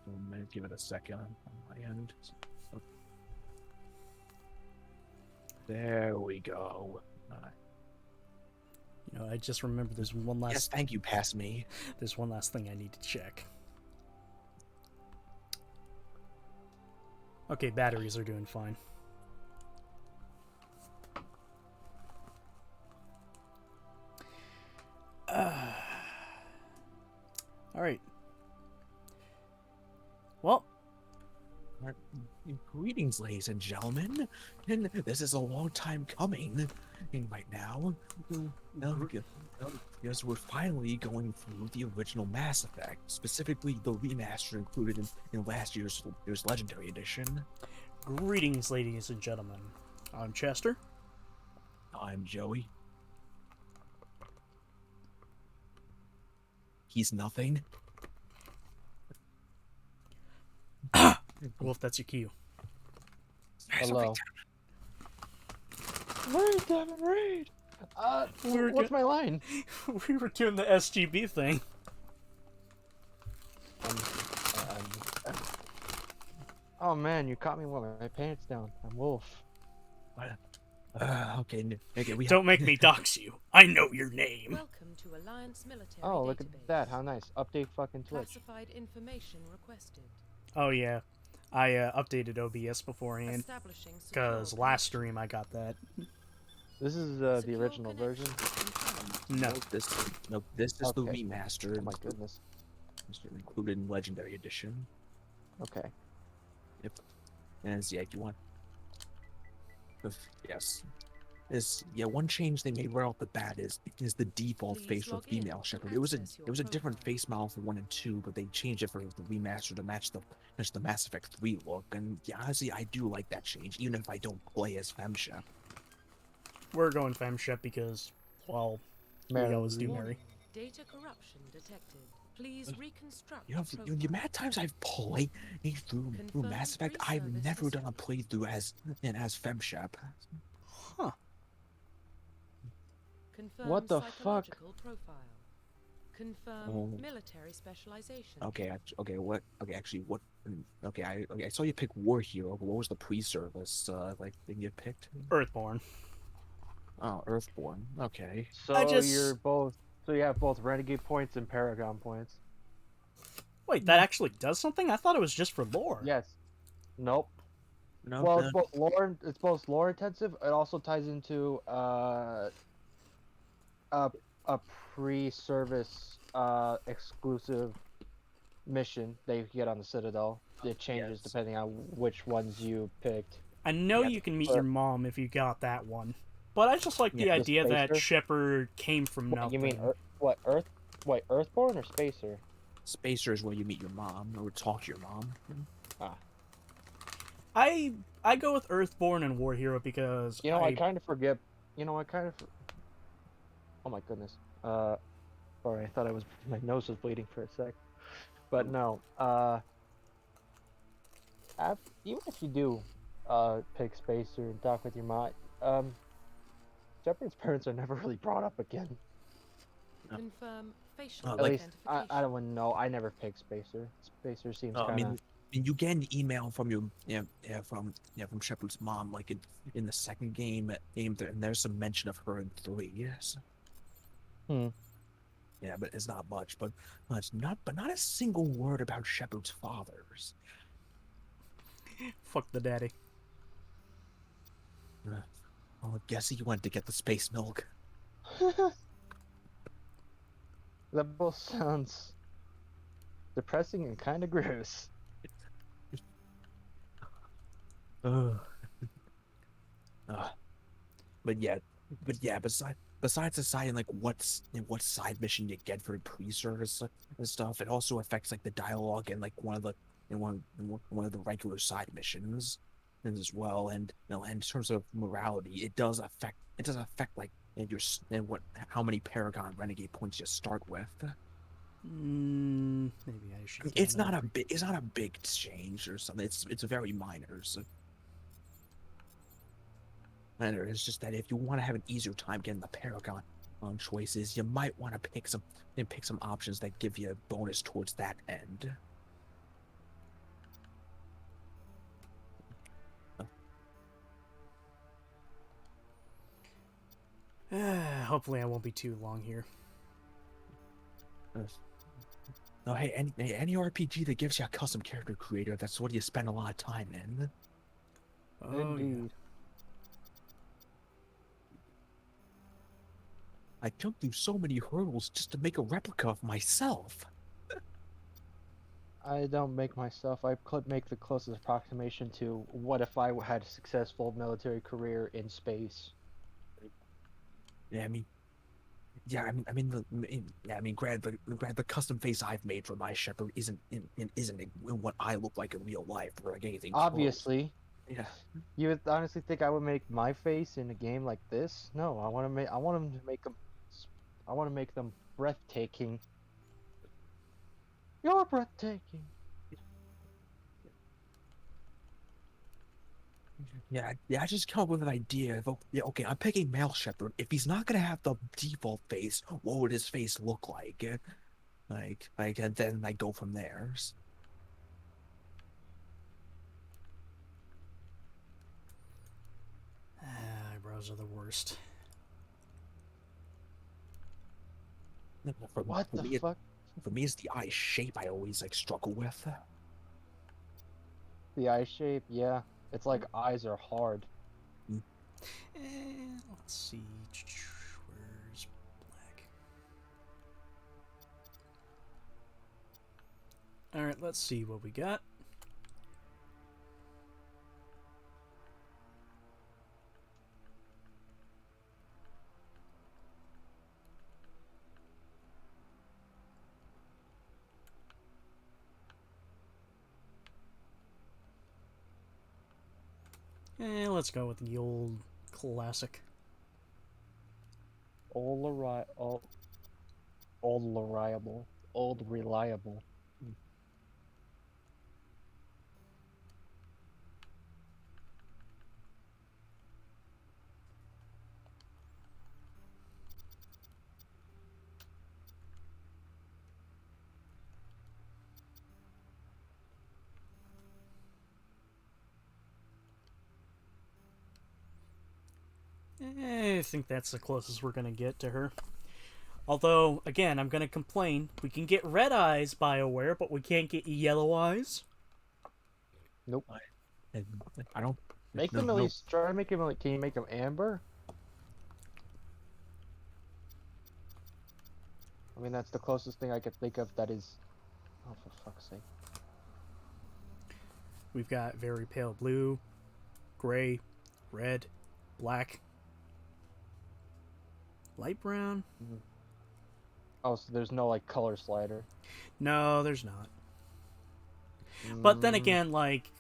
I'm gonna give it a second on my end. There we go. You know, I just remember there's one last. Yes, thank you. Pass me. There's one last thing I need to check. Okay, batteries are doing fine. All right. Well, Greetings, ladies and gentlemen. And this is a long time coming. And right now, because we're finally going through the original Mass Effect, specifically the remaster included in last year's Legendary Edition. greetings, ladies and gentlemen. I'm Chester. I'm Joey. He's nothing. Wolf, that's your cue. Hello. Read, Devin, read! What's my line? We were doing the SGB thing. Oh man, you caught me with my pants down. I'm Wolf. Okay, we Don't make me dox you. I know your name. Welcome to Alliance Military Oh, look at Database. that. How nice. Update fucking Twitch. Classified information requested. Oh yeah, I updated OBS beforehand Establishing because secure last stream I got that. This is the Secure original version. connection confirmed. No, this is the Okay. remaster. Oh my goodness. Included in Legendary Edition. Okay. Yep. And yeah, if you want. Yes. One change they made right off the bat is the default Please face for log in female to Shepard. It was access your a different profile. face model for 1 and 2, but they changed it for the remaster to match the Mass Effect 3 look. And yeah, honestly, I do like that change, even if I don't play as FemShep. we're going FemShep because, well, we always do Mary. Mary. Data corruption detected. Please reconstruct. You know, the amount of times I've played through Mass Effect, I've never done a playthrough as FemShep. Huh. Confirm What the fuck? psychological profile. Confirm Oh. military specialization. Okay, actually, what? Okay, I saw you pick War Hero, but what was the pre-service thing you picked? Earthborn. Oh, Earthborn. Okay. So I just- you're both. So you have both Renegade points and Paragon points. Wait, that actually does something? I thought it was just for lore. Yes. Nope. No, Well, it's both lore. It's both lore intensive. It also ties into a pre-service exclusive mission that you can get on the Citadel. It changes Yes. depending on which ones you picked. I know Yeah, you can meet but- your mom if you got that one. But I just like the Yeah, the idea that Spacer? Shepard came from What, nothing. you mean Earthborn or Spacer? Spacer is where you meet your mom or talk to your mom. I go with Earthborn and War Hero because You know, I kind of forget. You know, Oh my goodness. Sorry, I thought my nose was bleeding for a sec. But no. Even if you do pick Spacer and talk with your mom, Shepard's parents are never really brought up again. Confirm facial At like- least I don't even know. I never picked Spacer. Spacer seems I kind mean, of. you get an email from your from Shepard's mom, like in the second game, and there's some mention of her in 3. Yes. Yeah, but it's not much. But not a single word about Shepard's fathers. fuck the daddy. Well, I guess he went to get the space milk. That both sounds depressing and kind of gross. But yeah, besides deciding like what side mission you get for pre-service and stuff, it also affects like the dialogue and like one of the regular side missions as well. And in terms of morality, it does affect like how many Paragon Renegade points you start with. Maybe I should. It's not a big change or something. It's very minor. So. It's just that if you want to have an easier time getting the Paragon choices, you might want to pick some options that give you a bonus towards that end. Hopefully I won't be too long here. No, hey, any RPG that gives you a custom character creator, that's what you spend a lot of time in. Oh, yeah. Indeed. I jumped through so many hurdles just to make a replica of myself. I don't make myself. I could make the closest approximation to what if I had a successful military career in space. Yeah, I mean, yeah, granted, the custom face I've made for my Shepherd isn't in what I look like in real life or like anything close. Obviously, Yeah. you would honestly think I would make my face in a game like this? No, I want to make. I want them to make them. I want to make them breathtaking. You're breathtaking. Yeah, I just come up with an idea of, yeah, okay, I'm picking male Shepherd. If he's not gonna have the default face, what would his face look like? And then I go from there. Eyebrows are the worst. What the fuck? For me, it's the eye shape I always like struggle with. The eye shape, yeah. It's like eyes are hard. Let's see. Where's black? Alright, let's see what we got. Let's go with the old classic. Old reliable. Old reliable. I think that's the closest we're gonna get to her. Although, again, I'm gonna complain. We can get red eyes, BioWare, but we can't get yellow eyes. Nope. I don't Make no, them at no. least try to make them like. Can you make them amber? I mean, that's the closest thing I could think of that is. Oh, for fuck's sake. We've got very pale blue, gray, red, black, light brown. Oh, so there's no like color slider. No, there's not. But then Mm, again, like,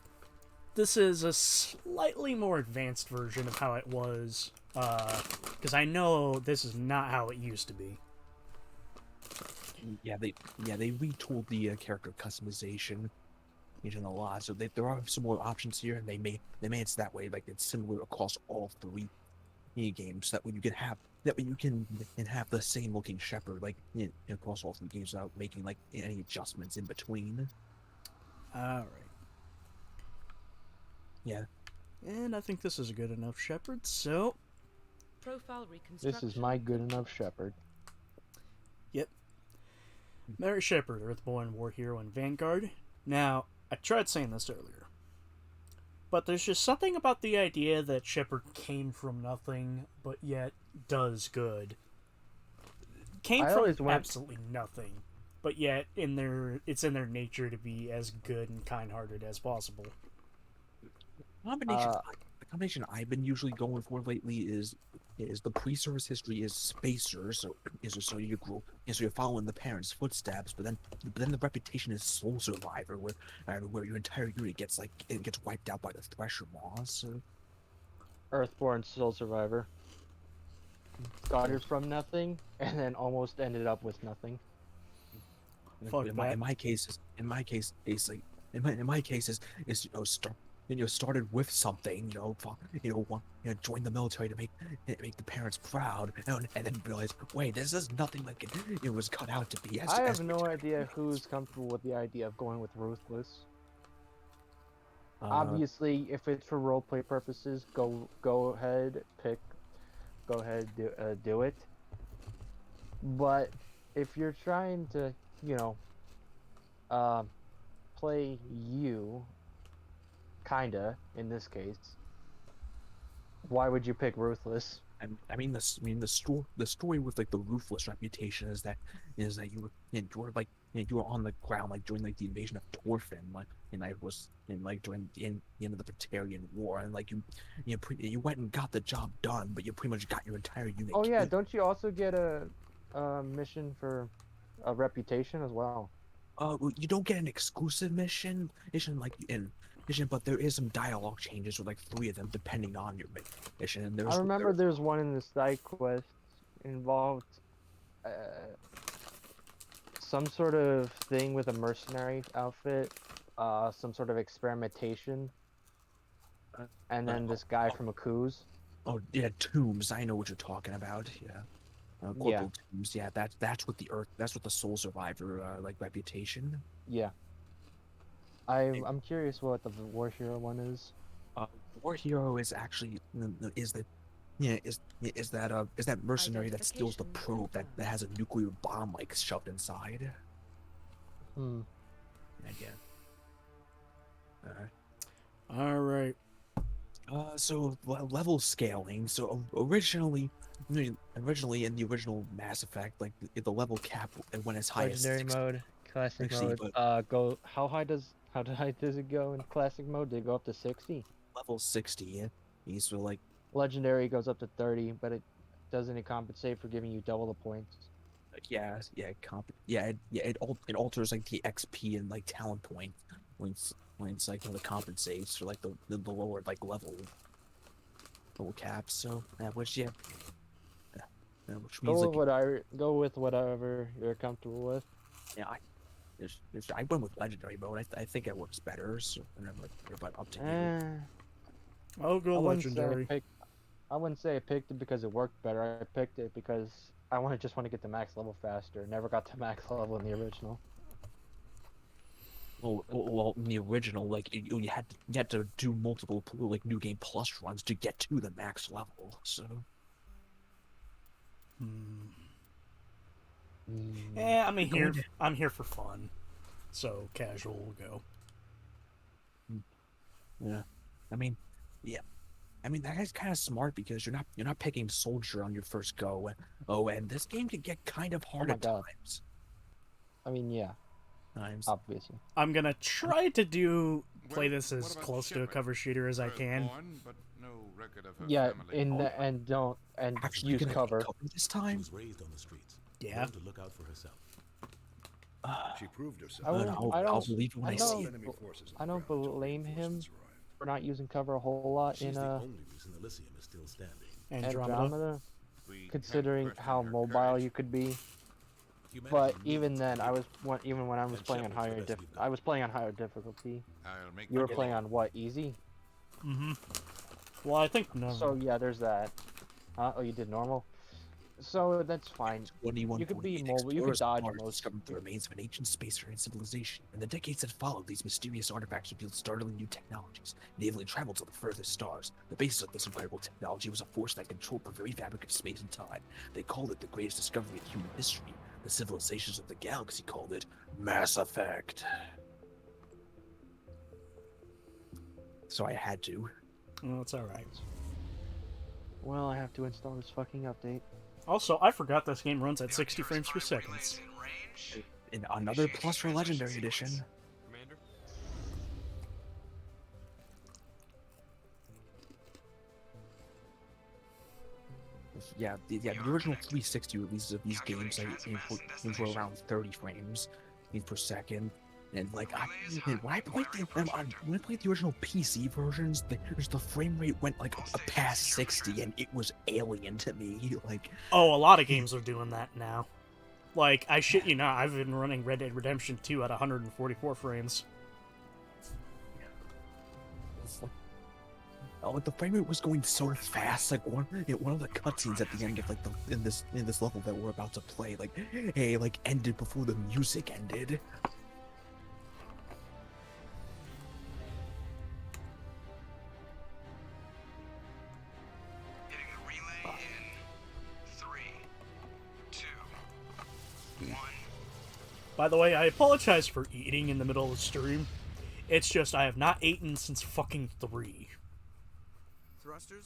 this is a slightly more advanced version of how it was. Because I know this is not how it used to be. Yeah, they retooled the character customization in a lot, so there are some more options here, and they made it so that way, like it's similar across all three games. That way you can have the same looking Shepherd like across all three games without making like any adjustments in between. Alright. Yeah. And I think this is a good enough Shepherd, so... Profile reconstruction. this is my good enough shepherd. Yep. Mary Shepherd, Earthborn War Hero and Vanguard. Now, I tried saying this earlier, but there's just something about the idea that Shepherd came from nothing, but yet does good. Came I from always went- absolutely nothing, but yet it's in their nature to be as good and kind-hearted as possible. The combination I've been usually going for lately is the pre-service history is spacer, so you grow, so you're following the parents' footsteps, but then the reputation is soul survivor, where your entire unit gets wiped out by the Thresher Moss. So. Earthborn Soul Survivor. Started from nothing and then almost ended up with nothing. Fuck in that. my case, started with something, join the military to make the parents proud, and then realize, wait, this is nothing like it was cut out to be. I have no idea who's comfortable with the idea of going with Ruthless. Obviously, if it's for roleplay purposes, go ahead, pick go ahead do it. But if you're trying to, you know, play you, kinda in this case, why would you pick Ruthless? I mean, the story with like the ruthless reputation is that you were like you were on the ground like during like the invasion of Torfin, like and I was in like during the end of the Praetorian War, and like you went and got the job done, but you pretty much got your entire unit Oh yeah, killed. don't you also get a mission for a reputation as well? Well, you don't get an exclusive mission like in mission, but there is some dialogue changes with like 3 of them depending on your mission. And I remember there's one in the side quest involved uh, some sort of thing with a mercenary outfit, some sort of experimentation, uh, and uh, then this guy from Akuz. oh yeah, Tombs. I know what you're talking about. Yeah. Yeah, Corporal Tombs, yeah, that's what that's what the Soul Survivor like reputation. yeah. I'm curious what the War Hero one is. Uh, War Hero is actually is that yeah is that mercenary that steals the Identification probe that confirmed. has a nuclear bomb like shoved inside. Hmm. And yeah. All right. So level scaling. So originally in the original Mass Effect, like the level cap it went as high as Legendary 60, mode, classic 60, mode. but Go. How high does it go in classic mode? Did it go up to 60? level 60, yeah. So like Legendary goes up to 30, but it compensate for giving you double the points. it alters like the XP and like talent point when it's like when it compensates for like the lower like level caps. So which means like Go with whatever you're comfortable with. yeah I went with legendary mode. I think it works better. So but up to you. Eh, I'll go I wouldn't say legendary. I wouldn't say I picked it because it worked better. I picked it because just want to get to max level faster. Never got to max level in the original. Well, in the original, like you had to do multiple like new game plus runs to get to the max level. So Hmm. Mm. Yeah, Going to- I'm here for fun, so casual will go. yeah, I mean, yeah. I mean that guy's kind of smart because you're not picking soldier on your first go. And this game can get kind of hard my at God. times. I mean, yeah, obviously. I'm gonna try to play Well, this what as about close to a Shepard? cover shooter as I can. Earthborn, but no record of her Yeah, family. and Actually, use gonna cover. this She time. was raised on the streets. Yeah. Learned to look out for herself. She proved herself. I won't- I I'll don't- believe it when I I know- see it. Enemy forces I don't on the ground until blame him reinforcements arrive. for not using cover a whole lot She's in the only reason Elysium is still standing. Andromeda. Andromeda, We can't considering question how her mobile courage. you could be. Humanity But needed even to then, live. even when I was And playing on Shepard's the higher best we've got. I was playing on higher difficulty. I'll make You were my playing call. on what, easy? Mm-hmm. Well, I think no. So yeah, there's that. Oh, you did normal. So that's fine. You could be mobile. You could dodge most. Discovered the remains of an ancient spacefaring civilization. In the decades that followed, these mysterious artifacts revealed startling new technologies, enabling travel to the furthest stars. The basis of this incredible technology was a force that controlled the very fabric of space and time. They called it the greatest discovery in human history. The civilizations of the galaxy called it Mass Effect. So I had to. Well, it's all right. Well, I have to install this fucking update. Also, I forgot this game runs at 60 frames per second. In another plus for Legendary Edition. Commander? The original 360 releases of these games were around 30 frames per second, and like when I played the original PC versions, the frame rate went like past 60, and it was alien to me. Like, Oh, a lot of games are doing that now. Like, I shit you not, I've been running Red Dead Redemption 2 at 144 frames. oh, the frame rate was going so fast. Like one of the cutscenes at the end of like in this level that we're about to play, like ended before the music ended. By the way, I apologize for eating in the middle of the stream. It's just I have not eaten since fucking 3. Thrusters,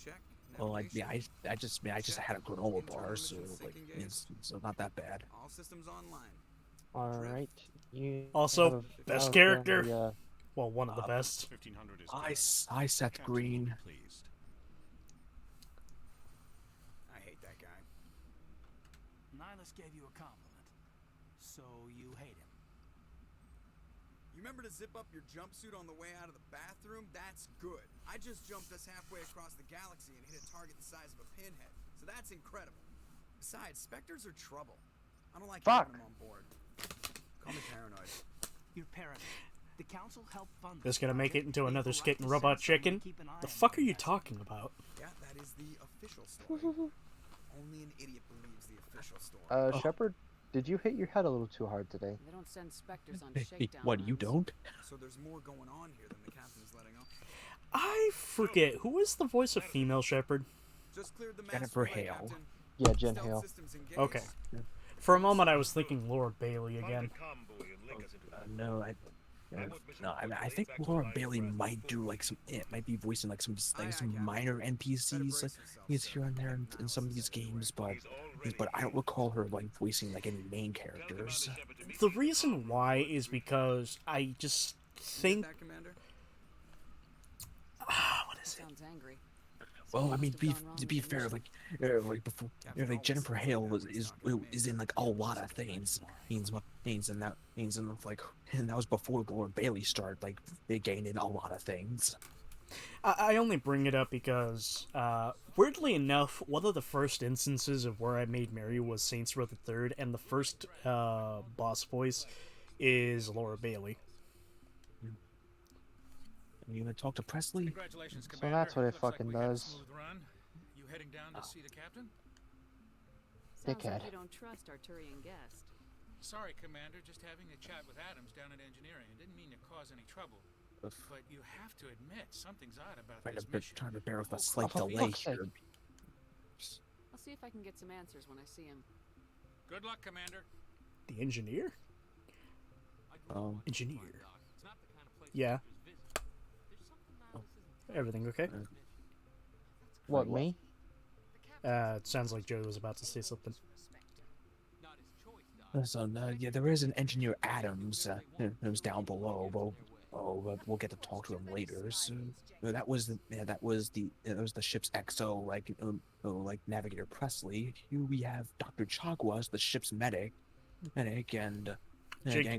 check. Well, Navigation, I just check. had a granola Internal bar, so mission like, syncing gauge. so not that bad. All systems online. All right. You Also, have best okay, character. the, Well, one of the best. 1500 is I set green. pleased. I hate that guy. Nihilus gave you a compliment, so you hate him. You remember to zip up your jumpsuit on the way out of the bathroom? That's good. I just jumped us halfway across the galaxy and hit a target the size of a pinhead, so that's incredible. Besides, Spectres are trouble. I don't like having them on board. Call me paranoid. You're paranoid. The council helped fund This gonna make it into They another have a skit right and to Robot send someone to Chicken? keep an eye The on fuck the are you investment. talking about? Yeah, that is the official story. Only an idiot believes the official story. Shepard, did you hit your head a little too hard today? They don't send specters on Hey, shakedown what, you runs. don't? So there's more going on here than the captain's letting on. I forget who is the voice of female Shepherd. Just cleared the Jennifer master relay, Hale. Captain. Yeah, Jen Stealth Hale. systems engaged. Okay. For a moment, I was thinking Laura Bailey again. No, I think Laura Bailey might do like some. It might be voicing like some minor NPCs like he's here and there in some of these games, but I don't recall her like voicing like any main characters. The reason why is because I just think. That, Commander? What is it? Sounds angry. Well, I mean, Must have gone wrong to with be the fair, mission. like before, like Jennifer Hale is in like a lot of things. And that was before Laura Bailey started like they gained in a lot of things. I only bring it up because, weirdly enough, one of the first instances of where I made Mary was Saints Row the Third, and the first boss voice is Laura Bailey. Are you gonna talk to Presley? Congratulations, So Commander. that's what it Looks like fucking we had a does. smooth run. You heading down to see the captain? Sounds Dickhead. like you don't trust Arturian guest. Sorry, Commander. Just having a chat with Adams down at engineering. Didn't mean to cause any trouble. But you have to admit, something's odd about this mission. Trying to bear with a slight for delay fuck's sake. here. I'll see if I can get some answers when I see him. Good luck, Commander. The engineer? Engineer. Yeah. Everything okay? What, me? It sounds like Joe was about to say something. So yeah, there is an engineer Adams who's down below. But we'll get to talk to him later. So that was the ship's XO like Navigator Presley. Here we have Dr. Chagwas, the ship's medic, and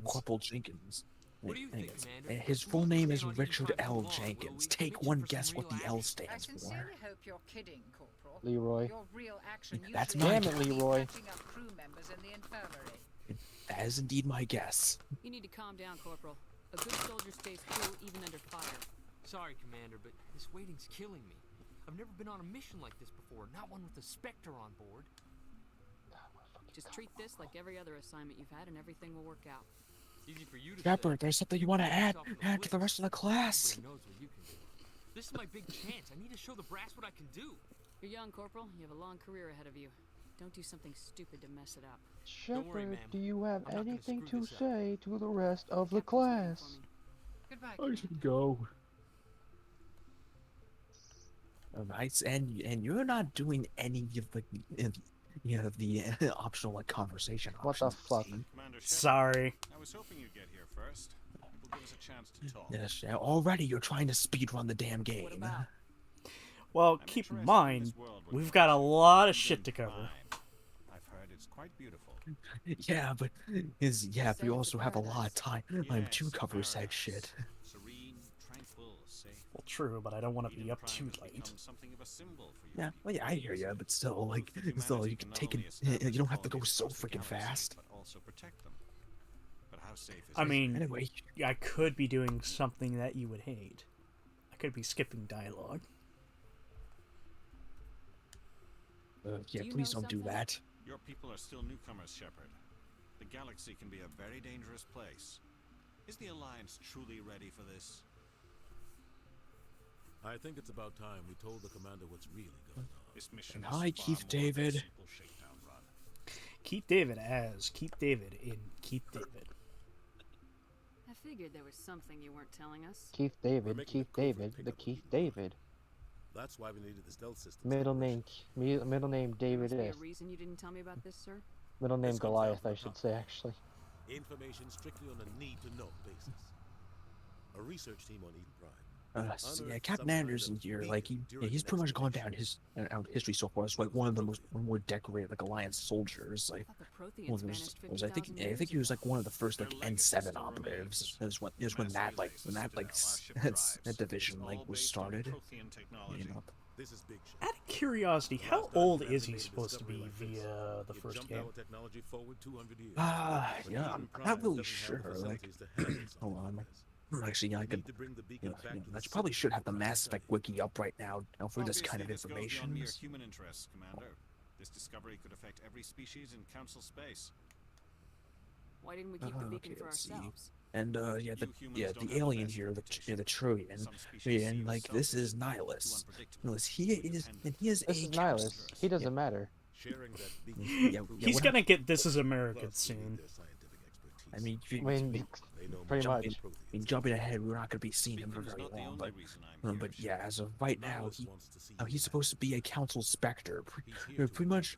Corporal Jenkins. What do you think, Commander? His full name is Richard L. Jenkins. Take one guess what the L I stands sincerely for. hope you're kidding, Corporal. Leroy. Your real action That's usually my Damn it, involves Leroy. patching up crew members in the infirmary. That is indeed my guess. You need to calm down, Corporal. A good soldier stays cool even under fire. Sorry, Commander, but this waiting's killing me. I've never been on a mission like this before, not one with a Spectre on board. Just treat this like every other assignment you've had and everything will work out. Easy for you to Shepard, say. there's something you want to add Top of the to the list. rest of the class. Everybody knows what you can do. This is my big chance. I need to show the brass what I can do. You're young, Corporal. You have a long career ahead of you. Don't do something stupid to mess it up. Don't worry, Shepard, ma'am. do you have I'm not gonna anything screw to this up. say to the rest of the Captain's waiting class? for me. Goodbye, I Commander. should go. Nice, and you're not doing any of the optional like conversation What the options. fuck? Commander Shepard, Sorry. I was hoping you'd get here first. It will give us a chance to talk. Yes, already you're trying to speed run the damn game. What about? Well, I'm keep in interested in mind, this world where we've you got a are lot of food shit and to cover. crime. I've heard it's quite beautiful. Yeah, but Say we it's also a have a lot of paradise. time Yes, to cover said paradise. shit. Serene, tranquil, safe. Well, true, but I don't want to be Eden up Prime too has late. become something of a symbol for you Yeah, well, yeah, I hear you, but still, like, Proof still, humanity you can can not take only it. establish You don't have to go colonies so across the freaking galaxy, fast. But also protect them. But how safe is I it? mean, Anyway, I could be doing something that you would hate. I could be skipping dialogue. yeah, Do you please know don't do something? that. Your people are still newcomers, Shepard. The galaxy can be a very dangerous place. Is the Alliance truly ready for this? I think it's about time we told the commander what's really going on. This mission And is hi, far Keith more than a David. simple shakedown run. Keith David as Keith David in Keith David. I figured there was something you weren't telling us. Keith We're David, making a Keith covert David, the pickup of Keith Eden Prime. David. That's why we needed the stealth systems. Middle name There David must be a is. reason you didn't tell me about this, sir. Middle name This comes Goliath, down I to the should top. say, actually. Information strictly on a need-to-know basis. A research team on Eden Prime. So yeah, Captain Anderson here, like he's pretty much gone down his out history so far as like one of the more decorated like Alliance soldiers. Like, I thought the Protheans vanished I think 50,000 years he was ago. like one of the first like Their legacy N7 still operatives. remains. Is when that like Mass relays, that division It's like all was based on started. Prothean technology. You know. This is big shit. Out of curiosity, how Last time old Manhattan is he made a supposed to be discovery like this, via the it first jumped game? our technology forward 200 years. But Yeah, Eden I'm Prime not really doesn't have the sure. Like, facilities to handle something hold on. like this. Actually, I We could. need to bring the beacon back to the I probably should have the city Mass before I Effect tell you. wiki up right now for this kind of Obviously, this goes information. beyond mere human interests, Commander. This discovery could affect every species in Council space. Why didn't we keep the beacon Okay, for let's see. ourselves? And You humans don't the have the alien best here, reputation. the Trillian, Some species and seem like this selfish, is too Nihilus. unpredictable, Nihilus, too independent. he is This a is Nihilus. He doesn't matter. Sharing that beacon Yeah, He's what gonna get This Is America Plus, we need soon. their scientific expertise. I mean, I mean, They know pretty more much. about Protheans jumping ahead, we're not going to be seeing him for Beacon's very not the long, only but reason I'm here, yeah, as of right now, Nihilus wants to see he's you supposed to be a council specter, He's here to pretty much,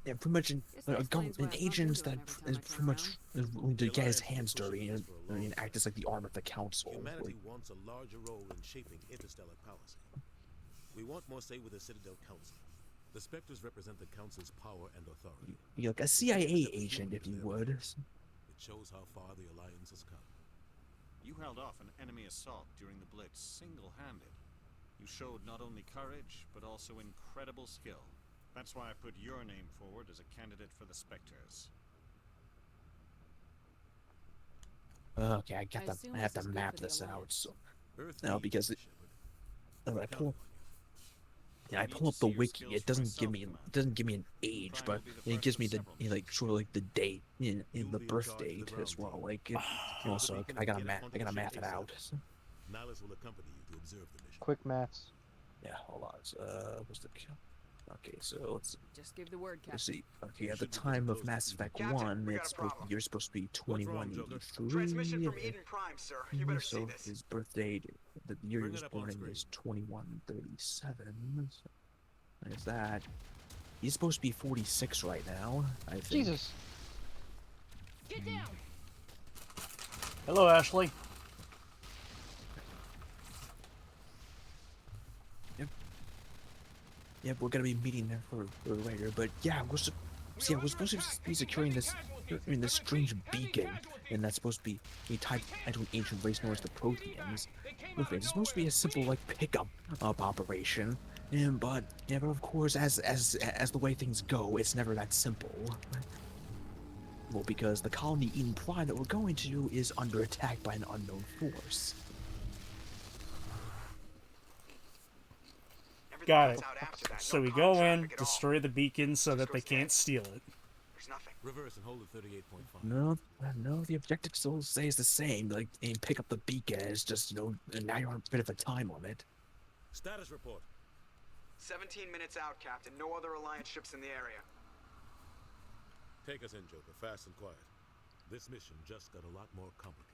pretty much Guess that explains why an I bump agent into that him every time is I pretty turn much willing to The get his Alliance hands been pushing dirty this and, for a long act as like the arm of the council. Humanity wants a larger role in shaping interstellar policy. We want more say with the Citadel Council. The Spectres represent the Council's power and authority. Be like a CIA agent, if you would. It shows how far the Alliance has come. You held off an enemy assault during the Blitz single-handed. You showed not only courage, but also incredible skill. That's why I put your name forward as a candidate for the Spectres. Okay, I assume have this to is good map for the this out. Alliance. So Earth no, needs because you, it, Shepard. I pull, I I need pull up to the see your wiki. skills It for doesn't myself, give me Commander. it doesn't give me an age, Prime but will be the it first gives of me the several like sort of like the date in You'll the be in birth charge of the date ground as well. team. Like Follow the so beacon I and gotta get up onto I gotta the math ship it out. ASAP. Nihilus will accompany you to observe the mission. Quick maths. Yeah, hold on. What's the okay? So Just give the word, let's Captain. see. Okay, at the Should be time getting of close Mass to Effect Captain, 1, we got a problem. you're supposed to be What's wrong, Joker? 2183. Transmission from Eden Prime, sir. You better see So this. his birth date, the year he Bring was it up on born in screen. is 2137. So there's that. He's supposed to be 46 right now, I think. Jesus. Get down! Hello, Ashley. Yep, we're gonna be meeting there for later. But yeah, we're supposed to be securing this strange beacon, and that's supposed to be a type into an ancient race known as the Protheans. Okay, it's supposed to be a simple like pickup operation, but of course, as the way things go, it's never that simple. Well, because the colony Eden Prime that we're going to is under attack by an unknown force. Got it. So we go in, destroy the beacon so that they can't steal it. There's nothing. Reverse and hold at 38.5. No, the objective still stays the same. Like, and pick up the beacon. It's just, now you're on a bit of a time limit. Status report. 17 minutes out, Captain. No other Alliance ships in the area. Take us in, Joker, fast and quiet. This mission just got a lot more complicated.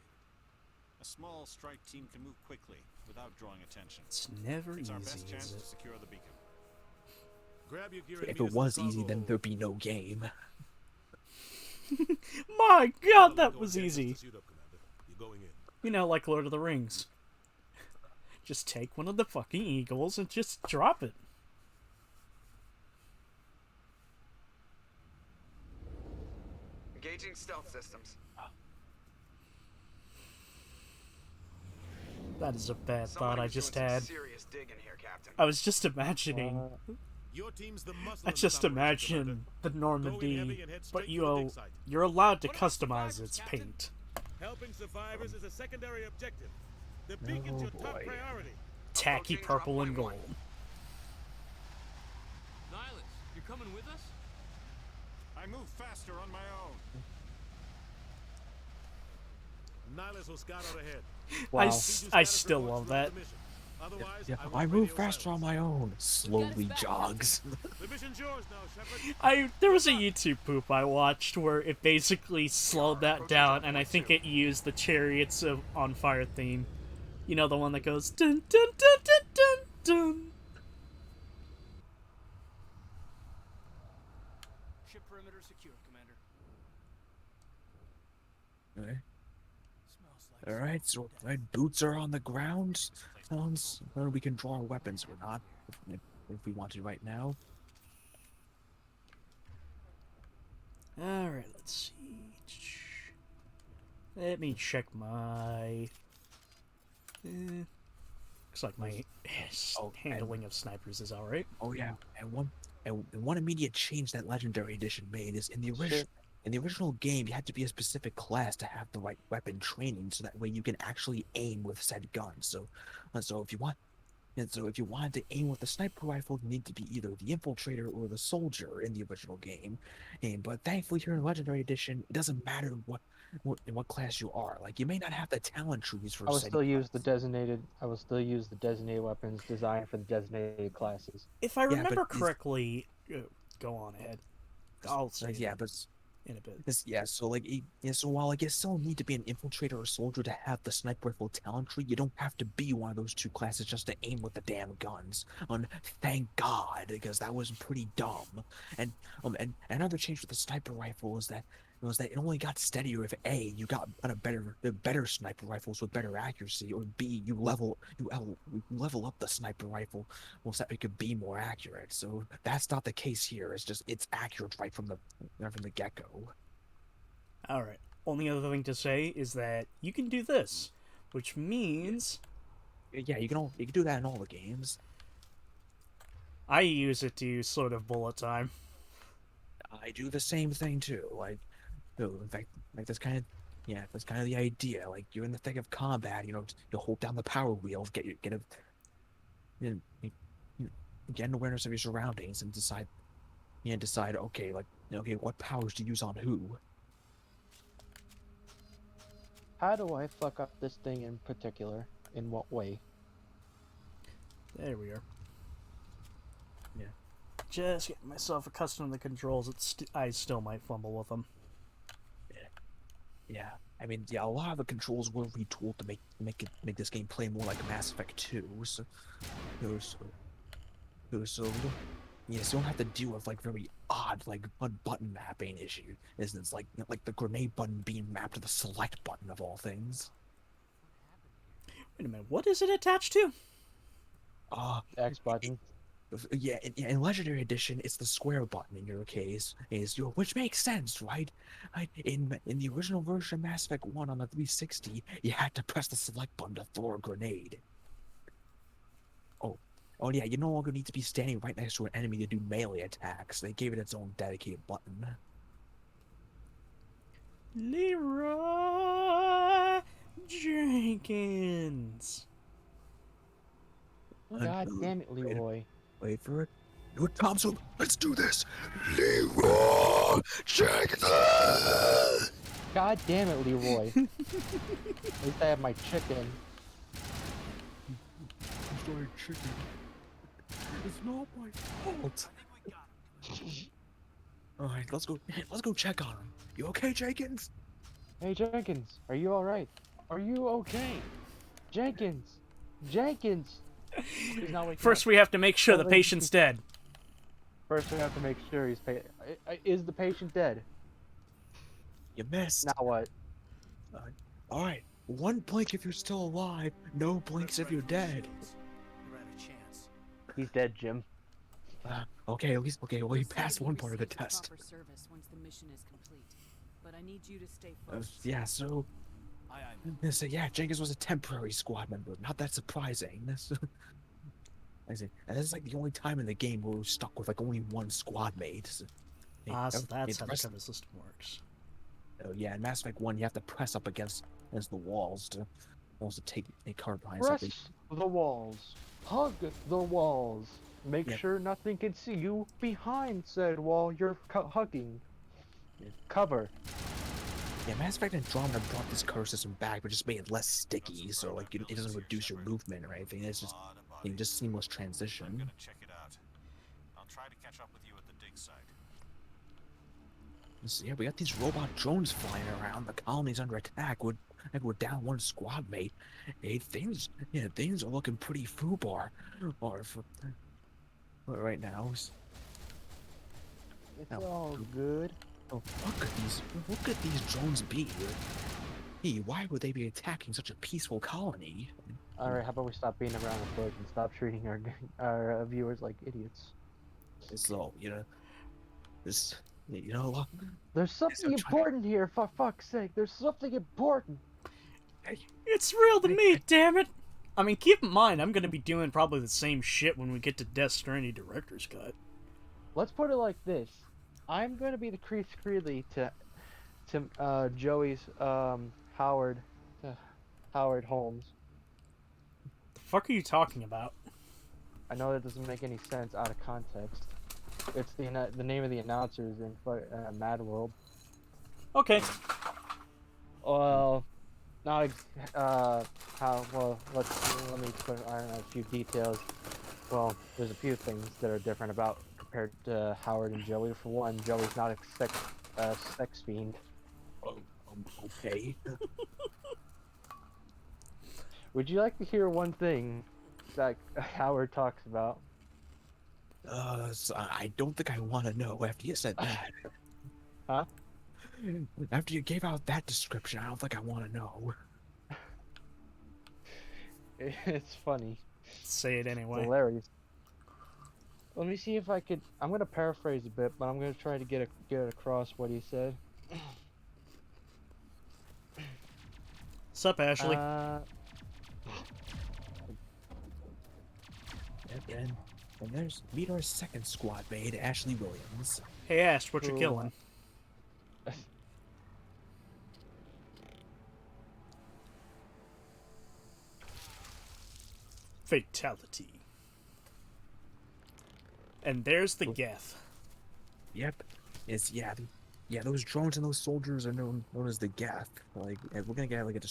A small strike team can move quickly without drawing attention. It's never It's our easy, best chance is to it? secure the beacon. Grab your gear and If meet it us was in the easy, then cargo there'd be no game. My God, hold. that Go was and get easy. just to suit up, Commander. You're going in. You know, like Lord of the Rings. Just take one of the fucking eagles and just drop it. Engaging stealth systems. That is a bad Somebody thought I was just doing some had. serious digging here, Captain. I was just imagining. Your team's the muscle I of this just operation, imagine Commander. the Go in Normandy, heavy and head but straight for the dig site. you're allowed to What about customize survivors, its Captain? paint. Helping survivors is a secondary objective. The beacon's your top boy. priority. Tacky Approaching purple and drop gold. point Nihilus, you're coming with us? I move faster on my own. Nihilus will scout out ahead. Wow. I still love that. Otherwise, Yeah, I I want move radio faster on silence. my own. Slowly back, jogs. The mission's yours now, Shepard. There was a YouTube poop I watched where it basically slowed that down, and I think it used the Chariots of on Fire theme. You know, the one that goes dun dun dun dun dun dun. Ship perimeter secure, Commander. Okay. Smells like All right, so boots are on the ground. Sounds. Well, we can draw our weapons or not if we want to right now. Alright, let's see. Let me check my... looks like my handling of snipers is alright. Oh yeah, and one immediate change that Legendary Edition made is in the original game, you had to be a specific class to have the right weapon training, so that way you can actually aim with said gun. So if you wanted to aim with the sniper rifle, you need to be either the infiltrator or the soldier in the original game. But thankfully, here in Legendary Edition, it doesn't matter what class you are. Like, you may not have the talent trees for. I will still use the designated. I will still use the designated weapons designed for the designated classes. If I remember correctly, go on ahead. I'll say but in a bit. So while I guess still need to be an infiltrator or soldier to have the sniper rifle talent tree, you don't have to be one of those two classes just to aim with the damn guns. Thank God, because that was pretty dumb. And another change with the sniper rifle is that it only got steadier if A, you got better sniper rifles with better accuracy, or B, you level up the sniper rifle so that it could be more accurate. So that's not the case here. It's accurate right from the get-go. Alright. Only other thing to say is that you can do this, which means... Yeah, you can do that in all the games. I use it to slow down bullet time. I do the same thing too. In fact, that's kind of the idea. Like, you're in the thick of combat, you hold down the power wheel, get an awareness of your surroundings, and decide, okay, what powers to use on who. How do I fuck up this thing in particular? In what way? There we are. Yeah. Just getting myself accustomed to the controls. I still might fumble with them. Yeah. I mean, a lot of the controls were retooled to make this game play more like Mass Effect 2. So you don't have to deal with very odd button mapping issue. It's like the grenade button being mapped to the select button of all things. Wait a minute, what is it attached to? X button. In Legendary Edition, it's the square button in your case, which makes sense, right? In the original version of Mass Effect 1 on the 360, you had to press the select button to throw a grenade. Oh yeah, you no longer need to be standing right next to an enemy to do melee attacks. They gave it its own dedicated button. Leroy Jenkins. God damn it, Leroy. Wait for it. Thompson, let's do this. Leroy Jenkins. God damn it, Leroy. At least I have my chicken. I'm sorry, chicken. It's not my fault. All right, let's go check on him. You okay, Jenkins? Hey, Jenkins, are you all right? Are you okay? Jenkins. He's not waking First, up. we have to make sure the patient's dead. First, we have to make sure he's is the patient dead? You missed. Now what? All right. One blink if you're still alive. No blinks if you're dead. You're at a chance. He's dead, Jim. Okay, at least well, he passed one part of the Receive test. proper service once the mission is complete. But I need you to stay focused. Yeah, Jenkins was a temporary squad member. Not that surprising. This is like the only time in the game where we're stuck with only one squad mate. So that's how the cover system works. Oh yeah, in Mass Effect 1, you have to press up against the walls to take cover behind Press something. the walls. Hug the walls. Make sure nothing can see you behind said wall you're hugging. Cover. Yeah, Mass Effect Andromeda brought this color system back, but just made it less sticky, so like it doesn't reduce your movement or anything. It's just just seamless transition. I'm gonna check it out. I'll try to catch up with you at the dig site. So, yeah, we got these robot drones flying around. The colony's under attack. We're down one squad mate. Hey, things are looking pretty foobar, or for right now. It's Now, all good. oh, what could these drones be? Hey, why would they be attacking such a peaceful colony? All right, how about we stop beating around the bush and stop treating our viewers like idiots? So, this, you know, There's something important here, for fuck's sake. There's something important. It's real to me, damn it! I mean, keep in mind, I'm gonna be doing probably the same shit when we get to Death Stranding Director's Cut. Let's put it like this. I'm gonna be the Chris Creeley to Joey's Howard Holmes. The fuck are you talking about? I know that doesn't make any sense out of context. It's the name of the announcers in Mad World. Okay. Well, not how well. Let me put on a few details. Well, there's a few things that are different about compared to Howard and Joey. For one, Joey's not a sex fiend. Okay. Would you like to hear one thing that Howard talks about? So I don't think I want to know after you said that. Huh? After you gave out that description, I don't think I want to know. It's funny. Say it anyway. It's hilarious. Let me see if I could. I'm gonna paraphrase a bit, but I'm gonna try to get across what he said. Sup, Ashley? And there's meet our second squad mate, Ashley Williams. Hey, Ash, what you killing? Fatality. And there's the Geth. Yep. Those drones and those soldiers are known as the Geth. Like, we're gonna get like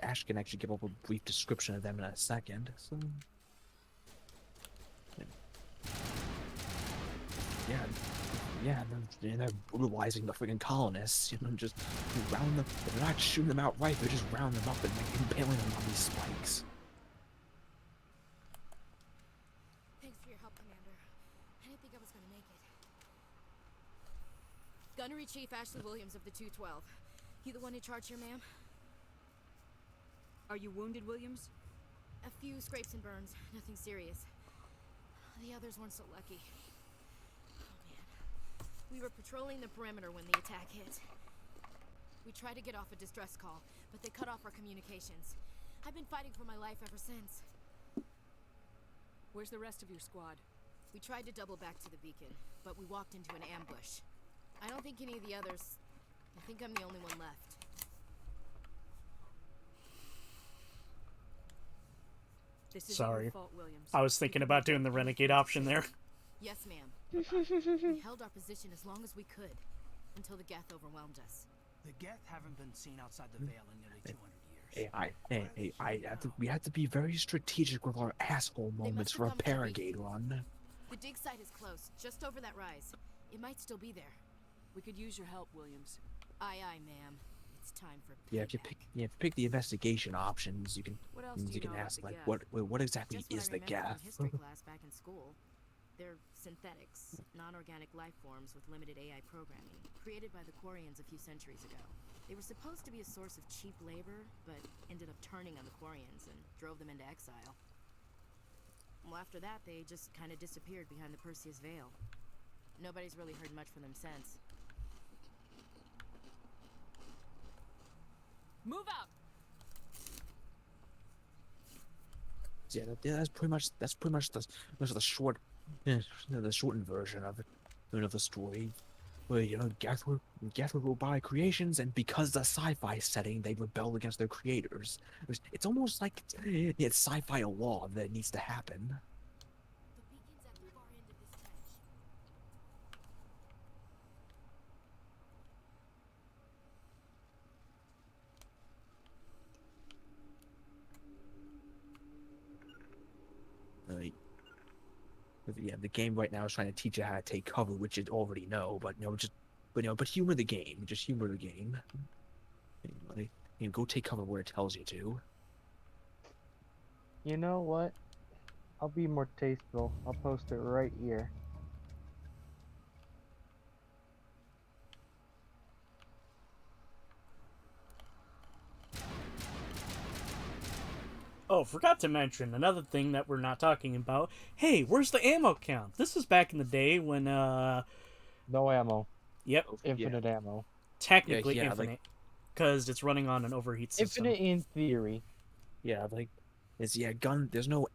Ash can actually give up a brief description of them in a second. So. And they're brutalizing the freaking colonists. Just round them. They're not shooting them outright. They're just rounding them up and like impaling them on these spikes. Thanks for your help, Commander. I didn't think I was gonna make it. Gunnery Chief Ashley Williams of the 212. You the one in charge here, ma'am? Are you wounded, Williams? A few scrapes and burns. Nothing serious. The others weren't so lucky. We were patrolling the perimeter when the attack hit. We tried to get off a distress call, but they cut off our communications. I've been fighting for my life ever since. Where's the rest of your squad? We tried to double back to the beacon, but we walked into an ambush. I don't think any of the others... I think I'm the only one left. This isn't Sorry. your fault, Williams. I was thinking about doing the renegade option there. Yes, ma'am. We held our position as long as we could, until the Geth overwhelmed us. The Geth haven't been seen outside the Veil in nearly 200 years. We have to be very strategic with our asshole moments for a Paragate run. The dig site is close, just over that rise. It might still be there. We could use your help, Williams. Aye, aye, ma'am. It's time for payback. If you pick the investigation options, you can ask like what exactly is the Geth? History class back in school. They're synthetics, non-organic life forms with limited AI programming, created by the Quarians a few centuries ago. They were supposed to be a source of cheap labor, but ended up turning on the Quarians and drove them into exile. Well, after that, they just kind of disappeared behind the Perseus Veil. Nobody's really heard much from them since. Move out! Yeah, that's pretty much the short, the shortened version of it, of the story. Where Geth were robotic creations, and because the sci-fi setting, they rebelled against their creators. It's almost like it's sci-fi law that needs to happen. The beacon's at the far end of this trench. yeah, the game right now is trying to teach you how to take cover, which you already know, but but humor the game, just humor the game. Like, go take cover where it tells you to. You know what? I'll be more tasteful. I'll post it right here. Oh, forgot to mention another thing that we're not talking about. Hey, where's the ammo count? This is back in the day when, No ammo. Yep. Infinite ammo. Technically Yeah, infinite. Because it's running on an overheat system. Infinite in theory. Yeah, like, there's no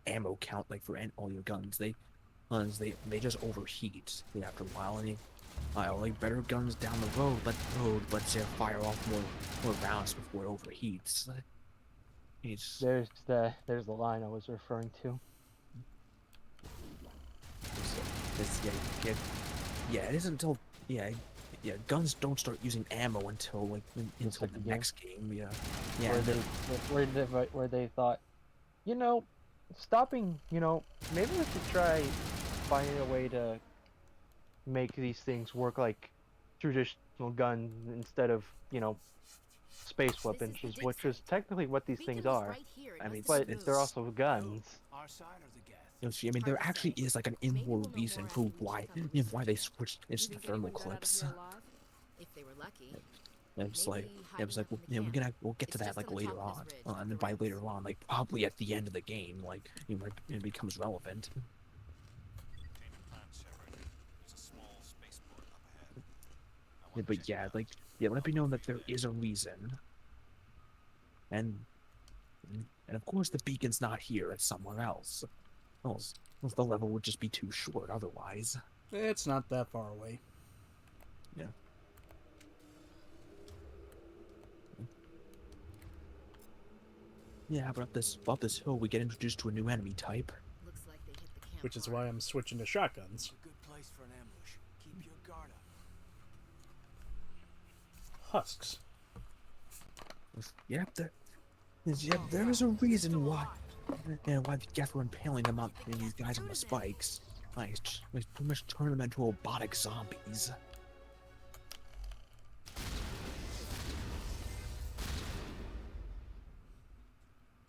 ammo count, like, for all your guns. They just overheat after a while, and like, better guns down the road, let say fire off more rounds before it overheats. There's the line I was referring to. It isn't until guns don't start using ammo until until the next game. Where they thought, stopping, maybe we should try finding a way to make these things work like traditional guns instead of, space weapons, which is technically what these things are. I mean, but they're also guns. Our side or the gas? I mean, there actually is like an in-world reason for why they switched into the thermal clips. If they were lucky. We'll get to that like later on, and then by later on, like probably at the end of the game, like it becomes relevant. But let me know that there is a reason, and of course the beacon's not here; it's somewhere else. Else the level would just be too short otherwise. It's not that far away. Yeah. Yeah, but up this hill, we get introduced to a new enemy type. Looks like they hit the camp. Which is why I'm switching to shotguns. A good place for an ambush. Keep your guard up. Husks. There is a reason why the Geth were impaling them on these guys on the spikes. Like, pretty much turn them into robotic zombies.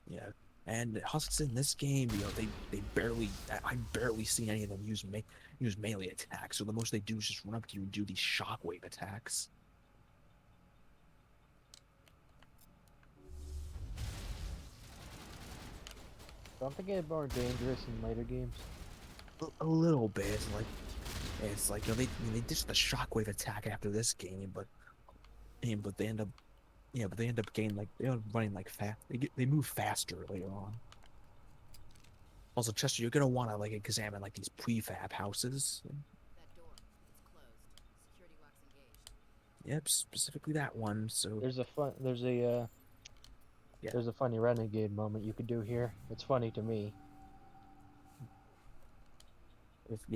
Yeah, and husks in this game, they barely. I barely see any of them use melee attacks. So the most they do is just run up to you and do these shockwave attacks. Don't they get more dangerous in later games? A little bit, like it's like they ditched the shockwave attack after this game, but they end up getting like they're running like fast. They move faster later on. Also, Chester, you're gonna want to like examine like these prefab houses. That door, it's closed. Security lock's engaged. Yep, specifically that one. So There's a funny renegade moment you could do here. It's funny to me.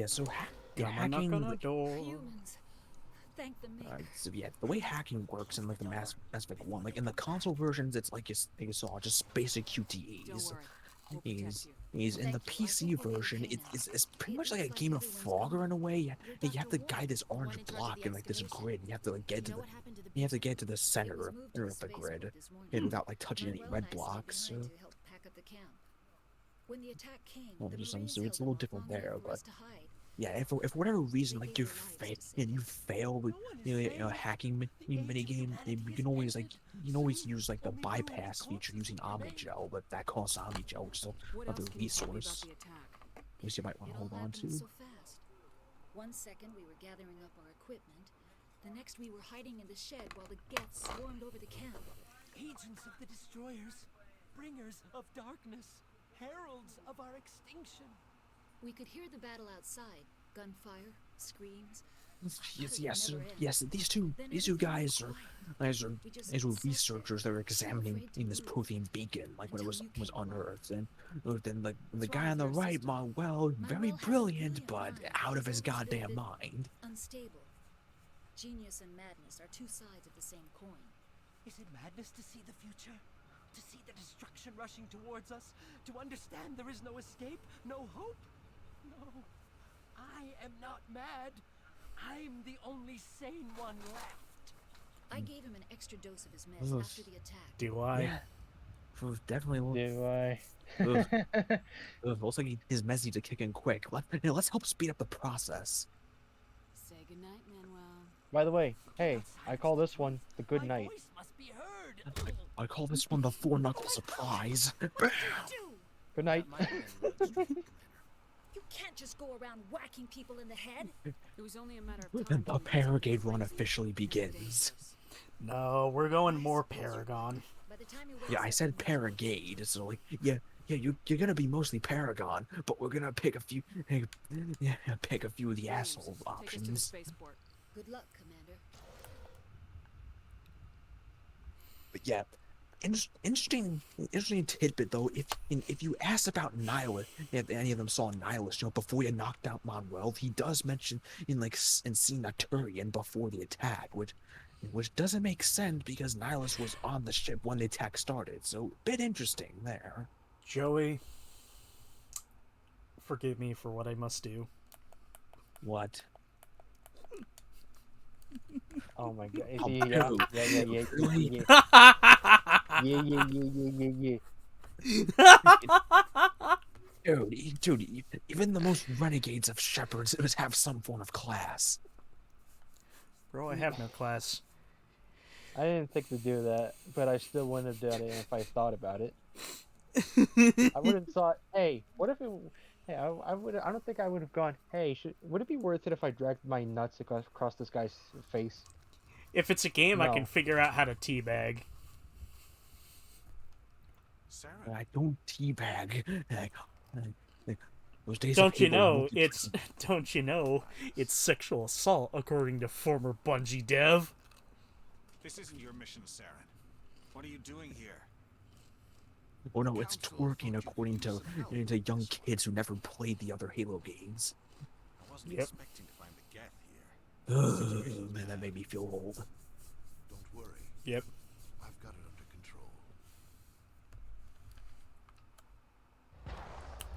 So hacking. Knock on a door. Humans. Thank the make. The way hacking works in like the Mass Effect 1, like in the console versions, it's like you saw just basic QTEs. He's in the PC version. It's pretty much like a game of Frogger in a way. You have to guide this orange block in like this grid. You have to like get to the center of the grid, without like touching any red blocks. So. When the attack came, So it's a little different there, but yeah, if for whatever reason like you fail with hacking mini game, you can always use like the bypass feature using Omnigel, but that costs Omnigel, which is another resource which you might want to hold on to. So fast. 1 second we were gathering up our equipment, the next we were hiding in the shed while the Geth swarmed over the camp. Agents of the destroyers, bringers of darkness, heralds of our extinction. We could hear the battle outside. Gunfire, screams. Yes. These two guys are researchers that were examining this Prothean beacon, like when it was unearthed, and then the guy on the right, Manuel, very brilliant, but out of his goddamn mind. Unstable. Genius and madness are two sides of the same coin. Is it madness to see the future? To see the destruction rushing towards us? To understand there is no escape, no hope? No, I am not mad. I'm the only sane one left. I gave him an extra dose of his meds Oof. after the attack. Do I? Yeah. Oof, definitely. Do I? Oof. Oof, looks like his meds need to kick in quick. Let's help speed up the process. Say goodnight, Manuel. By the way, hey, I call this one the good My night. voice must be heard. I call this one the four knuckle surprise. Good night. That might have been a little strange. You can't just go around whacking people in the head. It was only a matter of And the Paragade run officially begins. No, we're going more Paragon. By the time you Yeah, I said Paragade, so like, yeah, you're gonna be mostly Paragon, but we're gonna pick a few, pick a few of the asshole options. Good luck, Commander. But yeah, interesting tidbit though. If you ask about Nihilus, if any of them saw Nihilus, before you knocked out Manuel, he does mention in scene Turian before the attack, which doesn't make sense because Nihilus was on the ship when the attack started. So a bit interesting there. Joey, forgive me for what I must do. What? Oh my god. Is Oh, he, dude. yeah. Really? Dude, even the most renegades of shepherds have some form of class. Bro, I have no class. I didn't think to do that, but I still wouldn't have done it if I thought about it. I would have thought, hey, what if it? Hey, I would. I don't think I would have gone. Hey, would it be worth it if I dragged my nuts across this guy's face? If it's a game, I No. can figure out how to teabag. Sarah, I don't teabag. Those days Don't of you Halo know multi- it's? Don't you know it's sexual assault according to former Bungie dev? this isn't your mission, Saren. What are you doing here? Oh no, it's twerking according to young kids who never played the other Halo games. I wasn't Yep. expecting to find the Geth here. Ugh, man, that made me feel old. Don't worry. Yep. I've got it under control.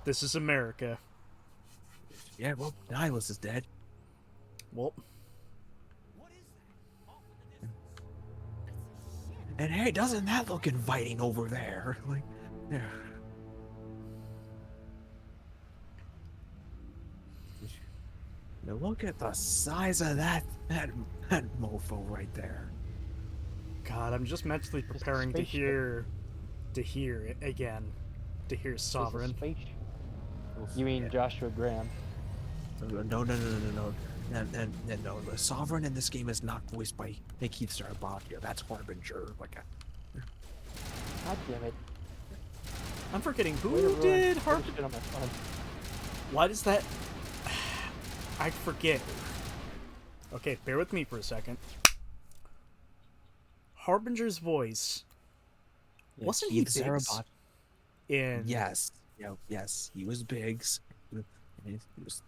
This is America. Yeah, well, Nihilus is dead. Well, And hey, doesn't that look inviting over there? Like, yeah. Now look at the size of that mofo right there. God, I'm just mentally preparing to spaceship. hear it again, to hear Sovereign. You mean Joshua Graham? No. The Sovereign in this game is not voiced by Keith Sarabatia. That's Harbinger. God damn it! I'm forgetting Way to who ruin did shit Harbinger. on my fun. Why does that? I forget. Okay, bear with me for a second. Harbinger's voice. Wasn't he Keith Biggs? Sarabatia? In Yes. Yes. He was Biggs. He was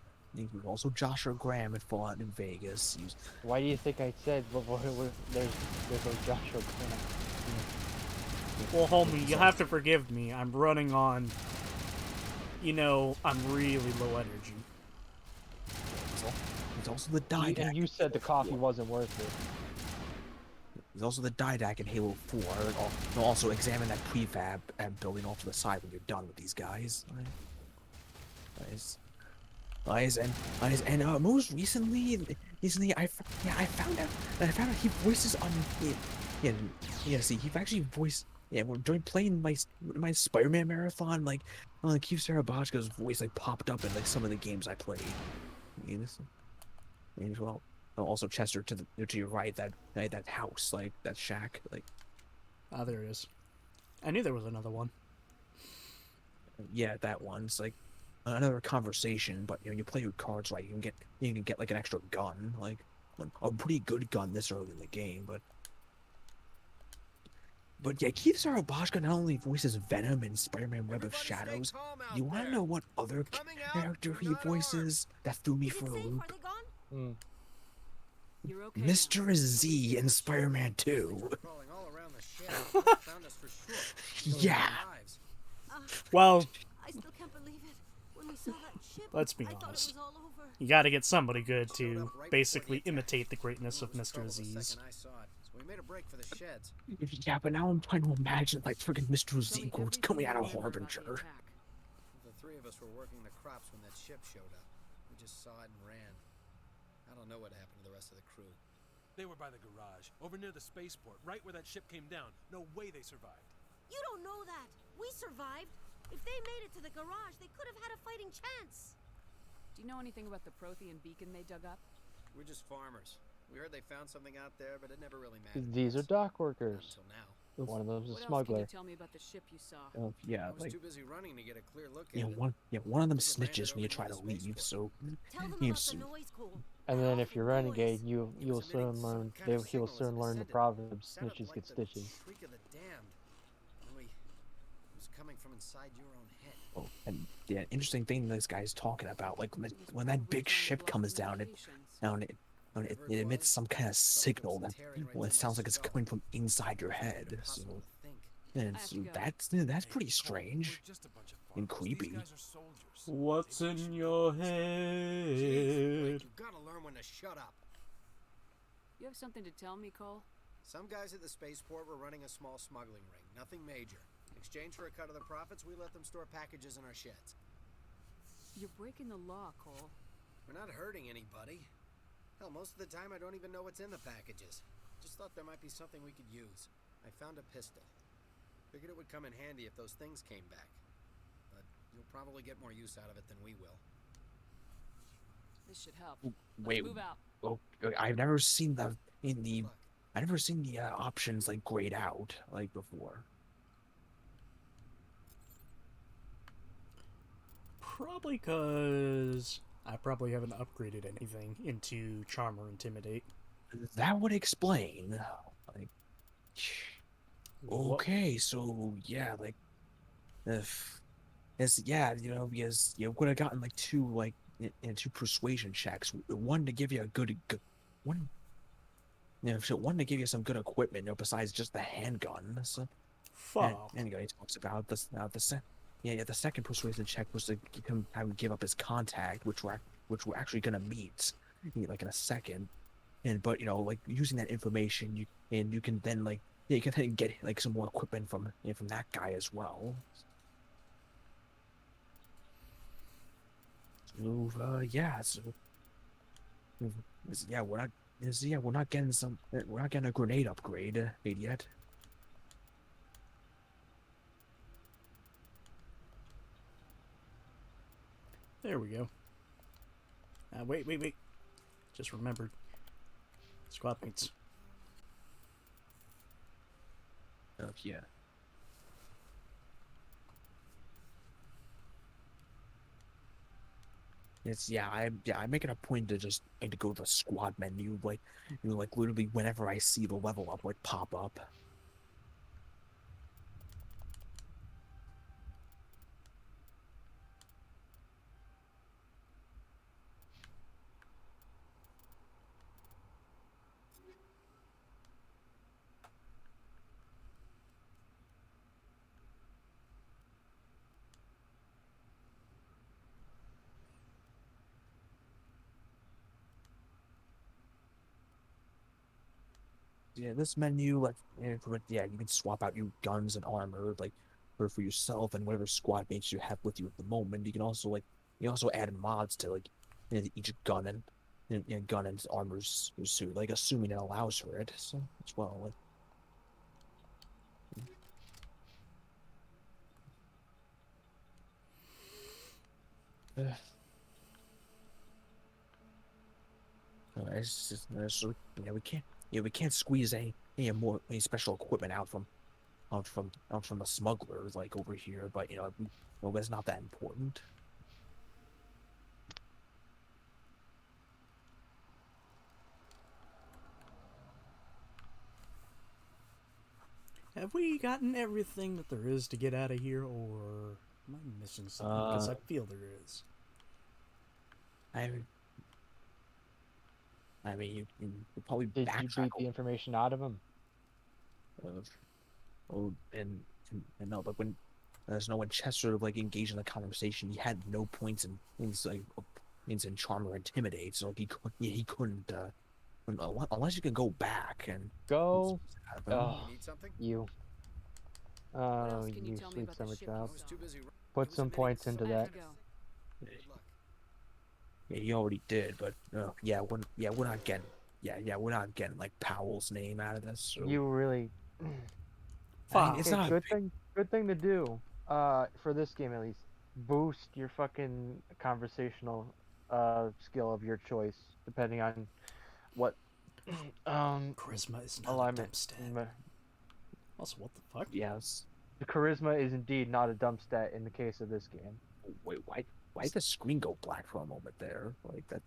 also Joshua Graham at Fallout in Vegas. He was, Why do you think I said there's no Joshua Graham? well, homie, you have to forgive me. I'm running on. I'm really low energy. he's also the Didac. And you said the coffee wasn't worth it. He's also the Didac in Halo 4. They'll also examine that prefab and building off to the side when you're done with these guys. And most recently, I found out he voices on he actually voiced during playing my Spider-Man marathon, Keith Sarabacha's voice popped up in some of the games I played. As well. Also Chester to your right, that house, that shack, Ah, there it is. I knew there was another one. yeah, that one. It's another conversation, but you play with cards right, you can get an extra gun, a pretty good gun this early in the game, but yeah, Keith Sarabacha not only voices Venom in Spider-Man Web of Shadows. You want to know what other character he voices that threw me for a loop? You're okay. Mr. Z in Spider-Man 2. Crawling all around the shed. Found us for sure. Yeah. Lives. Well, I still can't believe it. When we saw that ship? Let's be I thought it honest. was all over. You gotta get somebody good Showed to up right basically before the attack. imitate the greatness Knew of it was Mr. trouble the Aziz. second I saw it, so we made a break for the sheds. Yeah, but now I'm trying to imagine like freaking Mr. Tell me Ziegler everything coming you out of remember about the Harbinger. attack. The three of us were working the crops when that ship showed up. We just saw it and ran. I don't know what happened to the rest of the crew. They were by the garage, over near the spaceport, right where that ship came down. No way they survived. You don't know that. We survived. If they made it to the garage, they could have had a fighting chance. Do you know anything about the Prothean beacon they dug up? We're just farmers. We heard they found something out there, but it never really mattered. These are dock workers. Until now. One of them's a What else can smuggler. you tell me about the ship you saw? Yeah, I was like too busy running to get a clear look at yeah, it. one of them Think it landed snitches when you over try near to the leave, spaceport. so Tell them you about so- the noise, Cole. And That then if awful you're noise. renegade, It you'll was emitting soon some learn. kind of He'll signal as soon it learn the descended. proverb: Sounded snitches like get the stitches. shriek of the damned. Only it was coming from inside your own head. Oh, and yeah, interesting thing this guy's talking about, like when that big ship comes down, it emits some kind of signal that well, it sounds like it's coming from inside your head. So, and so that's pretty strange and creepy. What's in your head? You gotta learn when to shut up. You have something to tell me, Cole? Some guys at the spaceport were running a small smuggling ring, nothing major. In exchange for a cut of the profits, we let them store packages in our sheds. You're breaking the law, Cole. We're not hurting anybody. Hell, most of the time I don't even know what's in the packages. Just thought there might be something we could use. I found a pistol. Figured it would come in handy if those things came back. But you'll probably get more use out of it than we will. This should help. Wait, Let's move out. oh, I've never seen I've never seen the options like grayed out like before. Probably because I probably haven't upgraded anything into Charm or Intimidate. That would explain. Like, okay, so yeah, like, if yeah, you know, because you would have gotten like two persuasion checks, one to give you a good one. You know, so one to give you some good equipment, you know, besides just the handgun. So, Fuck. and he talks about this now. The second persuasion check was to have him give up his contact, which we're actually gonna meet like in a second. And but you know, like using that information, you can then like you can then get like some more equipment from that guy as well. So yeah, we're not getting a grenade upgrade yet. There we go. Wait. Just remembered. Squad mates. Oh yeah. I'm making a point to just like to go to the squad menu, like like literally whenever I see the level up like pop up. Yeah, this menu, like, you can swap out your guns and armor, like, for yourself and whatever squad mates you have with you at the moment. You can also, like, add mods to, like, each gun and gun and armor's suit, like, assuming it allows for it, so, as well, like. It's just, so, we can't squeeze any special equipment out from the smugglers like over here, but that's not that important. Have we gotten everything that there is to get out of here, or am I missing something? Because I feel there is. I mean, you probably Did you beat the information out of him? And no, but when Chester like engaged in the conversation. He had no points in charm or intimidate, so he couldn't unless you can go back and Go. Oh, You need something? you. What Oh, else can you you tell me sleep about the summer ship child. you saw? Too busy. Put some points into that. Good luck. Yeah, he already did, but we're not getting we're not getting like Powell's name out of this. So You really. I mean, it's Fuck. Okay, not a good thing to do. For this game at least, boost your fucking conversational skill of your choice, depending on what Charisma is not a alignment. dump stat. Also, what the fuck? yes. The charisma is indeed not a dump stat in the case of this game. Wait, why did the screen go black for a moment there? Like that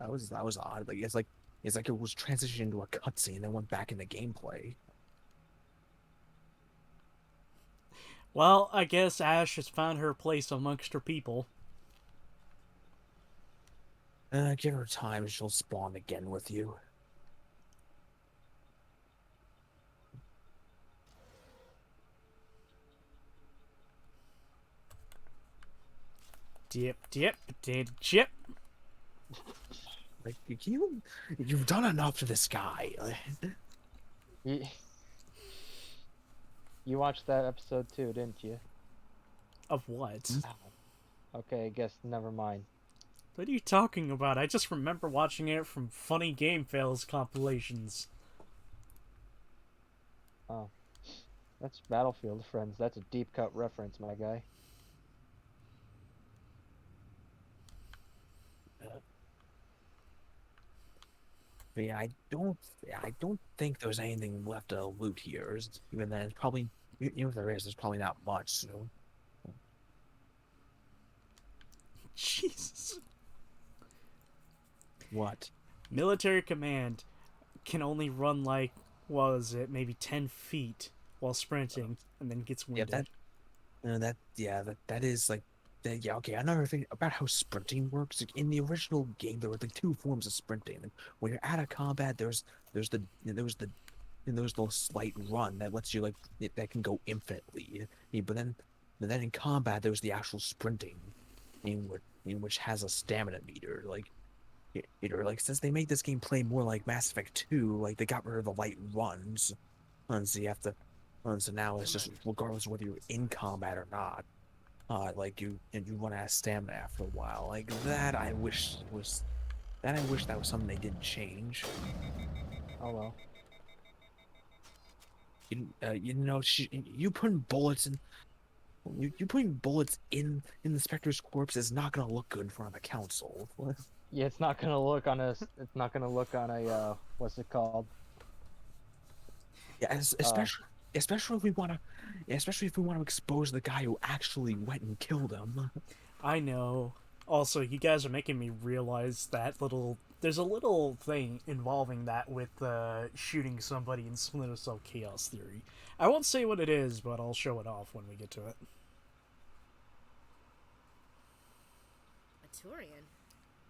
was odd. Like it's like it was transitioned into a cutscene and then went back into gameplay. Well, I guess Ash has found her place amongst her people. Give her time, she'll spawn again with you. Dip, dip, potato chip. Like you've done enough to this guy. You watched that episode too, didn't you? Of what? Okay, I guess never mind. What are you talking about? I just remember watching it from funny game fails compilations. Oh. That's Battlefield, friends. That's a deep cut reference, my guy. But yeah, I don't think there's anything left to loot here. Even then, it's probably even if there is, there's probably not much. So. Jesus. What? Military command can only run like, what was it, maybe 10 feet while sprinting, and then gets winded. That is like, yeah, okay. Another thing about how sprinting works. Like in the original game, there were like two forms of sprinting. Like, when you're out of combat, there's the slight run that lets you that can go infinitely. But then in combat, there's the actual sprinting, in which has a stamina meter. Like since they made this game play more like Mass Effect 2, like they got rid of the light runs, and so you have to, and so now it's just regardless of whether you're in combat or not, you run out of stamina after a while. Like that, I wish that was something they didn't change. Oh well. You putting bullets in. You putting bullets in the Spectre's corpse is not gonna look good in front of the council. Yeah, it's not gonna look on a. It's not gonna look on a. What's it called? Yeah, especially if we want to expose the guy who actually went and killed him. I know. Also, you guys are making me realize there's a little thing involving that with shooting somebody in Splinter Cell Chaos Theory. I won't say what it is, but I'll show it off when we get to it. A Turian?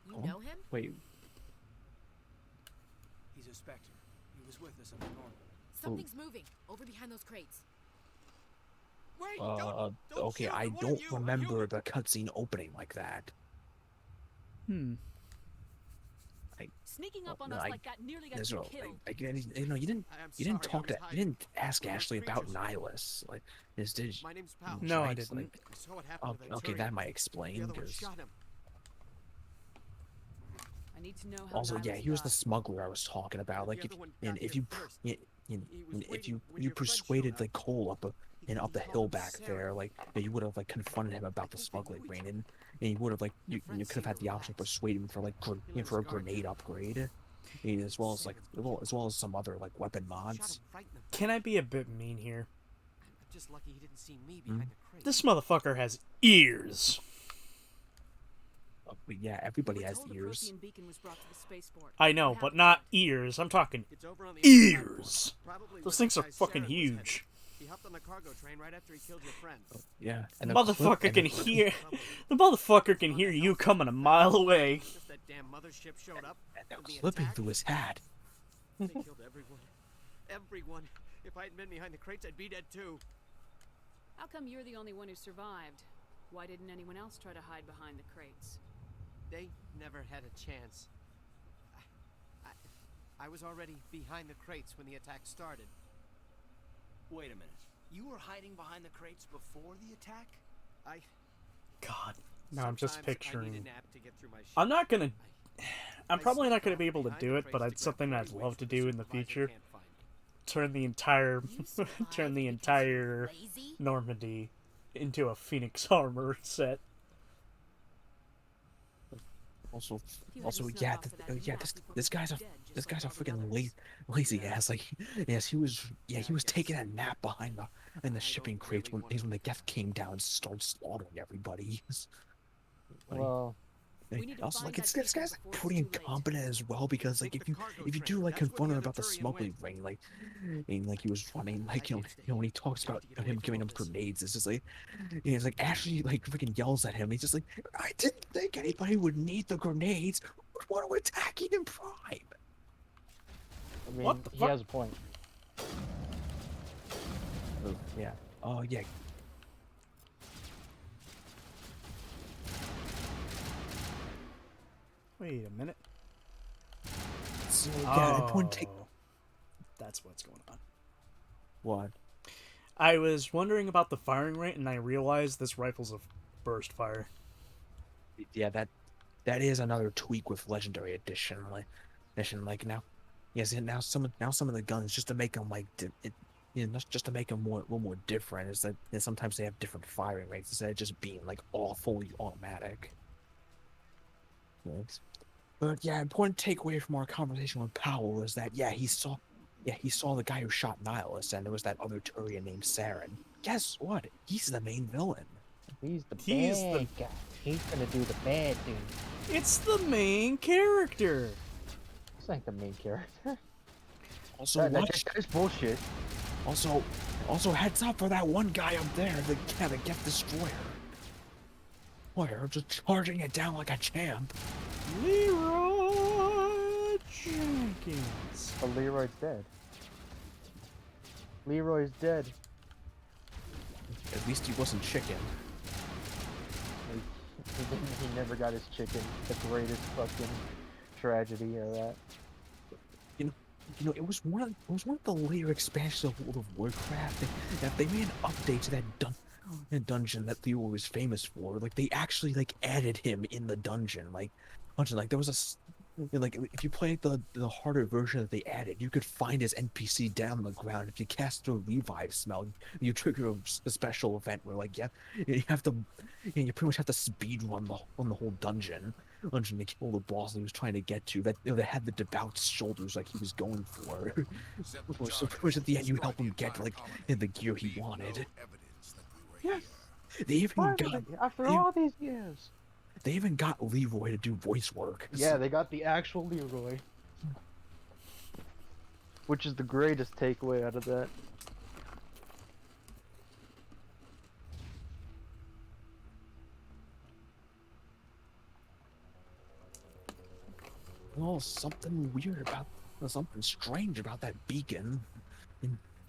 You know him? Wait. He's a Spectre. He was with us up north. Something's moving over behind those crates. Wait, Okay, I don't remember the cutscene opening like that. Sneaking up on us like that nearly got you killed. You didn't ask Ashley about Nihilus. Like, did My name's Powell. No, I didn't. I saw what happened to that okay, Turian. that might The explain. other one Because shot him. I need to know how also, yeah, Nihilus he was the died. smuggler I was talking about. Like, The if other one and got if here you first. if you when your friend persuaded showed like Cole up up the hill back Sarah. there, like you would have like confronted him about the smuggling ring, and you would have like you could have had the option of persuading him for like for a grenade upgrade, as well as some other like weapon mods. Can I be a bit mean here? I'm just lucky he didn't see me behind the crate. This motherfucker has ears. But yeah, everybody We're has told the ears. Protean beacon was brought to the spaceport. I know, What but happened? not ears. I'm talking It's over on the other ears. platform. Probably Those where things that are guy fucking Saren was headed. huge. He hopped on the cargo train right after he killed your friend. Yeah, The motherfucker can hear. The motherfucker can hear you coming a mile away. Just that damn mothership showed up. And they're with the clipping attack. through his hat. They killed everyone. Everyone. If I hadn't been behind the crates, I'd be dead too. How come you're the only one who survived? Why didn't anyone else try to hide behind the crates? They never had a chance. I was already behind the crates when the attack started. Wait a minute. You were hiding behind the crates before the attack? God. Now I'm just Sometimes I picturing. need a nap to get through my shift. I'm not gonna. I'm I probably not sneak gonna off be able to behind do the it, but crates it's to grab something I'd heavyweights love to where the do in the supervisor future. can't find me. Turn the entire turn the entire lazy? Normandy into a Phoenix armor set. Also, You also, hadn't yeah, snuck off with that yeah, nap, this you this probably guy's a dead, just this like guy's a all the freaking others. lazy ass. Like, yes, he was I taking guess a nap behind the I shipping don't crates really when wanna the Geth came down and started slaughtering everybody. Like, Well, We need to also, find like, that this beacon guy's like before it's pretty too late. incompetent as well, because like Take the cargo if you train. do like That's where confront the him other about the Turian smuggling went. ring, like, and like he was running, like, I can't stay when he here. talks I have about to get away him from giving all him this. grenades, it's just like, he's like Ashley like freaking yells at him. He's just like, I didn't think anybody would need the grenades. What are attacking in Prime? I mean, What the he fuck? has a point. Yeah. Oh yeah. Wait a minute. So yeah, it wouldn't take. That's what's going on. What? I was wondering about the firing rate, and I realized this rifle's a burst fire. Yeah, that is another tweak with Legendary Edition. Like now, yes, and now some of the guns, just to make them like just to make them a little more different, is that sometimes they have different firing rates instead of just being like all fully automatic. Yes. But yeah, important takeaway from our conversation with Powell is that he saw the guy who shot Nihilus, and there was that other Turian named Saren. Guess what? He's the main villain. He's the bad guy. He's gonna do the bad thing. It's the main character. It's like the main character. Also, that's bullshit. Also, heads up for that one guy up there, the Geth Destroyer. What? Just charging it down like a champ. Leroy Jenkins. But Leroy's dead. Leroy's dead. At least he wasn't chicken. He never got his chicken. The greatest fucking tragedy of that. You know, it was one of the later expansions of World of Warcraft that they made an update to that dungeon that Leroy was famous for. Like, they actually like added him in the dungeon. Like there was like, if you played the harder version that they added, you could find his NPC down on the ground. If you cast a revive smell, you trigger a special event where like you pretty much have to speed run the whole dungeon to kill the boss that he was trying to get to. That that had the devout shoulders like he was going for. So pretty much at the end, you help him get like the gear he wanted. Yes. They even After all these years. They even got Leroy to do voice work. Yeah, they got the actual Leroy. Which is the greatest takeaway out of that. Well, something strange about that beacon.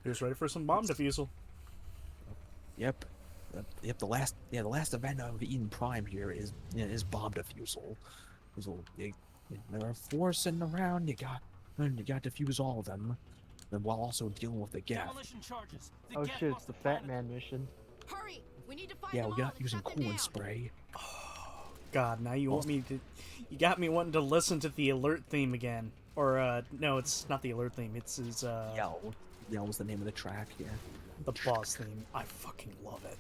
Who's ready for some bomb defusal? Yep. The last event of Eden Prime here is bomb defusal. There are four sitting around. You got to defuse all of them, and while also dealing with the Geth. Oh shit! It's the Fat Man mission. Hurry! We need to find Yeah, them we're all not and using shut them coolant down. spray. God, now you got me wanting to listen to the alert theme again. Or no, it's not the alert theme. It's his Yell was the name of the track. Yeah. The boss theme. I fucking love it.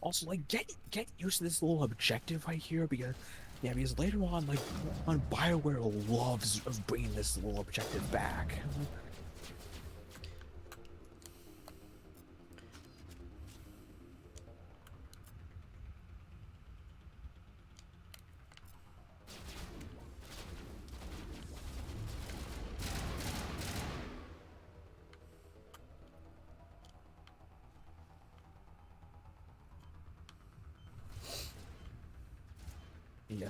Also, like, get used to this little objective right here, because later on, like, BioWare loves of bringing this little objective back. Yeah,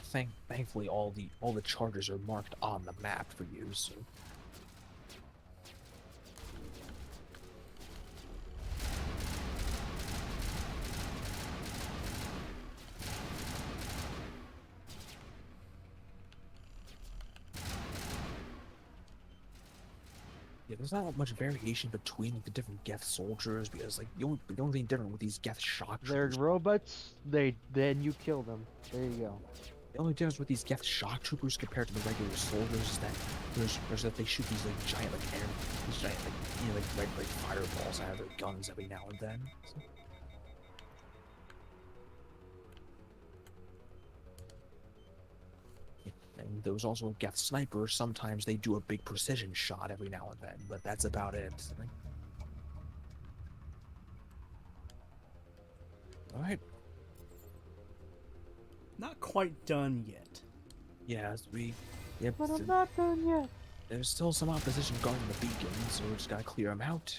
thankfully all the charters are marked on the map for you. So. Yeah, there's not much variation between like, the different Geth soldiers because like the only thing different with these Geth shock They're troopers. robots. Then you kill them. There you go. The only difference with these Geth shock troopers compared to the regular soldiers is that there's that they shoot these like giant like air, these giant like like red like fireballs out of their guns every now and then. So. And there was also Geth snipers. Sometimes they do a big precision shot every now and then, but that's about it. All right. Not quite done yet. Yes, yeah, But I'm not done yet. There's still some opposition guarding the beacon, so we just gotta clear them out.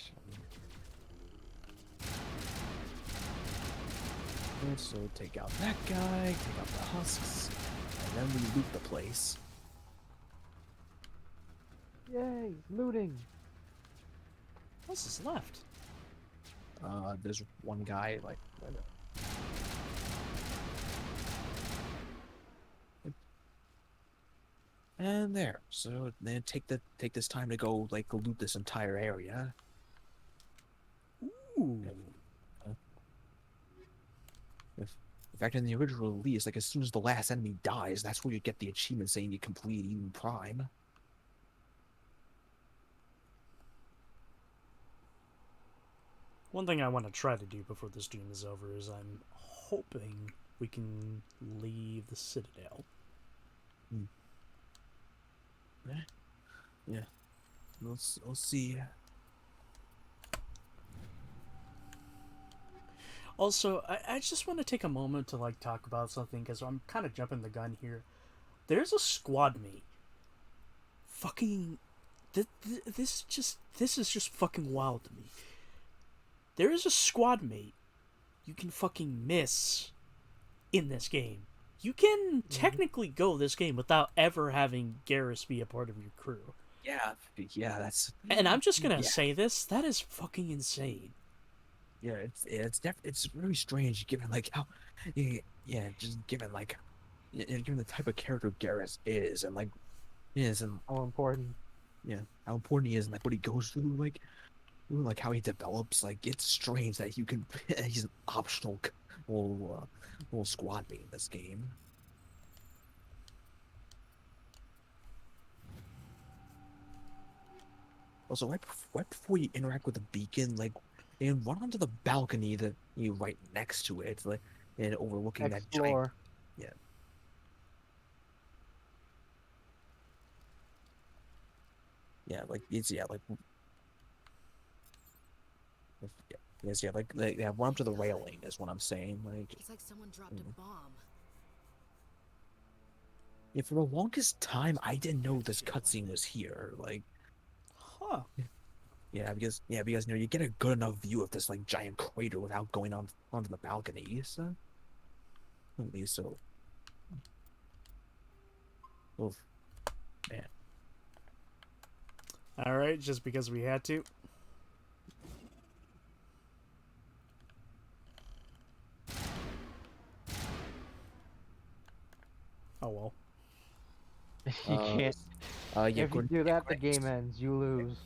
And so take out that guy, take out the husks, and then we loot the place. Yay, looting. What's is left? There's one guy like. And there. So then take this time to go like loot this entire area. Ooh. In fact, in the original release, like as soon as the last enemy dies, that's where you get the achievement saying you complete Eden Prime. One thing I want to try to do before this stream is over is I'm hoping we can leave the Citadel. Yeah. We'll see. Also, I just want to take a moment to like talk about something because I'm kind of jumping the gun here. There's a squad mate. Fucking, this is just fucking wild to me. There is a squad mate you can fucking miss in this game. You can technically go this game without ever having Garrus be a part of your crew. Yeah, that's. And I'm just gonna say this. That is fucking insane. Yeah, it's really strange given like how, just given like, given the type of character Garrus is and like, and how important. Yeah, how important he is and like what he goes through, like how he develops. Like it's strange that you can. He's an optional little squad mate in this game. Also, right before you interact with the beacon, like, and run onto the balcony that you right next to it, like, and overlooking that giant. Yeah. Yeah, like it's like. Run up to the railing is what I'm saying. Like. It's like someone dropped a bomb. Yeah, for the longest time, I didn't know this cutscene was here. Like. Huh. Yeah, because you get a good enough view of this like giant crater without going onto the balcony. So, at least so. Oof, man. All right, just because we had to. Oh well. You can't. If you do that, the game ends. You lose.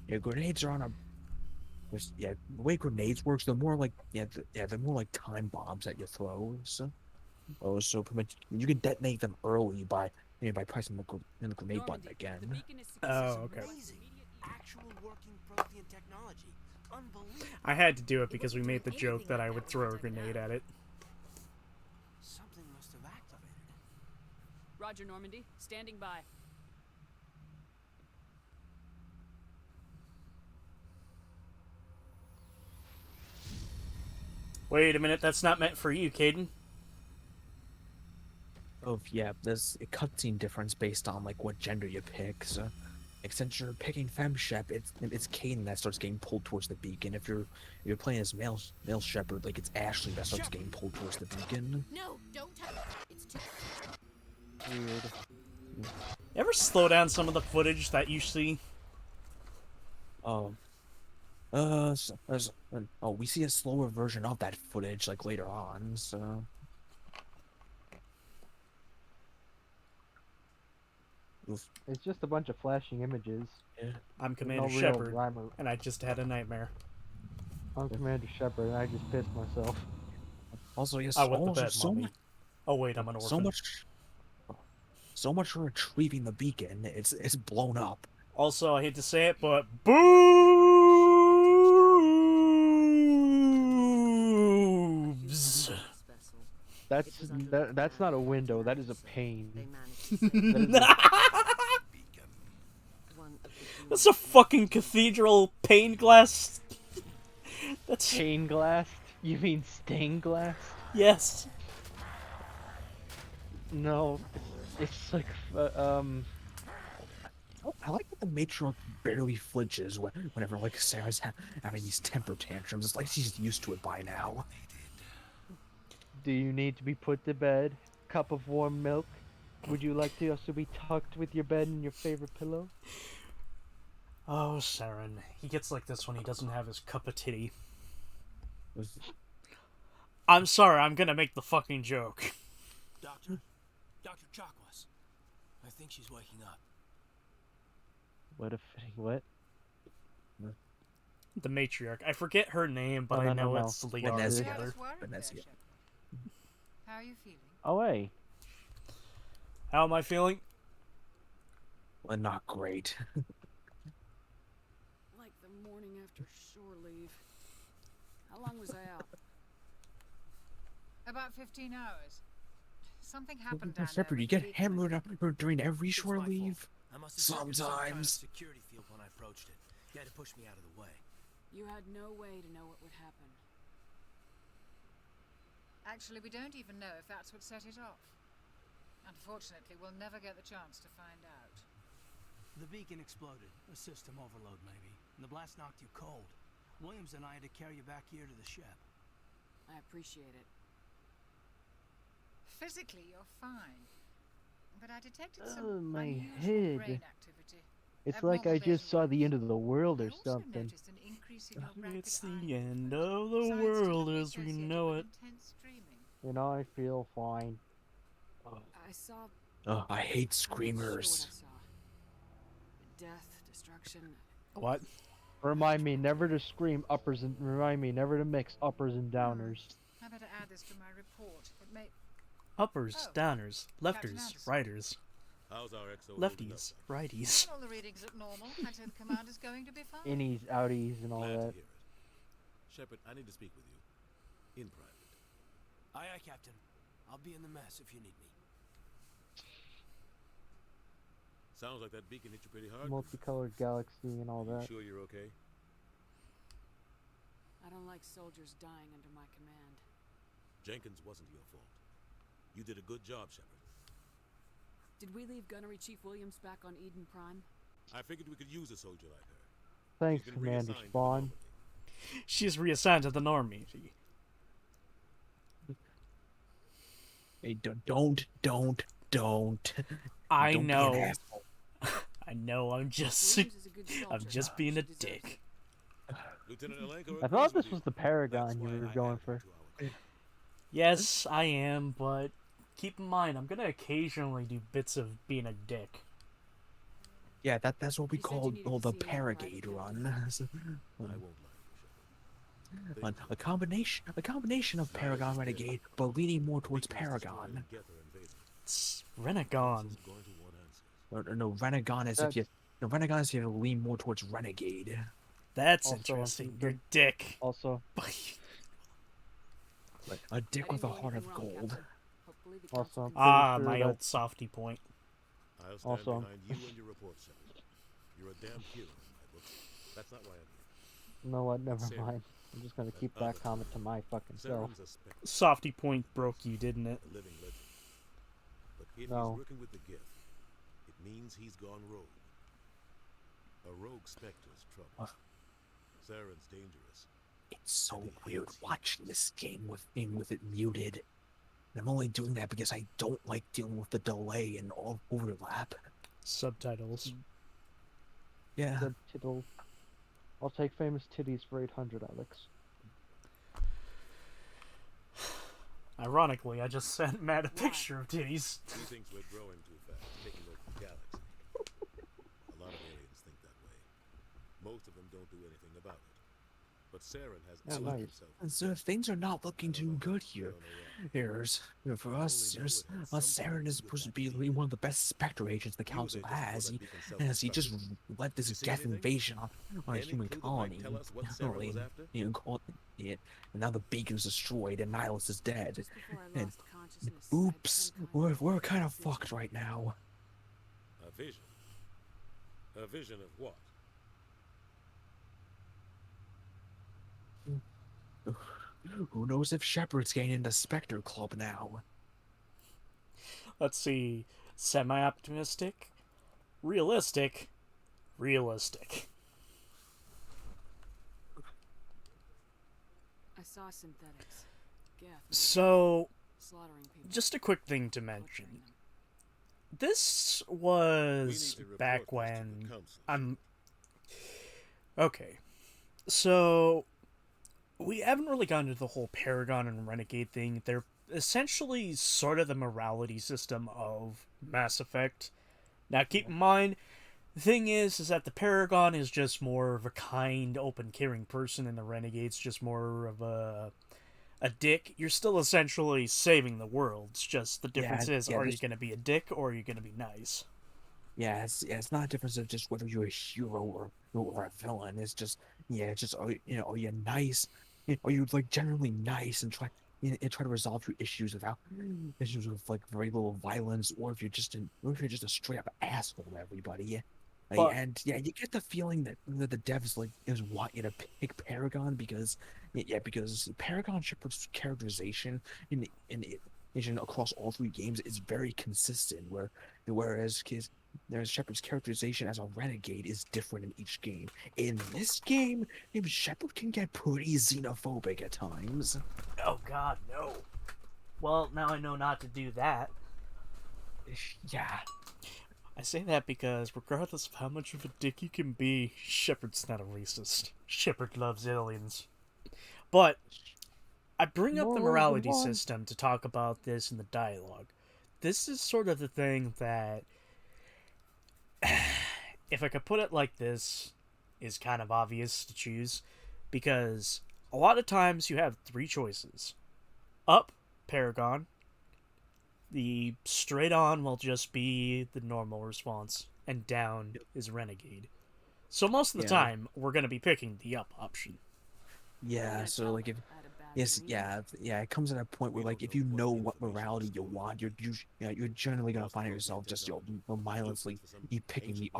Yeah, grenades are on a. Yeah, the way grenades works, they're more like they're more like time bombs that you throw. So, so pretty much you can detonate them early by pressing the grenade button again. Oh, okay. Actual working Prothean technology. Unbelievable. I had to do it because we made the joke that I would throw a grenade at it. Something must have activated it. Roger, Normandy. Standing by. Wait a minute, that's not meant for you, Caden. Oh yeah, there's a cutscene difference based on like what gender you pick. So, like, since you're picking FemShep, it's Caden that starts getting pulled towards the beacon. If you're playing as male shepherd, like it's Ashley that starts getting pulled towards the beacon. No, don't touch it. It's too Weird. Ever slow down some of the footage that you see? We see a slower version of that footage like later on. So. Oof. It's just a bunch of flashing images. Yeah. I'm There's Commander no real Shepard, rhyme or- and I just had a nightmare. I'm Commander Shepard, and I just pissed myself. Also, yes, I wet the also bed, mommy. Oh wait, I'm an orphan. So much for retrieving the beacon. It's blown up. Also, I hate to say it, but boobs. That's not a window. That is a pane. That's a fucking cathedral pane glass. That's pane glass. You mean stained glass? Yes. No, it's like I like that the matriarch barely flinches whenever like Sarah's having these temper tantrums. It's like she's used to it by now. Do you need to be put to bed? Cup of warm milk? Would you like to also be tucked with your bed and your favorite pillow? Oh, Saren. He gets like this when he doesn't have his cup of titty. I'm sorry, I'm gonna make the fucking joke. Doctor? Dr. Chakwas. I think she's waking up. What a fitting what? The matriarch. I forget her name, but I know it's Liara together. How are you feeling? Oh, hey. How am I feeling? Well, not great. Like the morning after shore leave. How long was I out? About 15 hours. Something happened down Shepard, there. you get hammered up during every shore leave? I must have triggered some kind of Sometimes. security field when I approached it. You had to push me out of the way. You had no way to know what would happen. Actually, we don't even know if that's what set it off. Unfortunately, we'll never get the chance to find out. The beacon exploded. A system overload, maybe. And the blast knocked you cold. Williams and I had to carry you back here to the ship. I appreciate it. Physically, you're fine. But I detected Oh, some my unusual head. brain activity. It's like I just saw the end of the world or something. Noticed an increase in your rapid It's the eye end of the world as we know it. intense dreaming. And I feel fine. I saw... Oh, I hate I'm not sure what screamers. I saw. Death, destruction... What? Remind me never to scream uppers and remind me never to mix uppers and downers. I better add this to my report. It may... Uppers, downers, lefters, Anderson. righters. How's our XO holding Lefties, righties. All the readings at normal. I'd say the commander's going to be fine. Innies, outies, and all Glad that. to hear it. Shepard, I need to speak with you. In private. Aye, aye, Captain. I'll be in the mess if you need me. Sounds like that beacon hit you pretty hard. Multicolored galaxy and all You that. sure you're okay? I don't like soldiers dying under my command. Jenkins wasn't your fault. You did a good job, Shepard. Did we leave Gunnery Chief Williams back on Eden Prime? I figured we could use a soldier like her. Thanks, She's been Commander reassigned to the Spawn. She's reassigned to the Normie. Hey, don't. I Don't be an know. asshole. I know. I'm just. Williams is a good soldier. I'm just being a She deserves dick. Lieutenant Alenko I agrees thought with this you. was the Paragon That's you why were I going added for. her to our Yes, I am, but keep in mind, I'm gonna occasionally do bits of being a dick. Yeah, that's what we You said you call needed to the see me in Paragate private, run. I won't lie to you, Shepard. A combination of Paragon Renegade, but leaning more towards Paragon. It's Renegon. No, Renegon is if you. No, Renegon is if you lean more towards Renegade. That's Also, interesting. You're a dick. Also, Like a dick with a heart of gold. also, I'm pretty Ah, sure my that- old softy point. I'll stand Also- behind you and your report, Shepard. You're a damn hero in my books. That's not why I'm here. You know what? Never Sarah. mind. I'm just gonna keep that comment to my fucking self. Saren's a spectre, Softy point broke you, didn't it? a living legend. But if No. he's working with the gift, it means he's gone rogue. A rogue spectre's trouble. Saren's dangerous. It's so weird watching this game with it muted. And I'm only doing that because I don't like dealing with the delay and all overlap. Subtitles. Yeah. Subtitle. I'll take famous titties for 800, Alex. Ironically, I just sent Matt a picture of titties. He thinks we're growing too fast, taking over the galaxy. most of them don't do anything about it. But Saren has Oh, allied nice. himself. And so things are not looking too good here. For us, Saren is supposed to be one of the best Spectre agents the Council has. He just led this death invasion on a human colony. Tell us what Saren was after? And now the beacon's destroyed and Nihilus is dead. Just before I And lost consciousness, oops, we're kind of fucked right now. A vision. A vision of what? Who knows if Shepard's getting into Spectre Club now? Let's see. Semi-optimistic, realistic, realistic. I saw synthetics. Gaff, So, slaughtering people. just a quick thing to mention. This was back when okay. So, we haven't really gotten into the whole Paragon and Renegade thing. They're essentially sort of the morality system of Mass Effect. Now, keep in mind, the thing is that the Paragon is just more of a kind, open, caring person, and the Renegade's just more of a dick. You're still essentially saving the world. It's just the difference is, are you going to be a dick or are you going to be nice? Yeah, it's not a difference of just whether you're a hero or a villain. It's just are you nice? Are you like generally nice and try to resolve your issues without issues with like very little violence, or if you're just a straight up asshole to everybody. And you get the feeling that the devs want you to pick Paragon because Paragon Shepard's characterization in across all three games is very consistent. Whereas Shepard's characterization as a renegade is different in each game. In this game, Shepard can get pretty xenophobic at times. Oh God, no. Well, now I know not to do that. Yeah. I say that because regardless of how much of a dick you can be, Shepard's not a racist. Shepard loves aliens. But I bring up the morality system to talk about this in the dialogue. This is sort of the thing that, if I could put it like this, is kind of obvious to choose. Because a lot of times you have three choices. Up, Paragon. The straight on will just be the normal response, and down is Renegade. So most of the time, we're going to be picking the up option. Yeah, so like it comes at a point where like if you know what morality you want, you're generally gonna find yourself just mindlessly picking the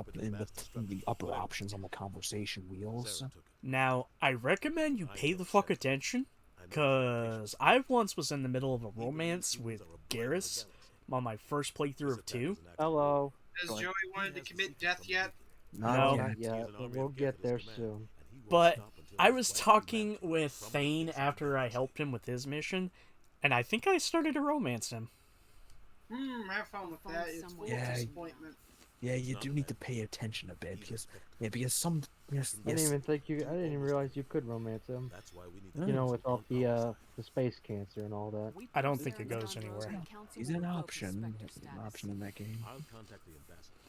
upper options on the conversation wheels. Now, I recommend you pay the fuck attention, because I once was in the middle of a romance with Garrus on my first playthrough of 2. Hello. Has Joey wanted to commit death yet? No. Not yet, but we'll get there soon. But I was talking with Thane after I helped him with his mission, and I think I started to romance him. Have fun with that. It's full of disappointment. Yeah, you do need to pay attention a bit because some I didn't even realize you could romance him. That's why we need with all the space cancer and all that. I don't think it goes anywhere. He's an option in that game. I'll contact the ambassador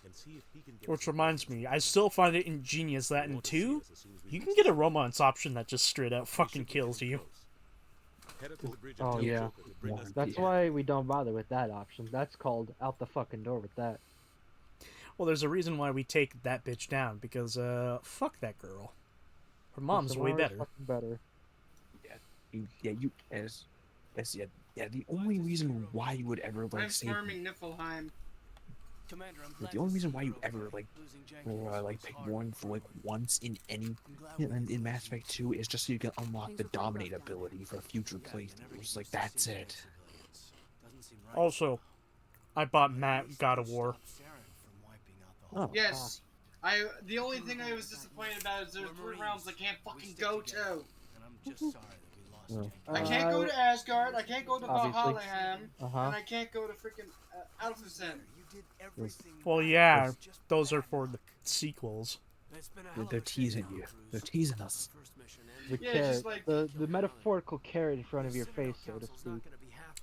and see if he can get Which reminds me, I still find it ingenious that in 2, you can get a romance option that just straight out fucking kills you. Oh yeah. That's why we don't bother with that option. That's called out the fucking door with that. Well, there's a reason why we take that bitch down, because, fuck that girl. Her mom's way better. The only reason why you would ever, like, I'm farming Niflheim. The only reason why you ever, pick one for, once in in Mass Effect 2 is just so you can unlock the Dominate ability for future playthroughs. Like, that's it. Also, I bought Matt God of War. Oh. Yes. The only thing I was disappointed about is there's 3 realms I can't fucking go to. I can't go to Asgard, I can't go to Valhalla, and I can't go to freaking Alpha. Well, yeah, those are for the sequels. They're teasing you. They're teasing us. The carrot, the metaphorical carrot in front of your face, so to speak.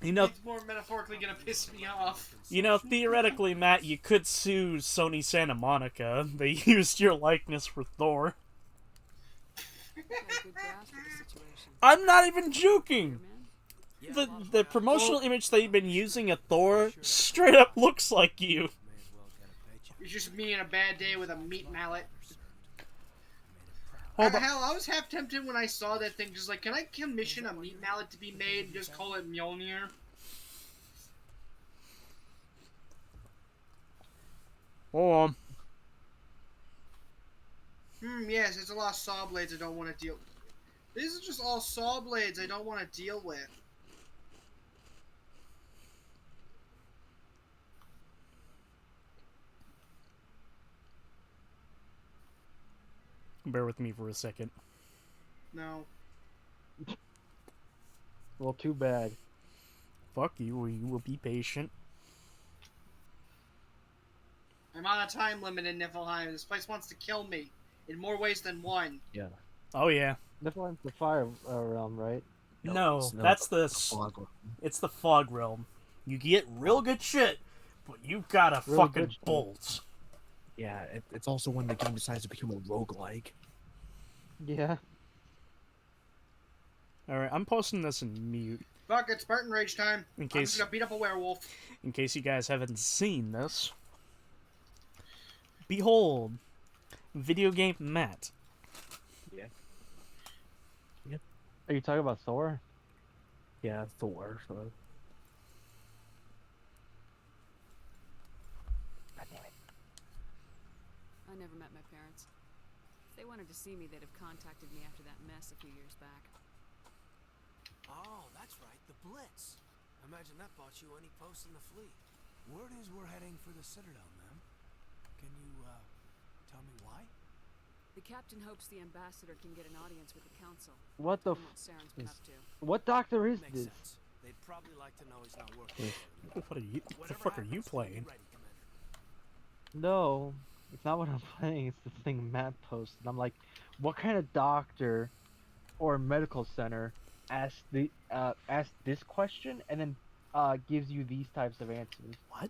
You know, It's more metaphorically gonna piss me off. Theoretically, Matt, you could sue Sony Santa Monica. They used your likeness for Thor. I'm not even joking. The promotional image they've been using of Thor straight up looks like you. It's just me in a bad day with a meat mallet. Hold on. Hell, I was half tempted when I saw that thing. Just like, can I commission a meat mallet to be made and just call it Mjolnir? Hold on. Yes, it's a lot of saw blades I don't want to deal with. These are just all saw blades I don't want to deal with. Bear with me for a second. No. Well, too bad. Fuck you, we will be patient. I'm on a time limit in Niflheim. This place wants to kill me in more ways than one. Yeah. Oh yeah. Niflheim's the fire realm, right? No, that's it's the fog realm. You get real good shit, but you gotta Real fucking good shit. bolt. Yeah, it's also when the game decides to become a roguelike. Yeah. Alright, I'm posting this in mute. Fuck, it's Spartan Rage time. In I'm case- just gonna beat up a werewolf. In case you guys haven't seen this. Behold, video game Matt. Yeah. Are you talking about Thor? Yeah, Thor. So. I never met my parents. If they wanted to see me, they'd have contacted me after that mess a few years back. Oh, that's right, the Blitz. Imagine that bought you any post in the fleet. Word is we're heading for the Citadel, ma'am. Can you, tell me why? The captain hopes the ambassador can get an audience with the council. What the and what Saren's been up to. What doctor is Makes this? sense. They'd probably like to know he's not working. What the fuck are you playing? No, it's not what I'm playing. It's the thing Matt posted. I'm like, what kind of doctor or medical center asks this question and then gives you these types of answers? What?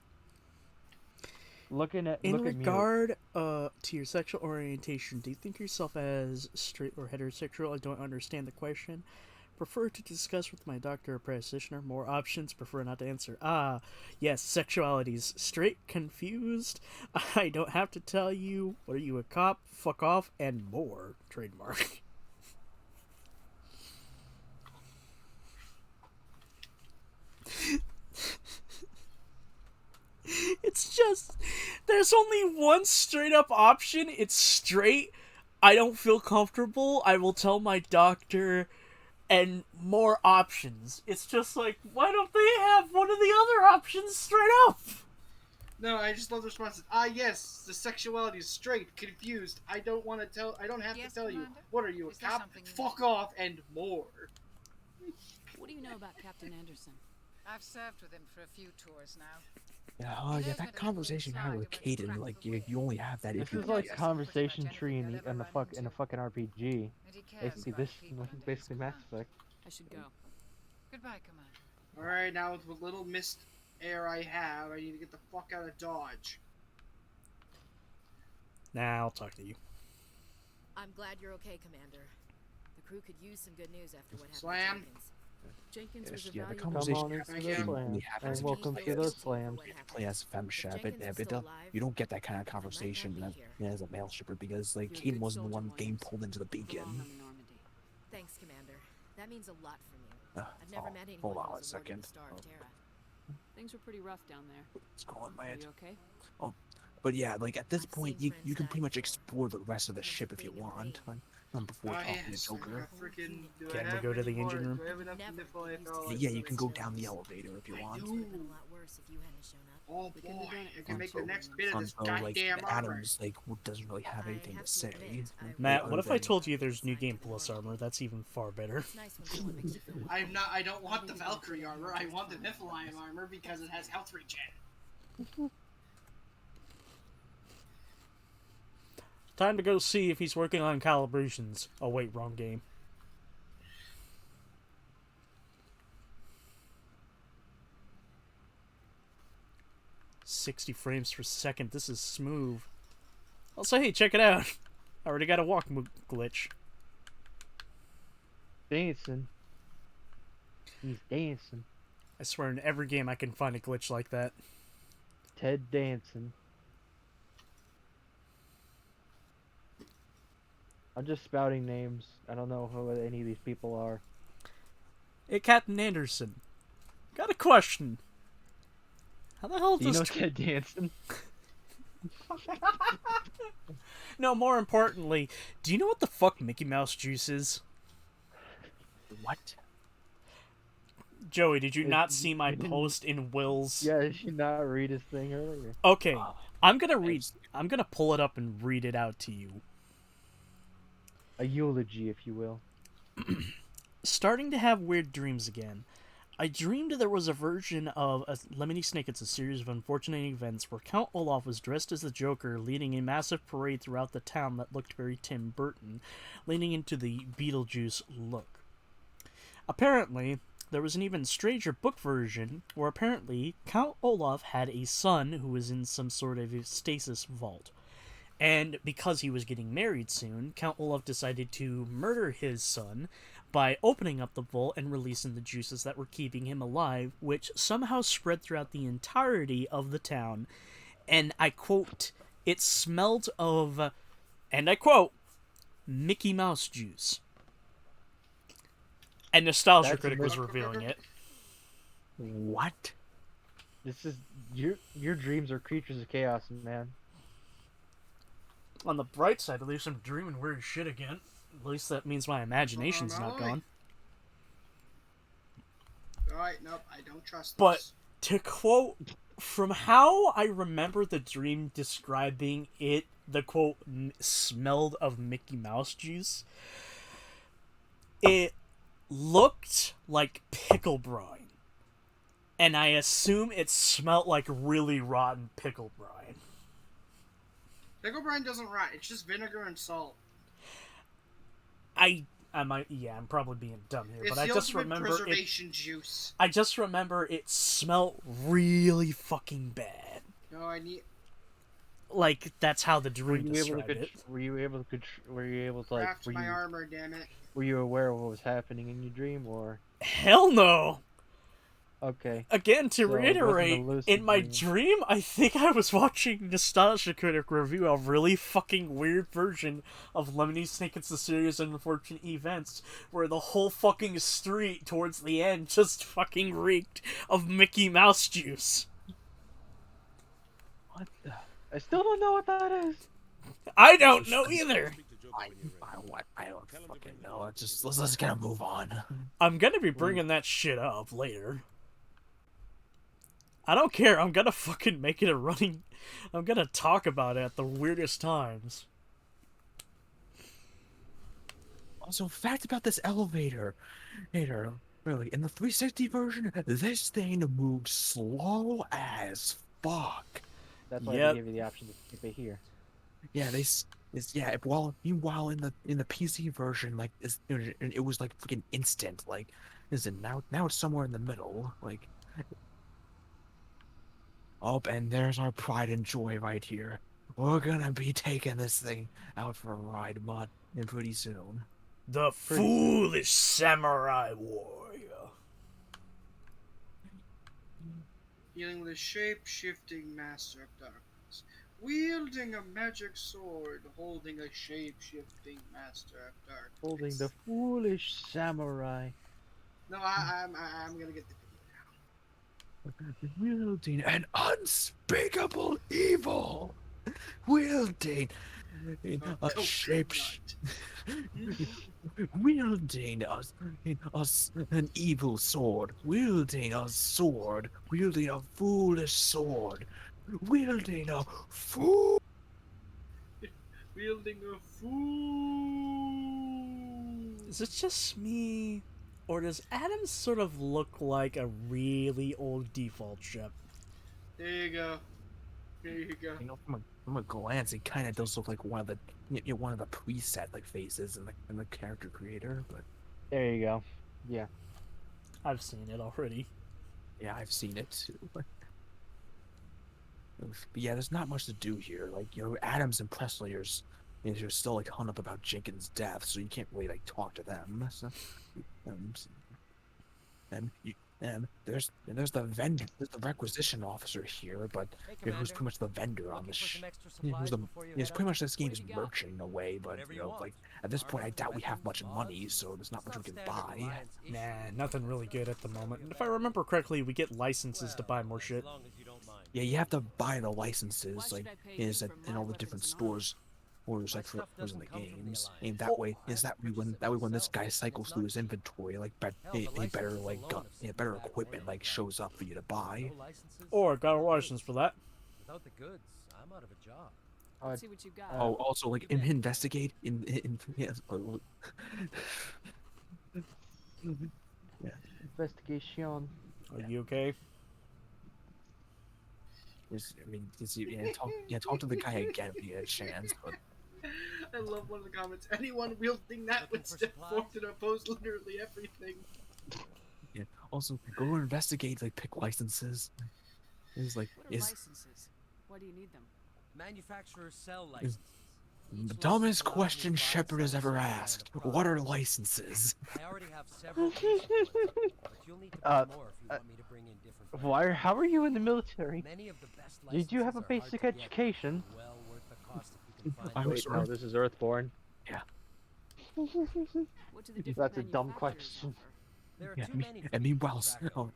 Look In at regard to your sexual orientation, do you think yourself as straight or heterosexual? I don't understand the question. Prefer to discuss with my doctor or practitioner. More options. Prefer not to answer. Ah, yes, sexualities. Straight, confused. I don't have to tell you. What are you, a cop? Fuck off, and more. Trademark. It's just, there's only one straight up option. It's straight. I don't feel comfortable. I will tell my doctor, and more options. It's just like, why don't they have one of the other options straight up? No, I just love the responses. Ah, yes, the sexuality is straight, confused. I don't want to tell. I don't have to tell you. What are you, a cop? Fuck off, and more. What do you know about Captain Anderson? I've served with him for a few tours now. Yeah, that conversation I had with Caden, like you only have that if This you. is like conversation tree in the fucking RPG. Basically Mass Effect. I should go. Goodbye, Commander. Alright, now with what little mist air I have, I need to get the fuck out of Dodge. Nah, I'll talk to you. I'm glad you're okay, Commander. The crew could use some good news after what happened Slam. to Jenkins. Jenkins was a Yeah, the valuable conversation Come on into the slam. And welcome to the slam. Play as a femme ship, but you don't get that kind of conversation as a male shipper because like Caden wasn't the one getting pulled into the beacon. Thanks, Commander. That means a lot from you. I've never met anyone Hold on who a was awarded second. the Star of Terra. Things were pretty rough down there. It's calling my head. You okay? Oh, but yeah, like at this point, you can pretty much explore the rest of the ship if you want. Before talking to Joker. Can we go to the engine room? Yeah, you can go down the elevator if you want. Oh boy, I can make the next bit of this Like goddamn armor. Adams, like doesn't really have anything to say. Matt, what if I told you there's New Game Plus armor? That's even far better. I don't want the Valkyrie armor. I want the Niflheim armor because it has health regen. Time to go see if he's working on calibrations. Oh wait, wrong game. 60 frames per second. This is smooth. Also, hey, check it out. I already got a walk glitch. Dancing. He's dancing. I swear, in every game I can find a glitch like that. Ted dancing. I'm just spouting names. I don't know who any of these people are. Hey, Captain Anderson. Got a question. How the hell Do you does know Ted Danson? No, more importantly, do you know what the fuck Mickey Mouse juice is? What? Joey, did you not see my post in Will's? Yeah, did you not read his thing earlier? Okay, I'm gonna pull it up and read it out to you. A eulogy, if you will. Starting to have weird dreams again. I dreamed there was a version of a Lemony Snicket's A Series of Unfortunate Events where Count Olaf was dressed as the Joker leading a massive parade throughout the town that looked very Tim Burton, leaning into the Beetlejuice look. Apparently, there was an even stranger book version where apparently Count Olaf had a son who was in some sort of stasis vault. And because he was getting married soon, Count Olaf decided to murder his son by opening up the vault and releasing the juices that were keeping him alive, which somehow spread throughout the entirety of the town. And I quote, it smelled of, and I quote, Mickey Mouse juice. And Nostalgia Critic was revealing it. What? This is your dreams are creatures of chaos, man. On the bright side, at least I'm dreaming weird shit again. At least that means my imagination's not gone. Alright, nope, I don't trust this. But to quote, from how I remember the dream describing it, the quote, smelled of Mickey Mouse juice, it looked like pickle brine. And I assume it smelled like really rotten pickle brine. Pickle brine doesn't rot, it's just vinegar and salt. I'm probably being dumb here, It's but I just remember preservation juice. I just remember it smelled really fucking bad. No, I need. Like that's how the dream described it. Were you able to like? Craft my armor, damn it. Were you aware of what was happening in your dream, or? Hell no. Okay. Again, to reiterate, in my dream, I think I was watching Nostalgia Critic review a really fucking weird version of Lemony Snicket's The Series of Unfortunate Events, where the whole fucking street towards the end just fucking reeked of Mickey Mouse juice. What the? I still don't know what that is. I don't know either. I don't fucking know. Let's kind of move on. I'm gonna be bringing that shit up later. I don't care. I'm gonna fucking make it a running. I'm gonna talk about it at the weirdest times. Also, fact about this elevator. Really, in the 360 version, this thing moved slow as fuck. That's why they give you the option to skip it here. Yeah, meanwhile in the PC version, like it was like freaking instant. Like, listen, now it's somewhere in the middle. Like, oh, and there's our pride and joy right here. We're gonna be taking this thing out for a ride, and pretty soon. The foolish samurai warrior. Dealing with a shape-shifting master of darkness. Wielding a magic sword, holding a shape-shifting master of darkness. Holding the foolish samurai. No, I'm gonna get the video now. Wielding an unspeakable evil. Wielding a shape. Wielding an evil sword. Wielding a sword. Wielding a foolish sword. Wielding a fool. Wielding a fool. Is it just me, or does Adam sort of look like a really old default ship? There you go. There you go. You know, from a glance, it kind of does look like one of the preset like faces in the character creator. But there you go. Yeah, I've seen it already. Yeah, I've seen it too. But yeah, there's not much to do here. Like, Adams and Presley are still like hung up about Jenkins' death, so you can't really like talk to them. So, um, and there's the vendor, there's the requisition officer here, but who's pretty much the vendor on this. He's pretty much this game's merchant in a way, but like at this point, I doubt we have much money, so there's not much we can buy. Nah, nothing really good at the moment. And if I remember correctly, we get licenses to buy more shit. Yeah, you have to buy the licenses, like in all the different stores. Or like for in the games, and that way when this guy cycles through his inventory, like better like better equipment like shows up for you to buy. Or got a license for that. Without the goods, I'm out of a job. Let's see what you got. Oh, also like investigate in yeah. Investigation. Are you okay? Talk to the guy again if you get a chance, but. I love one of the comments. Anyone wielding that would step forward and oppose literally everything. Yeah. Also, go investigate, like pick licenses. It's like What are licenses? Why do you need them? Manufacturers sell licenses. The dumbest question Shepard has ever asked. What are licenses? I already have several licenses, but you'll need to buy more if you want me to bring in different. How are you in the military? Many of the best Did you have a basic education? Well worth the cost if you can I find was No, this is Earthborn. Yeah. What do the different That's a dumb manufacturers question. offer? Yeah, and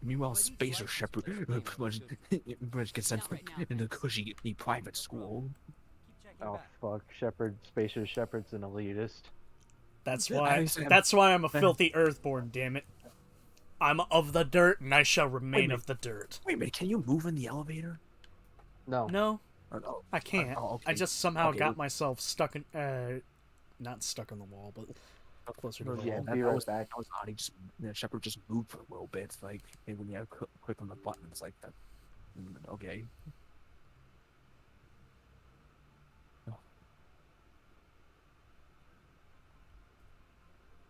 meanwhile, Spacer Shepard pretty much gets sent into cushy private school. Oh fuck, Spacer Shepard's an elitist. That's why I'm a filthy Earthborn. Damn it! I'm of the dirt, and I shall remain of the dirt. Wait a minute, can you move in the elevator? No. No, no. I can't. Okay. I just somehow got myself stuck in, not stuck in the wall, but closer to the Yeah, wall. that was odd. He just Shepard just moved for a little bit. Like when you click on the buttons like that. Okay.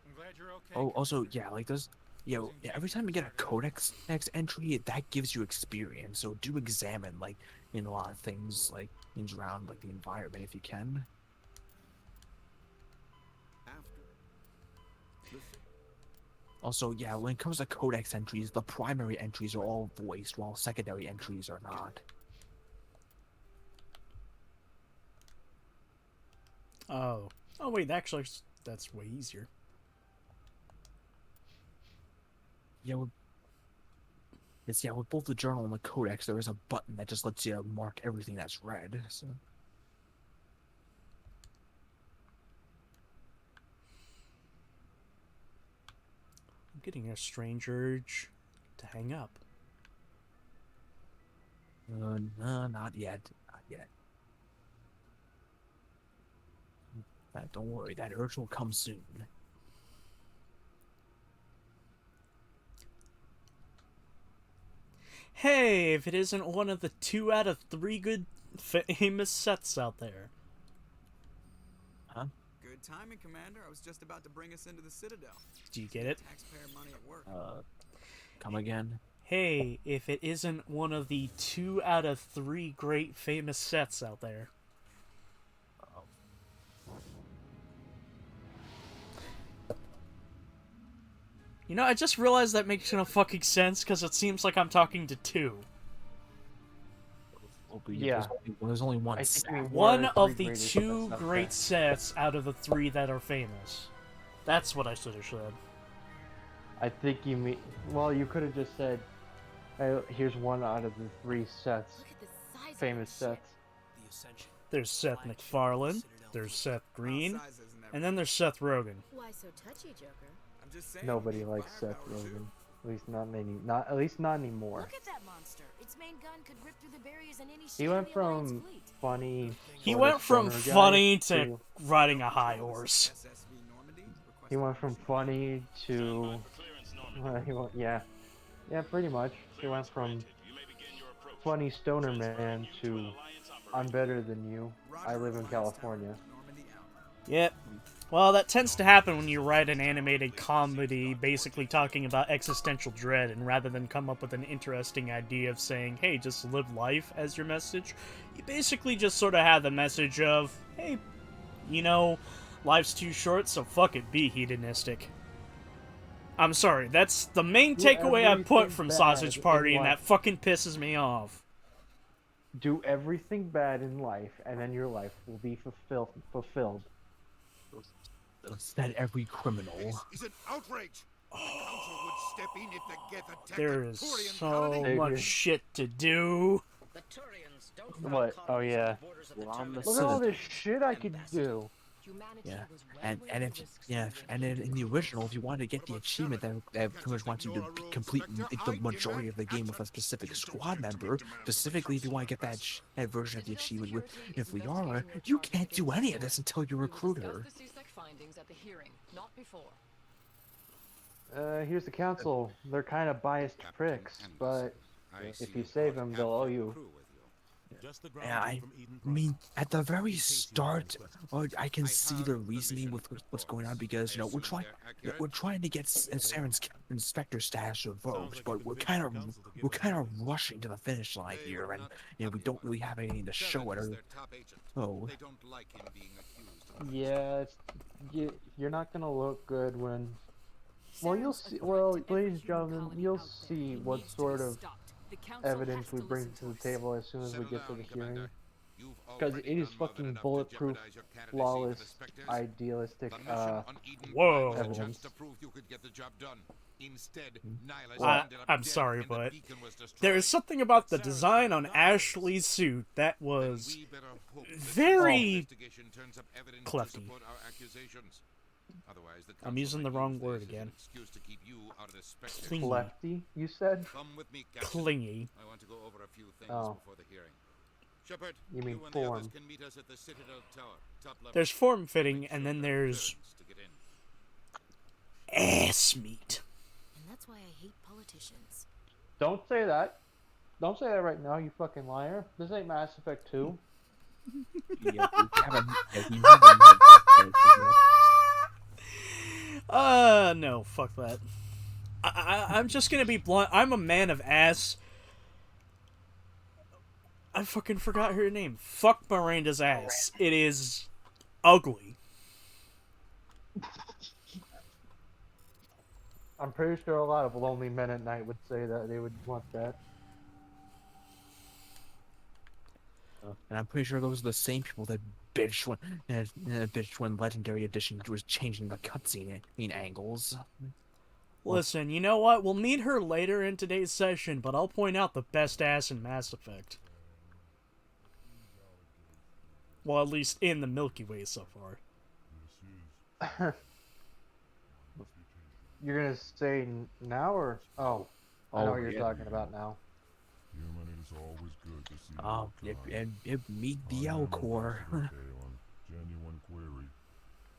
I'm glad you're okay. Oh, also, yeah, like this. Yeah, every time you get a Codex entry, that gives you experience. So do examine, like, in a lot of things, like, things around, like, the environment, if you can. Also, yeah, when it comes to Codex entries, the primary entries are all voiced, while secondary entries are not. Oh. Oh, wait, actually, that's way easier. Yeah, with both the journal and the codex, there is a button that just lets you mark everything that's read. So. I'm getting a strange urge to hang up. No, not yet. Not yet. Don't worry, that urge will come soon. Hey, if it isn't one of the 2 out of 3 good famous sets out there. Huh? Good timing, Commander. I was just about to bring us into the Citadel. Do you get it? Taxpayer money at work. Come again? Hey, if it isn't one of the 2 out of 3 great famous sets out there. You know, I just realized that makes no fucking sense because it seems like I'm talking to 2. Yeah. There's only one. I think we mean One of the greatest 2 sets. great sets out of the 3 that are famous. That's what I should have said. I think you mean. Well, you could have just said, "Here's one out of the 3 sets, famous sets." The Ascension. There's Seth MacFarlane, there's Seth Green, and then there's Seth Rogen. Why so touchy, Joker? I'm just saying. Nobody likes Seth Rogen. At least not many. At least not anymore. Look at that monster. Its main gun could rip through the barriers in any He went from funny. He went from funny to riding a high horse. He went from funny to. Yeah, pretty much. He went from funny stoner man to I'm better than you. I live in California. Yep. Well, that tends to happen when you write an animated comedy basically talking about existential dread, and rather than come up with an interesting idea of saying, hey, just live life as your message, you basically just sort of have the message of, hey, you know, life's too short, so fuck it, be hedonistic. I'm sorry, that's the main takeaway I put from Sausage Party, and that fucking pisses me off. Do everything bad in life, and then your life will be fulfilled. That every criminal. This is an outrage. The council would step in if the Geth attacked There a is Turian so colony. much shit to do. What? Oh yeah. Look at all this shit I could do. Yeah, and in the original, if you wanted to get the achievement that pretty much wants you to complete the majority of the game with a specific squad member, specifically if you want to get that version of the achievement with Liara, you can't do any of this until you recruit her. Here's the council. They're kind of biased pricks, but if you save them, they'll owe you. Yeah, I mean, at the very start, I can see the reasoning with what's going on because we're trying to get Saren's inspector status revoked, but we're kind of rushing to the finish line here, and we don't really have anything to show it. Yeah, you're not gonna look good when. Well, you'll see. Well, ladies and gentlemen, you'll see what sort of evidence we bring to the table as soon as we get to the hearing. Because it is fucking bulletproof, flawless, idealistic evidence. I'm sorry, but there is something about the design on Ashley's suit that was very clefty. I'm using the wrong word again. Clingy. Lefty, you said? Clingy. I want to go over a few things before the hearing. Shepard, you mean form? There's form fitting, and then there's ass meat. And that's why I hate politicians. Don't say that. Don't say that right now, you fucking liar. This ain't Mass Effect 2. No, fuck that. I'm just gonna be blunt. I'm a man of ass. I fucking forgot her name. Fuck Miranda's ass. It is ugly. I'm pretty sure a lot of lonely men at night would say that they would want that. And I'm pretty sure those are the same people that bitched when Legendary Edition was changing the cutscene angles. Listen, you know what? We'll meet her later in today's session, but I'll point out the best ass in Mass Effect. Well, at least in the Milky Way so far. You're gonna say now, or I know what you're talking about now. Meet the L-Core. Genuine query.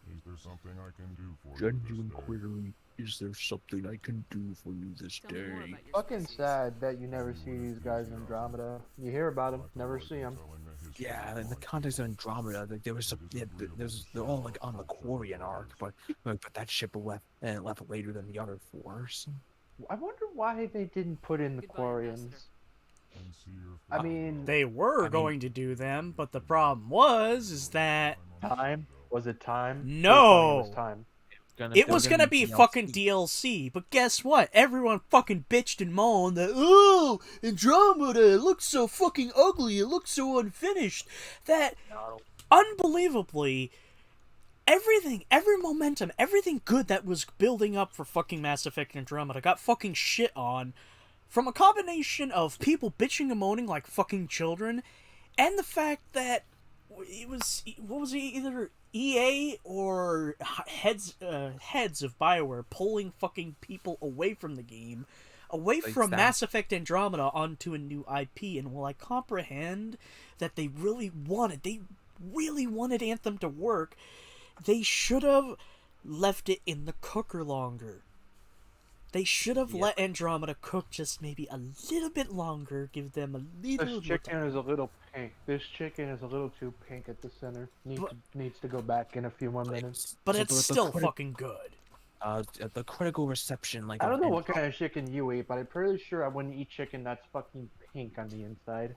Is there something I can do for Genuine query. Is there something I can do for you this day? Fucking sad that you never see these guys in Andromeda. You hear about them, never see them. Yeah, in the context of Andromeda, there was they're all like on the Quarian arc, but that ship left later than the other fours. I wonder why they didn't put in the Quarians. I mean, they were going to do them, but the problem was that time. Was it time? No, it was time. It was gonna be fucking DLC, but guess what? Everyone fucking bitched and moaned that, oh, Andromeda, it looks so fucking ugly, it looks so unfinished, that unbelievably, every momentum, everything good that was building up for fucking Mass Effect Andromeda got fucking shit on from a combination of people bitching and moaning like fucking children, and the fact that it was, either EA or heads of BioWare pulling fucking people away from the game, away from Mass Effect Andromeda onto a new IP. And while I comprehend that they really wanted Anthem to work, they should have left it in the cooker longer. They should have let Andromeda cook just maybe a little bit longer, give them a little. This chicken is a little pink. This chicken is a little too pink at the center. Needs to go back in a few more minutes. But it's still fucking good. The critical reception, like I don't know what kind of chicken you eat, but I'm pretty sure I wouldn't eat chicken that's fucking pink on the inside.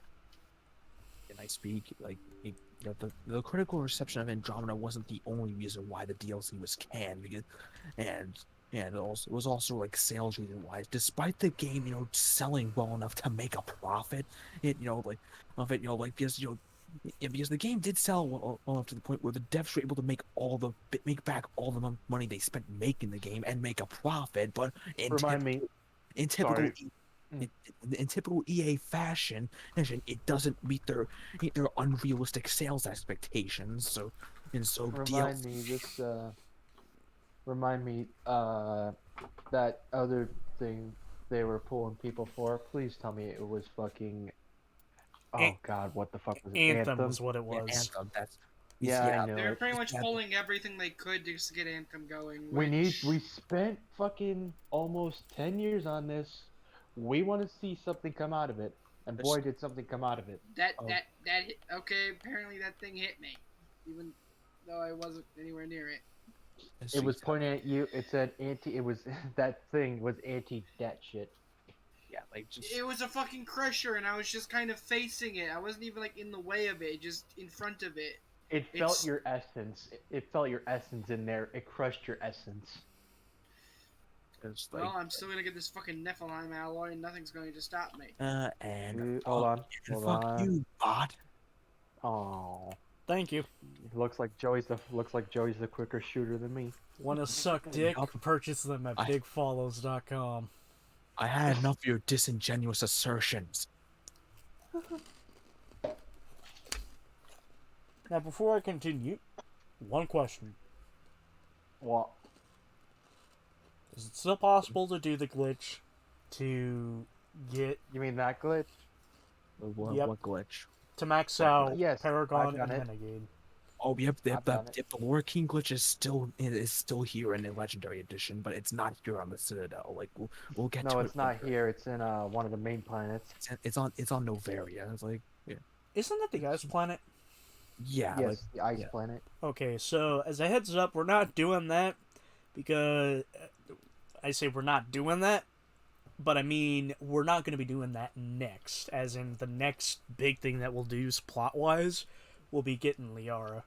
and I speak like the critical reception of Andromeda wasn't the only reason why the DLC was canned, because and it was also like sales reason wise. Despite the game, selling well enough to make a profit, because because the game did sell well enough to the point where the devs were able to make back all the money they spent making the game and make a profit, but in typical in typical EA fashion, it doesn't meet their unrealistic sales expectations. So Remind me that other thing they were pulling people for. Please tell me it was fucking. Oh God, what the fuck was it? Anthem was what it was. Yeah, Anthem. I know. They're pretty much pulling everything they could just to get Anthem going. We spent fucking almost 10 years on this. We want to see something come out of it, and boy, did something come out of it. That hit, okay. Apparently that thing hit me, even though I wasn't anywhere near it. It was pointing at you. It said anti. It was that thing was anti-that shit. Yeah, it was a fucking crusher, and I was just kind of facing it. I wasn't even like in the way of it, just in front of it. It felt your essence. It felt your essence in there. It crushed your essence. Well, I'm still gonna get this fucking Nephilim alloy, and nothing's going to stop me. Hold on. Fuck you, bot. Oh, thank you. Looks like Joey's the quicker shooter than me. Want to suck dick? Purchase them at bigfollows.com. I had enough of your disingenuous assertions. Now, before I continue, one question. What? Is it still possible to do the glitch to get... You mean that glitch? What glitch? To max out Paragon I've done and it. Renegade. Oh, yep, the Lore King glitch is still here in the Legendary Edition, but it's not here on the Citadel. Like we'll get to it. No, it's not here. It's in one of the main planets. It's on Novaria. It's like, yeah. Isn't that the ice planet? Yeah. Yes, the ice planet. Okay, so as a heads up, we're not doing that because I say we're not doing that, but I mean we're not going to be doing that next. As in the next big thing that we'll do plot wise. We'll be getting Liara.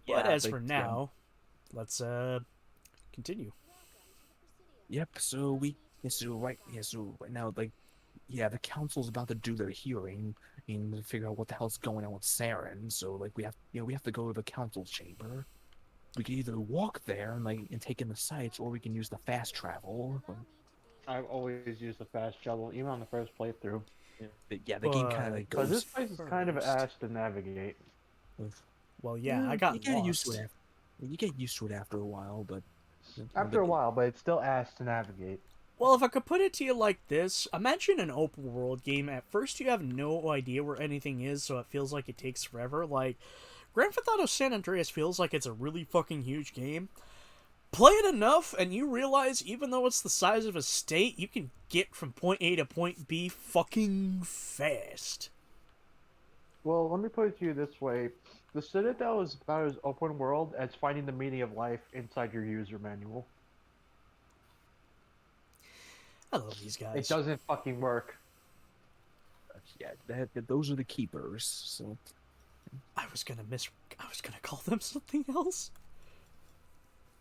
But as for now, let's continue. Yep, so right now, the council's about to do their hearing and figure out what the hell's going on with Saren. So we have to go to the council chamber. We can either walk there and take in the sights, or we can use the fast travel. I've always used the fast travel, even on the first playthrough. The game kind of goes. Because this place is kind of ass to navigate. Well, yeah, I got you get lost. used to it. You get used to it after a while, but it's still ass to navigate. Well, if I could put it to you like this, imagine an open world game. At first, you have no idea where anything is, so it feels like it takes forever. Like, Grand Theft Auto San Andreas feels like it's a really fucking huge game. Play it enough, and you realize even though it's the size of a state, you can get from point A to point B fucking fast. Well, let me put it to you this way. The Citadel is about as open world as finding the meaning of life inside your user manual. I love these guys. It doesn't fucking work. Yeah, those are the keepers. So I was gonna call them something else.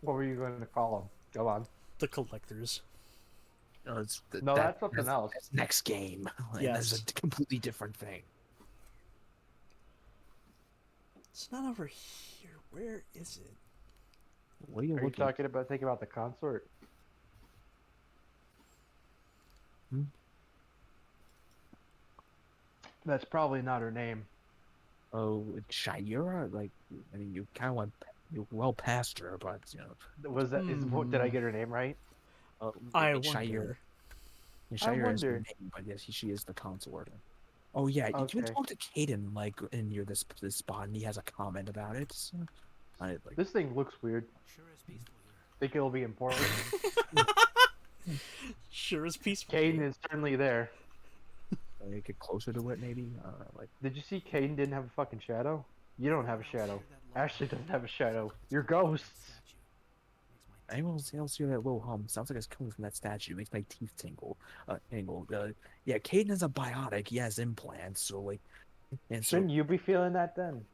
What were you going to call them? Go on. The collectors. No, that's something else. That's next game. Yes. That's a completely different thing. It's not over here. Where is it? What are you looking? Talking about? Thinking about the consort. That's probably not her name. Oh, Shaira? You kind of went well past her, but Was that? Did I get her name right? I Shaira. wonder. Shaira is her name, but yes, she is the consort. Oh yeah, you can talk to Caden in this spot, and he has a comment about it. So, this thing looks weird. Sure is peaceful here. Think it'll be important. Sure is peaceful. Caden is certainly there. get closer to it, maybe. Like. Did you see Caden didn't have a fucking shadow? You don't have a shadow. Ashley doesn't have a shadow. You're ghosts. Anyone else hear that little hum? Sounds like it's coming from that statue. It makes my teeth tingle. Yeah, Caden is a biotic. He has implants, so like, and Shouldn't you be feeling that then?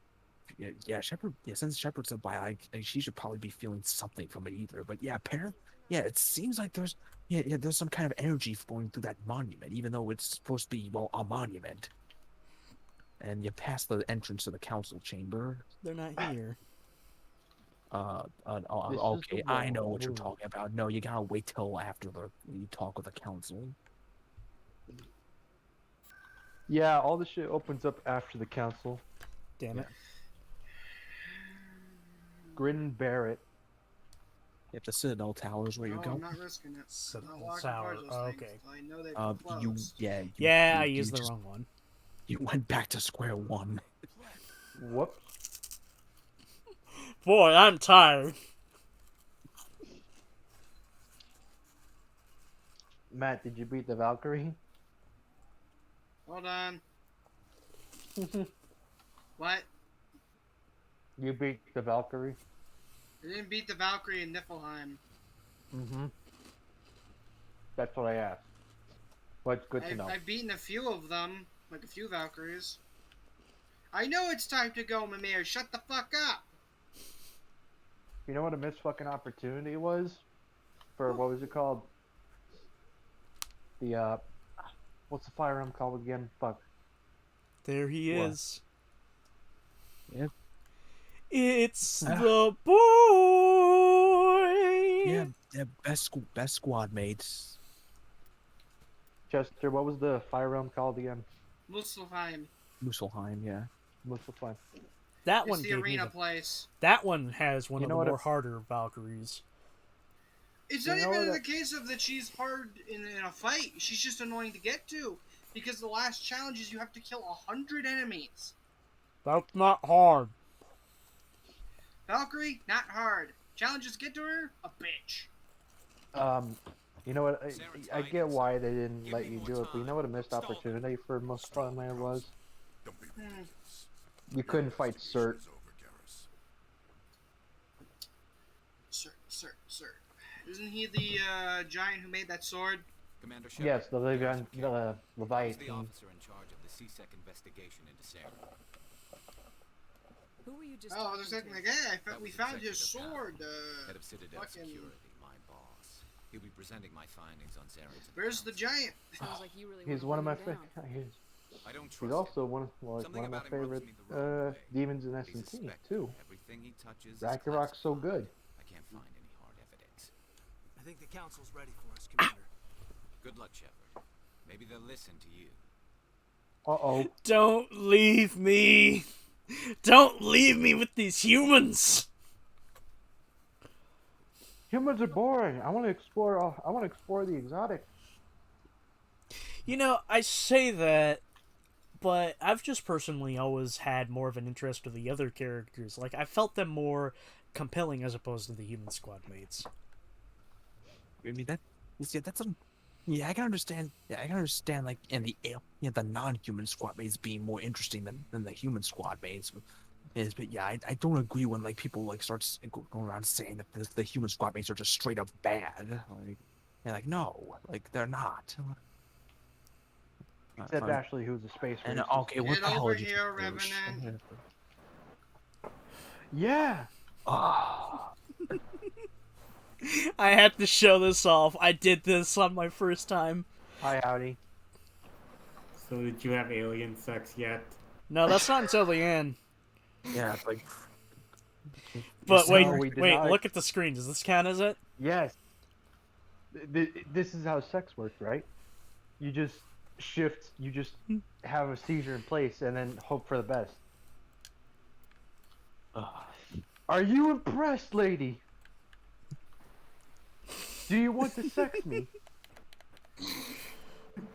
yeah, Shepard. Yeah, since Shepard's a biotic, she should probably be feeling something from it either. But yeah, apparently, yeah, it seems like there's there's some kind of energy flowing through that monument, even though it's supposed to be a monument. And you pass the entrance to the council chamber. They're not here. Okay, I know what you're talking about. No, you gotta wait till after you talk with the council. Yeah, all the shit opens up after the council. Damn it. Grin Barrett. If the Citadel Tower is where you're going. I'm not risking it. Citadel Tower. Okay. I know they've I used the wrong one. You went back to square one. Whoops. Boy, I'm tired. Matt, did you beat the Valkyrie? Hold on. What? You beat the Valkyrie? I didn't beat the Valkyrie in Niflheim. Mm-hmm. That's what I asked. Well, it's good to know. I've beaten a few of them, like a few Valkyries. I know it's time to go, Mimir. Shut the fuck up. You know what a missed fucking opportunity was? For, what was it called? The, what's the firearm called again? Fuck. There he is. Yep. It's the boy! Yeah, best squad mates. Chester, what was the firearm called again? Muspelheim. Muspelheim, yeah. Muspelheim. That it's one the gave arena me place. That one has one of the more what harder Valkyries. It's not even the case of that she's hard in a fight. She's just annoying to get to. Because the last challenge is you have to kill 100 enemies. That's not hard. Valkyrie, not hard. Challenges get to her, a bitch. You know what? I get why they didn't let you do it, but you know what a missed opportunity for most Frontline was? You couldn't fight Cert. Cert. Isn't he the giant who made that sword? Commander Shepard, yes, the Leviathan. the officer in charge of the CSEC investigation into Sarah. Who were you just Oh, there's something like that. We found his sword. Head of Citadel Security, my boss. He'll be presenting my findings on Sarah's. Where's the giant? Sounds like you really He's one of my He's also one of my favorite demons in S&T too. Everything he touches. Ragnarok's so good. I can't find any hard evidence. I think the council's ready for us, Commander. Good luck, Shepard. Maybe they'll listen to you. Uh-oh. Don't leave me. Don't leave me with these humans. Humans are boring. I want to explore. I want to explore the exotic. You know, I say that, but I've just personally always had more of an interest with the other characters. Like, I felt them more compelling as opposed to the human squad mates. I mean I can understand. Yeah, I can understand. Like, in the the non-human squad mates being more interesting than the human squad mates. But yeah, I don't agree when like people like starts going around saying that the human squad mates are just straight up bad. Like no, like they're not. Except Ashley, who's a space racer. Okay, what the hell did you do? Revenant. Yeah. I had to show this off. I did this on my first time. Hi, howdy. So did you have alien sex yet? No, that's not until the end. Yeah, like. But wait, look at the screen. Does this count as it? Yes. This is how sex works, right? You just shift, you just have a seizure in place and then hope for the best. Are you impressed, lady? Do you want to sex me?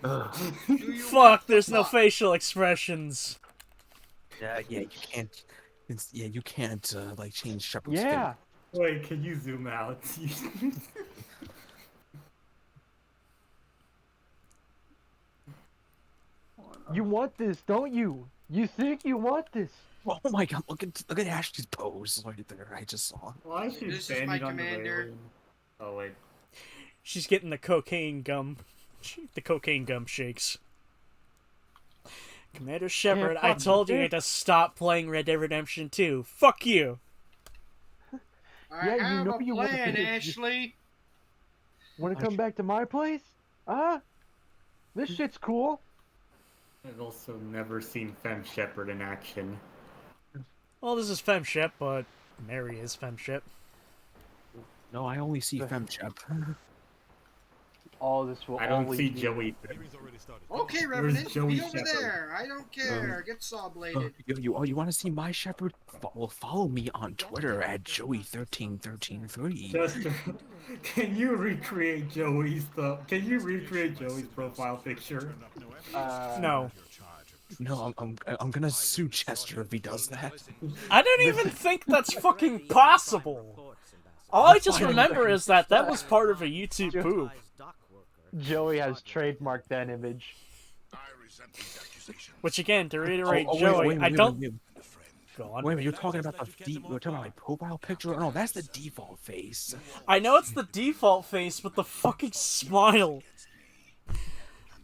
Fuck, there's no facial expressions. Yeah, you can't. You can't like change Shepard's Yeah. skin. Wait, can you zoom out? You want this, don't you? You think you want this? Oh my god, look at Ashley's pose right there. I just saw. Why is she This is my standing on the commander. railing? Oh wait. She's getting the cocaine gum. The cocaine gum shakes. Commander Shepard, I told you to stop playing Red Dead Redemption 2. Fuck you. I have a plan, Ashley. Want to come back to my place? This shit's cool. I've also never seen Fem Shepard in action. Well, this is FemShep, but Mary is FemShep. No, I only see FemShep. All this will I don't only see be... Joey. Okay, Revenant, be over there. I don't care. Get saw bladed. You want to see my Shepherd? Follow me on Twitter at Joey13133. Chester, can you recreate Joey's stuff? Can you recreate Joey's profile picture? No. No, I'm gonna sue Chester if he does that. I don't even think that's fucking possible. All I just remember is that was part of a YouTube poop. Joey has trademarked that image. Which again, to reiterate, Joey, I don't. Go on. Wait a minute, you're talking about you're talking about my profile picture? No, that's the default face. I know it's the default face, but the fucking smile.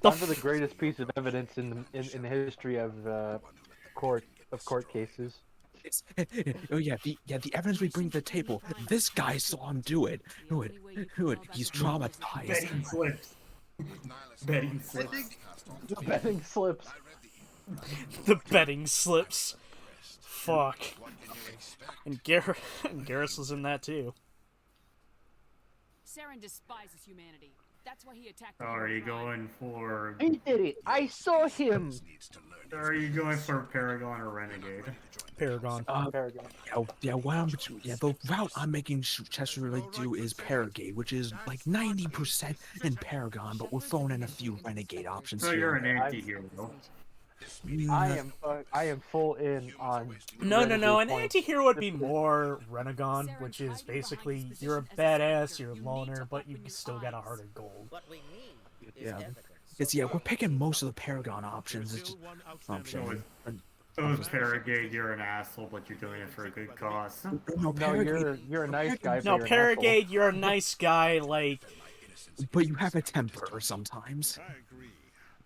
Under the greatest piece of evidence in the history of court cases. Oh yeah, the evidence we bring to the table. This guy saw him do it. Who it? He's traumatized. Betting slips. Betting slips. Betting slips. The betting slips. Fuck. And Garrus was in that too. Saren despises humanity. That's why he attacked. Are you going for? He did it. I saw him. Are you going for Paragon or Renegade? Paragon. Paragon. The route I'm making Chester really do is Paragate, which is like 90% in Paragon, but we're throwing in a few Renegade options. So here. you're an anti-hero. I am full in on. No. An anti-hero would be more Renegon, which is basically you're a badass, you're a loner, but you still got a heart of gold. Yeah, we're picking most of the Paragon options. It's just So Paragate, you're an asshole, but you're doing it for a good cause. No, you're a nice guy. No, Paragate, you're a nice guy, like. But you have a temper sometimes.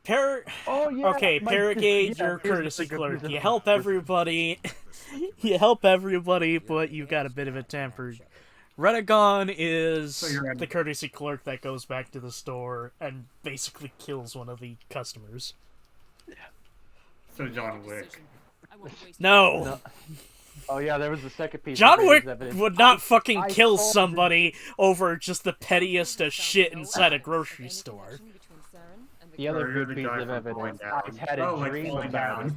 Oh yeah. Okay, Paragate, you're a courtesy clerk. You help everybody. You help everybody, but you've got a bit of a temper. Renegon is the courtesy clerk that goes back to the store and basically kills one of the customers. So John Wick. No. Oh yeah, there was the second piece. John Wick would not fucking kill somebody over just the pettiest of shit inside a grocery store. The other good piece of evidence, I've had a dream about it.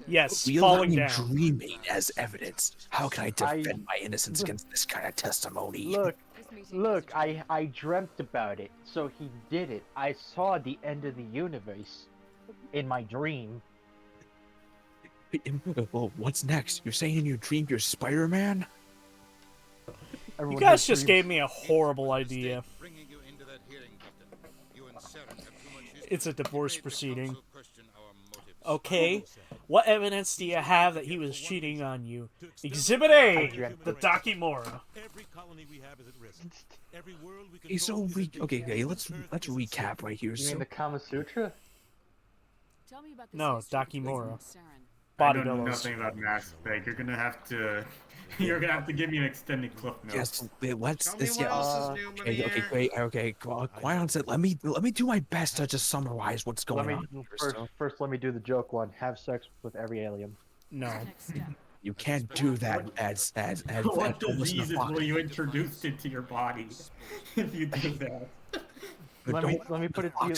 Yes, We falling allow down. dreaming as evidence. How can I defend my innocence against this kind of testimony? Look, I dreamt about it, so he did it. I saw the end of the universe in my dream. Well, what's next? You're saying in your dream you're Spider-Man? You guys just gave me a horrible idea. It's a divorce proceeding. Okay, what evidence do you have that he was cheating on you? Exhibit A, the Dakimora. Okay, so let's recap right here. You mean the Kama Sutra? No, Dakimora. I Body know pillows. nothing about Mass Effect. You're gonna have to give me an extended clip note. Yes, let's. Okay, great. Okay, Qui-Gon said, let me do my best to just summarize what's going on. First, let me do the joke one. Have sex with every alien. No. You can't do that as What diseases will you introduce into your body if you do that? Let me put it to you.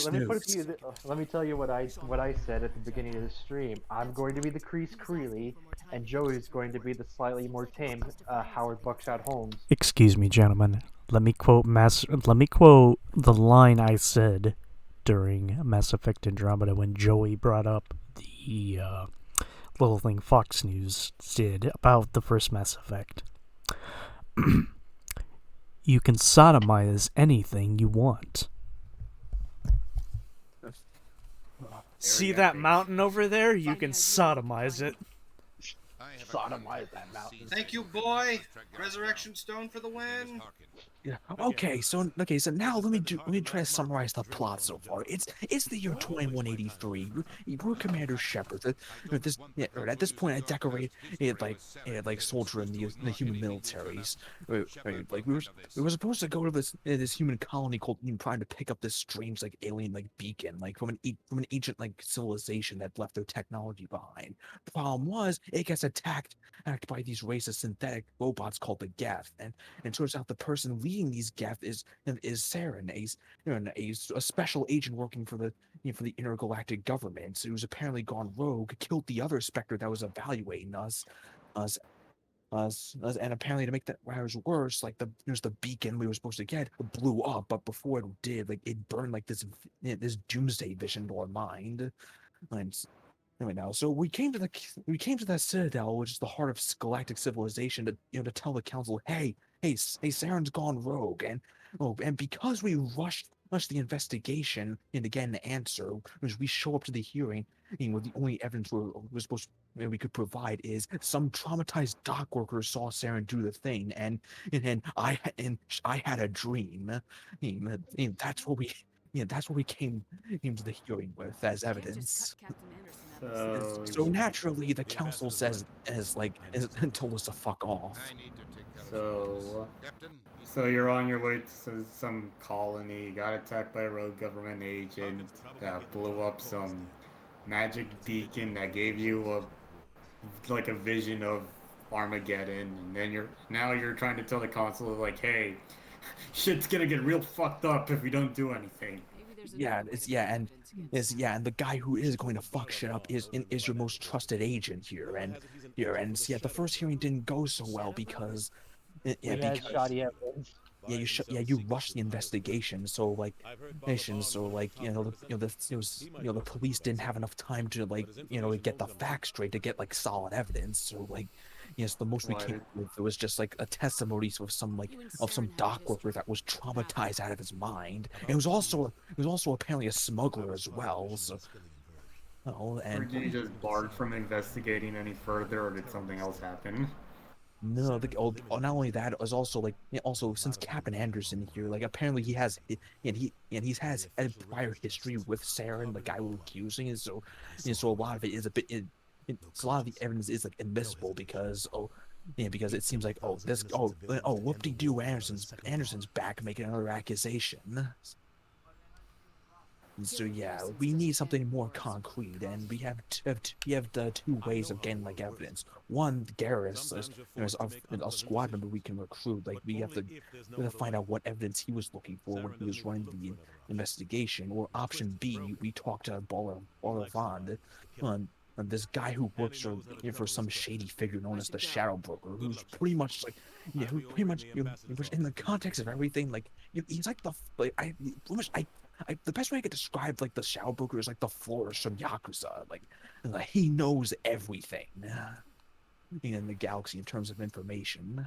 Let me tell you what I said at the beginning of the stream. I'm going to be the Kreese Creeley, and Joey's going to be the slightly more tame Howard Buckshot Holmes. Excuse me, gentlemen. Let me quote the line I said during Mass Effect Andromeda when Joey brought up the little thing Fox News did about the first Mass Effect. You can sodomize anything you want. See that mountain over there? You can sodomize it. Sodomize that mountain. Thank you, boy. Resurrection Stone for the win. Yeah. Okay, so now let me try to summarize the plot so far. It's the year 2183. We're Commander Shepard. At this point, I decorate it like soldier in the human militaries. Like we were supposed to go to this human colony called Prime to pick up this strange like alien like beacon like from an ancient like civilization that left their technology behind. The problem was it gets attacked by these racist synthetic robots called the Geth, and turns out the person leading these Geth is Saren, a special agent working for the intergalactic government who's apparently gone rogue, killed the other Spectre that was evaluating us, and apparently to make that matters worse, like there's the beacon we were supposed to get blew up, but before it did, like it burned like this doomsday vision into our mind, and anyway, now, so we came to that citadel, which is the heart of galactic civilization, to tell the council, hey, Saren's gone rogue, and because we rushed the investigation and to get an answer, as we show up to the hearing, the only evidence we could provide is some traumatized dock worker saw Saren do the thing, and I had a dream. That's what we. Yeah, that's what we came to the hearing with as evidence. So naturally, the council told us to fuck off. So you're on your way to some colony, got attacked by a rogue government agent that blew up some magic beacon that gave you a vision of Armageddon, and then you're trying to tell the council like, hey, shit's gonna get real fucked up if we don't do anything. And the guy who is going to fuck shit up is your most trusted agent here, and the first hearing didn't go so well because you rushed the investigation, so the police didn't have enough time to to get the facts straight, to get solid evidence, so yes, the most we came with was just a testimony of some dock worker that was traumatized out of his mind. It was also apparently a smuggler as well. So, or did you just barred from investigating any further, or did something else happen? No, not only that, it was also also since Captain Anderson here, apparently he has a prior history with Saren, the guy we're accusing, and so a lot of it is a bit. A lot of the evidence is admissible because because it seems like whoop-de-doo, Anderson's back making another accusation. So yeah, we need something more concrete, and we have the two ways of getting evidence. One, Garrus is a squad member we can recruit. We have to find out what evidence he was looking for when he was running the investigation. Or option B, we talk to Bolavand, this guy who works for some shady figure known as the Shadow Broker, who's pretty much in the context of everything, he's the best way I could describe the Shadow Broker is the Flourish from Yakuza. He knows everything in the galaxy in terms of information.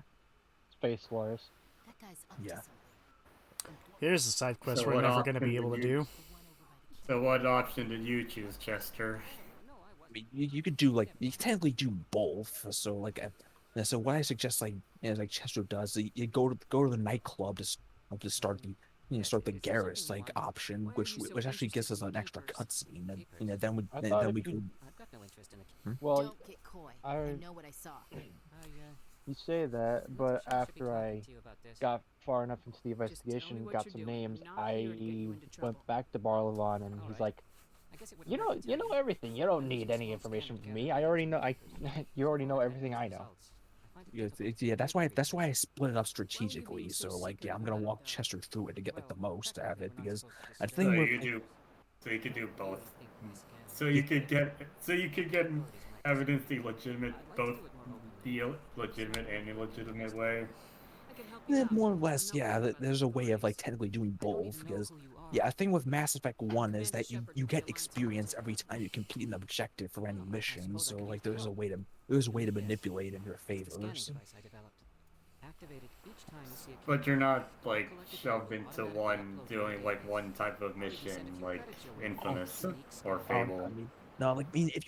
Space Wars. Yeah. Here's a side quest we're never going to be able to do. So what option did you choose, Chester? I mean, you could do you can technically do both. So so what I suggest Chester does, you go to the nightclub to start the Garrus option, which actually gives us an extra cutscene, and then we can. I've got no interest in it. Well, don't get coy. I know what I saw. You say that, but after I got far enough into the investigation, got some names, I went back to Barlavan, and he's like, you know everything. You don't need any information from me. I already know. You already know everything I know. Yeah, that's why I split it up strategically. So I'm gonna walk Chester through it to get the most out of it, because I think so you could do both. So you could get evidence both the legitimate and illegitimate way. More or less, yeah. There's a way of technically doing both, because a thing with Mass Effect 1 is that you get experience every time you complete an objective for any mission. So there's a way to manipulate in your favor. But you're not like shoved into one doing like one type of mission like Infamous or Fable. I mean, no, like, if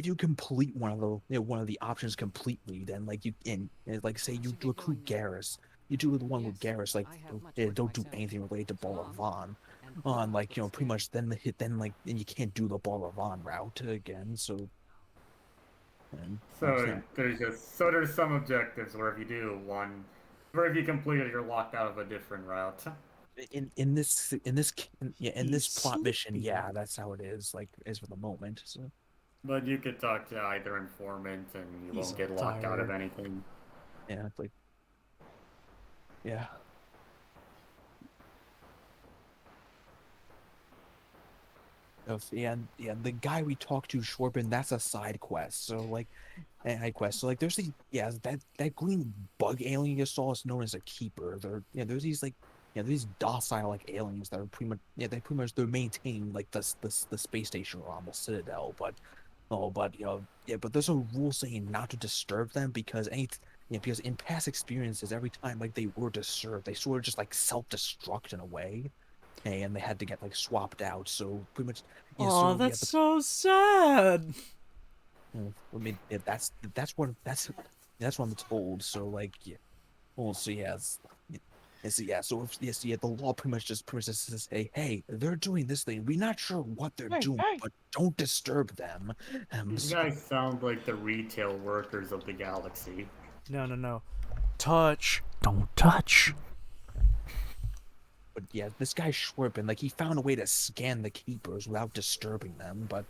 you complete one of one of the options completely, then like and like say you recruit Garrus, you do the one with Garrus, like don't do anything related to Bolivan, on like pretty much then like then you can't do the Bolivan route again. So, and So there's some objectives where if you do one, or if you complete it, you're locked out of a different route. in this plot mission, yeah, that's how it is. Like is for the moment. So. But you could talk to either informant, and you won't get locked out of anything. Yeah, like yeah. Yeah, the guy we talked to, Shorben, that's a side quest. So like, So like, there's that green bug alien you saw is known as a keeper. There's these like, these docile like aliens that are they're maintaining like the space station around the Citadel. But there's a rule saying not to disturb them because in past experiences, every time like they were disturbed, they sort of just like self-destruct in a way. And they had to get like swapped out. So pretty much. Oh, that's so sad. I mean, that's what I'm told. So like, yeah. Well, so yeah, So the law pretty much just says, hey, they're doing this thing. We're not sure what they're doing, but don't disturb them. These guys sound like the retail workers of the galaxy. No. Touch. Don't touch. But yeah, this guy Schwerpen, like he found a way to scan the keepers without disturbing them. But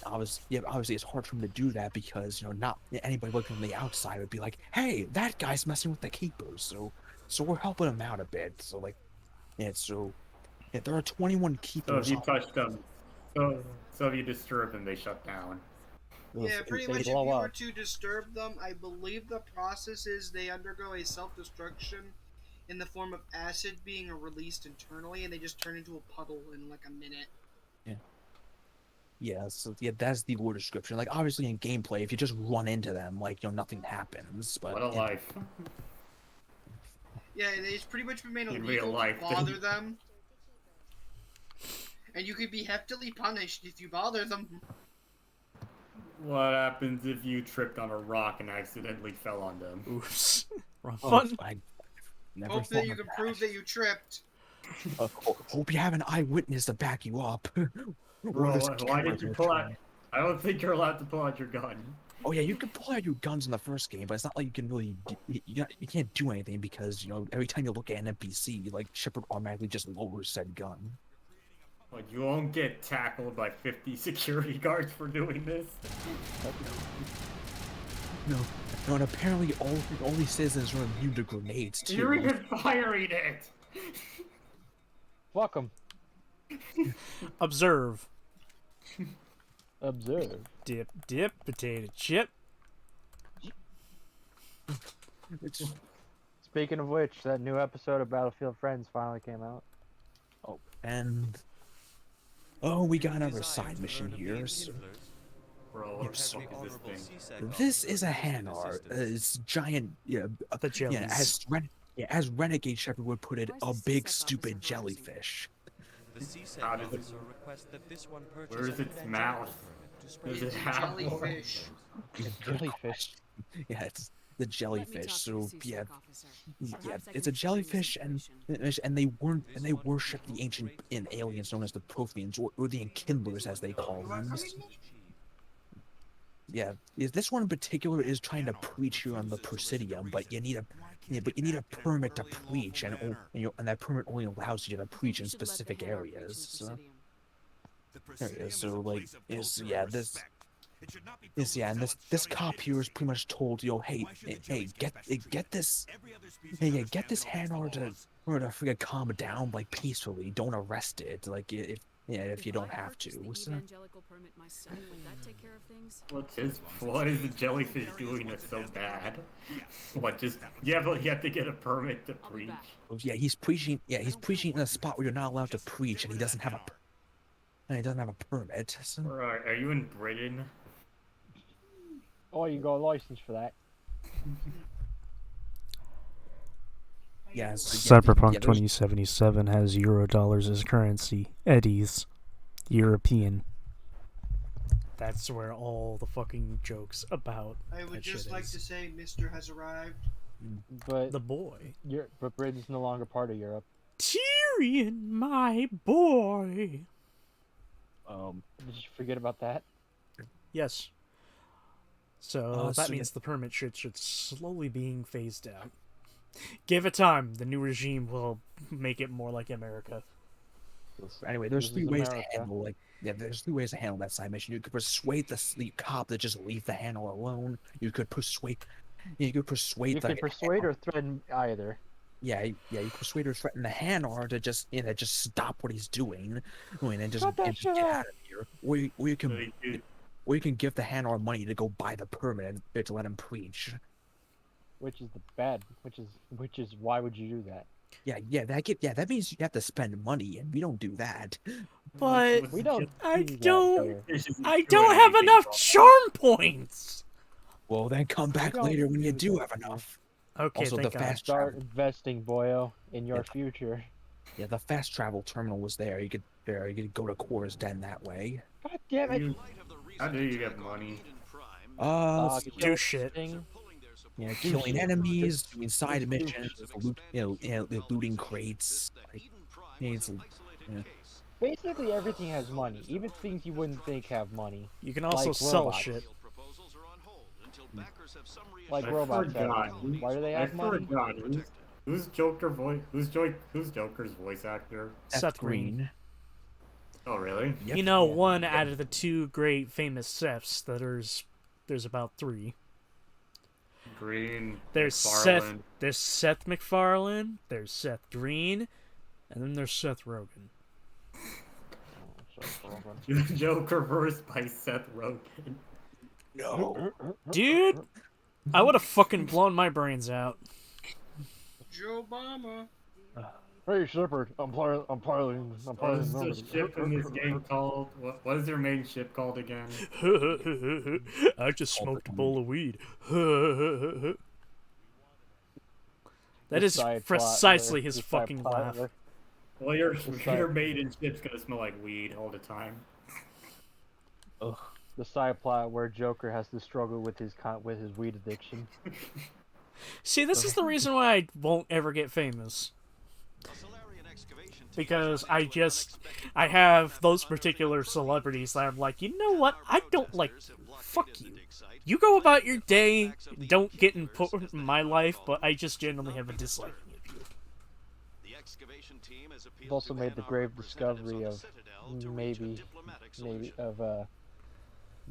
obviously it's hard for him to do that because not anybody looking on the outside would be like, hey, that guy's messing with the keepers. So we're helping him out a bit. So like, there are 21 keepers. So if you touch them, so if you disturb them, they shut down. Yeah, pretty much. If you were to disturb them, I believe the process is they undergo a self-destruction in the form of acid being released internally, and they just turn into a puddle in like a minute. So that's the lore description. Like obviously in gameplay, if you just run into them, like nothing happens. But what a life. Yeah, it's pretty much been made illegal to bother them, and you could be heftily punished if you bother them. What happens if you tripped on a rock and accidentally fell on them? Oops. Wrong button. Hope that you can prove that you tripped. Hope you have an eyewitness to back you up. Bro, why did you pull out? I don't think you're allowed to pull out your gun. Oh yeah, you can pull out your guns in the first game, but it's not like you can really you can't do anything because every time you look at an NPC, like Shepard automatically just lowers said gun. But you won't get tackled by 50 security guards for doing this. No, and apparently all these citizens are immune to grenades too. You're even firing it. Fuck them. Observe. Observe. Dip, potato chip. Speaking of which, that new episode of Battlefield Friends finally came out. Oh, and we got another side mission here. So, Bro, this is a Hanar. It's giant. As Renegade Shepard would put it, a big stupid jellyfish. The CSEC officer requests that this one purchase. Where is its mouth? Does it have jellyfish? Jellyfish. Yeah, it's the jellyfish. So it's a jellyfish, and they worship the ancient aliens known as the Protheans, or the Enkindlers as they call them. Yeah, this one in particular is trying to preach here on the Presidium, but you need a permit to preach, and that permit only allows you to preach in specific areas. This cop here is pretty much told, get this Hanar to freaking calm down, like peacefully. Don't arrest it, like if you don't have to. What is the jellyfish doing that's so bad? What, you have to get a permit to preach? Yeah, he's preaching in a spot where you're not allowed to preach, and he doesn't have a permit. So. Are you in Britain? Oh, you got a license for that. Yeah, so Cyberpunk yeah, there's 2077 has Eurodollars as currency. Eddies. European. That's where all the fucking jokes about I would that just shit like is. to say, Mister has arrived. But the boy. But Britain's no longer part of Europe. Tyrion, my boy. Did you forget about that? Yes. So that so means the permit should slowly being phased out. Give it time. The new regime will make it more like America. Anyway, there's three ways to handle there's three ways to handle that side mission. You could persuade the cop to just leave the handler alone. You could persuade You can persuade or threaten either. Yeah, you persuade or threaten the handler to just just stop what he's doing, and just get out of here. Or you can give the handler money to go buy the permit and to let him preach. Which is which is why would you do that? That means you have to spend money, and we don't do that. But we don't. I don't have enough charm points. Well, then come back later when you do have enough. Okay, also, the fast start investing, boyo, in your future. Yeah, the fast travel terminal was there. You could go to Cora's Den that way. God damn it! How do you get money? Do shit. Yeah, killing enemies, doing side missions, looting crates. Basically, everything has money, even things you wouldn't think have money. You can also sell shit. Like robots. Why do they have money? Who's Joker's voice actor? Seth Green. Oh, really? Yep. You know, one out of the two great famous Seths. There's about three. Green. There's McFarlane. Seth MacFarlane. There's Seth Green, and then there's Seth Rogen. Joker voiced by Seth Rogen. No, dude, I would have fucking blown my brains out. Joe Obama. Hey Shepard, I'm piloting. What is the ship in this game called? What is your main ship called again? I just smoked a bowl of weed. That is precisely his fucking laugh. Well, your maiden ship's gonna smell like weed all the time. Ugh. The side plot where Joker has to struggle with his weed addiction. See, this is the reason why I won't ever get famous. Because I have those particular celebrities that I'm like, you know what? I don't like you. Fuck you. You go about your day, don't get in my life, but I just generally have a dislike of you. You've also made the grave discovery of maybe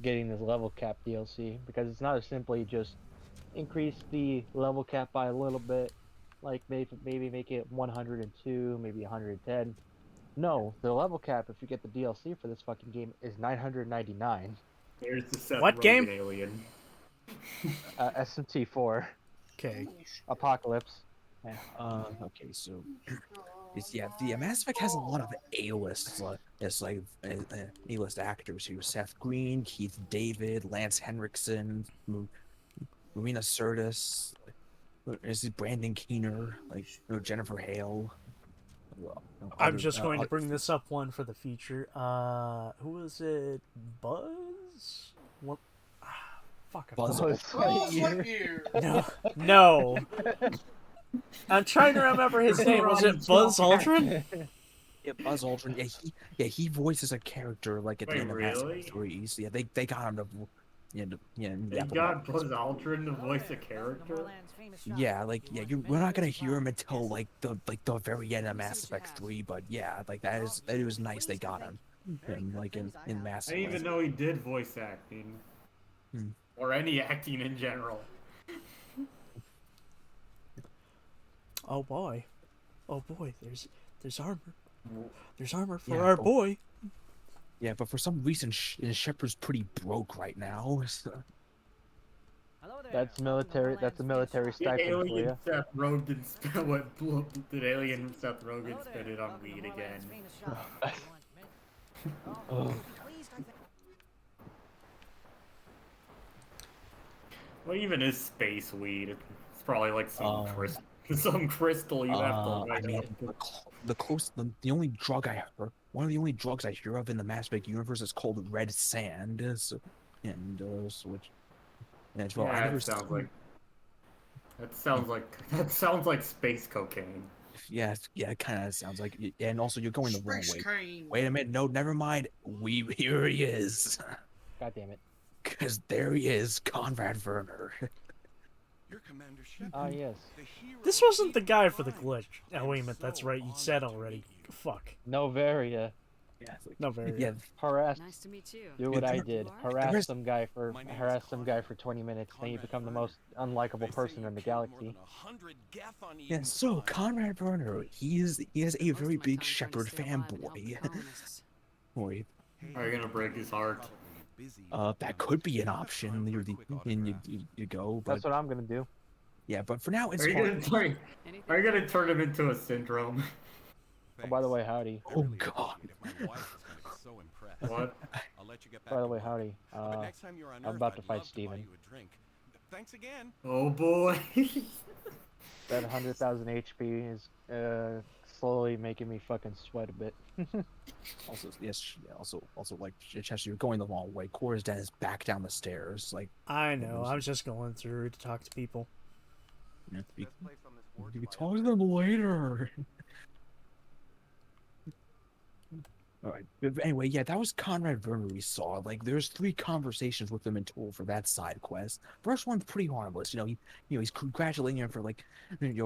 getting this level cap DLC, because it's not as simply just increase the level cap by a little bit, like maybe make it 102, maybe 110. No, the level cap, if you get the DLC for this fucking game, is 999. Here's the Seth What Rogen game? alien. SMT4. Okay. Apocalypse. Yeah. Okay, so Mass Effect has a lot of A-list, A-list actors who: Seth Green, Keith David, Lance Henriksen, Marina Sirtis, Brandon Keener, Jennifer Hale. I'm just going to bring this up one for the future. Who was it? Buzz? What? Fuck. Buzz Lightyear. No. I'm trying to remember his name. Was it Buzz Aldrin? Yeah, Buzz Aldrin. Yeah, he voices a character at the end of Mass Effect 3. So yeah, they got him to. They got Buzz Aldrin to voice a character. Yeah, we're not gonna hear him until the very end of Mass Effect 3. But yeah, that was nice. They got him. In Mass Effect. I didn't even know he did voice acting, or any acting in general. Oh boy, there's armor. There's armor for our boy. Yeah, but for some reason, Shepard's pretty broke right now. So. That's military. That's a military stipend for you. Seth Rogen did alien Seth Rogen spit it on weed again? What even is space weed? It's probably like some some crystal you have to I light mean, the only drug I heard, one of the only drugs I hear of in the Mass Effect universe is called red sand, which, well, I Yeah, never it sounds seen. like that sounds like space cocaine. Yeah, yeah, it kind of sounds like. And also, you're going the wrong way. Cane. Wait a minute, no, never mind. Here he is. God damn it. Because there he is, Conrad Werner. Your Commander Shepard. Ah, yes. This wasn't the guy for the glitch. Oh, wait a minute, that's right, you said already. Fuck. Novaria. Yeah, Novaria. Yeah. Harass. Nice to meet you. Do what I did. Harass some guy for 20 minutes, then you become the most unlikable person in the galaxy. Yeah, so Conrad Werner, he is a very big Shepard fanboy. Boy. Are you gonna break his heart? That could be an option. You go, but that's what I'm gonna do. Yeah, but for now it's. Are you gonna turn him into a syndrome? Oh, by the way, howdy. Oh God. What? By the way, howdy. I'm about to fight Steven. Thanks again. Oh boy. That 100,000 HP is slowly making me fucking sweat a bit. Also, yes. Also, like Chester, you're going the wrong way. Cora's den is back down the stairs. Like I know. I was just going through to talk to people. Yeah, you can talk to them later. Alright, but anyway, yeah, that was Conrad Werner we saw. Like, there's 3 conversations with him in total for that side quest. First one's pretty harmless, he's congratulating him for, like,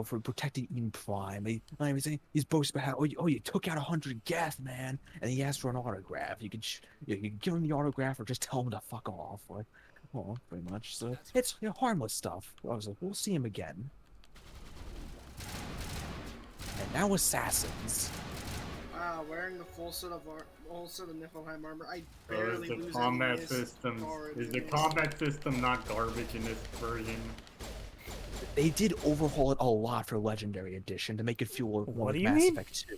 for protecting Eden Prime. He's boasting about how, you took out 100 Geth, man, and he asked for an autograph. You could give him the autograph or just tell him to fuck off, like, well, pretty much. So it's harmless stuff. I was like, we'll see him again. And now Assassins. Wearing the full set of Niflheim armor, I barely the lose combat any system. Is the combat system not garbage in this version? They did overhaul it a lot for Legendary Edition to make it feel more like Mass Effect 2.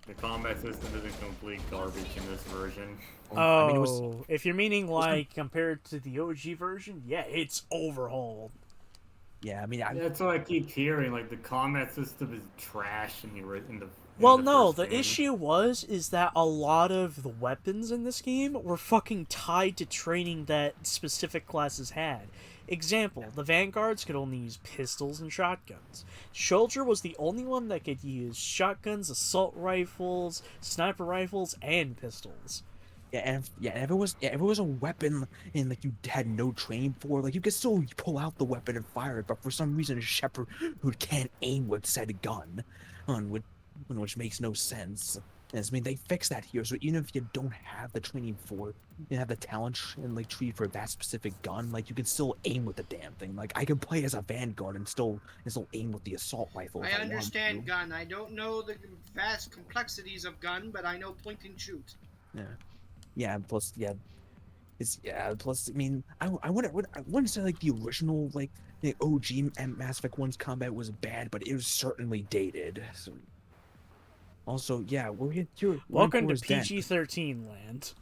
The combat system isn't complete garbage in this version. Oh, I mean, if you're meaning like compared to the OG version, yeah, it's overhauled. Yeah, I mean, that's what I keep hearing. Like the combat system is trash in the. Well, no, the issue is that a lot of the weapons in this game were fucking tied to training that specific classes had. Example, the Vanguards could only use pistols and shotguns. Soldier was the only one that could use shotguns, assault rifles, sniper rifles, and pistols. If it was a weapon and like you had no training for, like you could still pull out the weapon and fire it, but for some reason Shepard who can't aim with said gun, which makes no sense. I mean, they fixed that here, so even if you don't have the training for, you have the talent and like tree for that specific gun, like you can still aim with the damn thing. Like I can play as a Vanguard and still aim with the assault rifle. I understand gun. I don't know the vast complexities of gun, but I know point and shoot. Yeah. Plus, I mean, I wouldn't say like the original like the OG Mass Effect 1's combat was bad, but it was certainly dated. So. Also, yeah, we're here. Welcome to PG-13 land.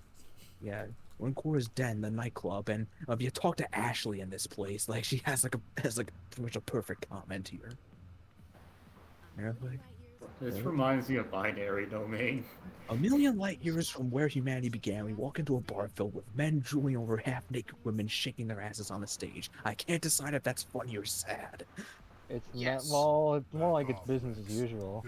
Yeah, we're in Cora's Den, the nightclub, and if you talk to Ashley in this place, like she has pretty much a perfect comment here. This reminds me of Binary Domain. A million light years from where humanity began, we walk into a bar filled with men drooling over half-naked women shaking their asses on the stage. I can't decide if that's funny or sad. It's it's more like it's business as usual.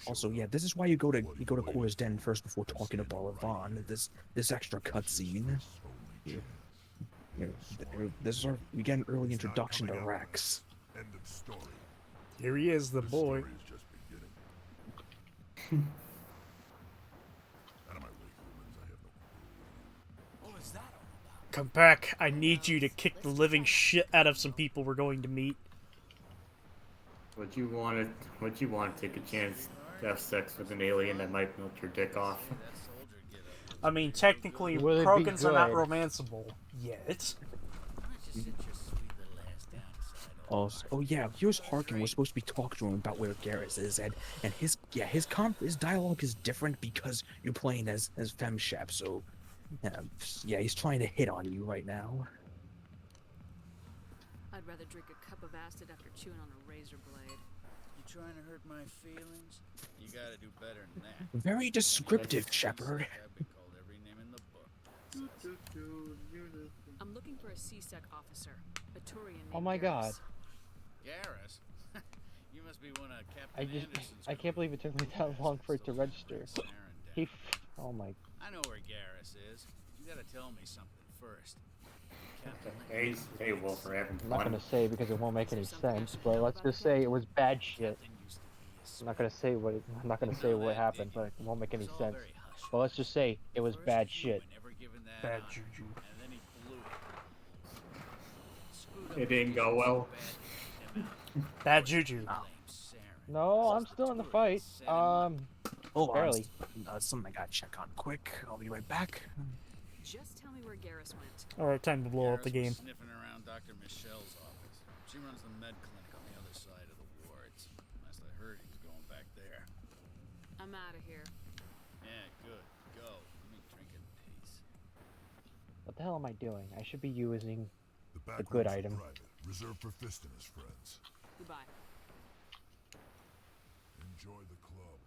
Also, yeah, this is why you go to Cora's Den first before talking to Balavan. This extra cutscene. We get an early introduction to Rex. Here he is, the boy. Come back. I need you to kick the living shit out of some people we're going to meet. Would you want to take a chance to have sex with an alien that might melt your dick off? I mean, technically, Krogans are not romanceable yet. Oh yeah, here's Harkin. We're supposed to be talking to him about where Garrus is, and his dialogue is different because you're playing as FemShep, so yeah, he's trying to hit on you right now. I'd rather drink a cup of acid after chewing on a razor blade. You trying to hurt my feelings? You gotta do better than that. Very descriptive, Shepard. I've been called every name in the book. I'm looking for a C-Sec officer, a Turian named Oh my god. Garrus? You must be one of Captain Anderson's I can't believe it took me that long for it to register. Oh my. I know where Garrus is. You gotta tell me something first. Hey, Wolf, for having I'm not fun. gonna say because it won't make any sense, but let's just say it was bad shit. I'm not gonna say what happened, but it won't make any sense. But let's just say it was bad shit. Bad juju. It didn't go well. Bad juju. No, I'm still in the fight. Hold barely. on, something I gotta check on quick. I'll be right back. Just tell me where Garrus went. Alright, time to blow up the game. Sniffing around Dr. Michelle's office. She runs the med clinic on the other side of the wards. Last I heard, he was going back there. I'm out of here. Yeah, good. Go. Let me drink in peace. What the hell am I doing? I should be using The the good rooms are item. private, reserved for Fist and his friends. Goodbye. Enjoy the club.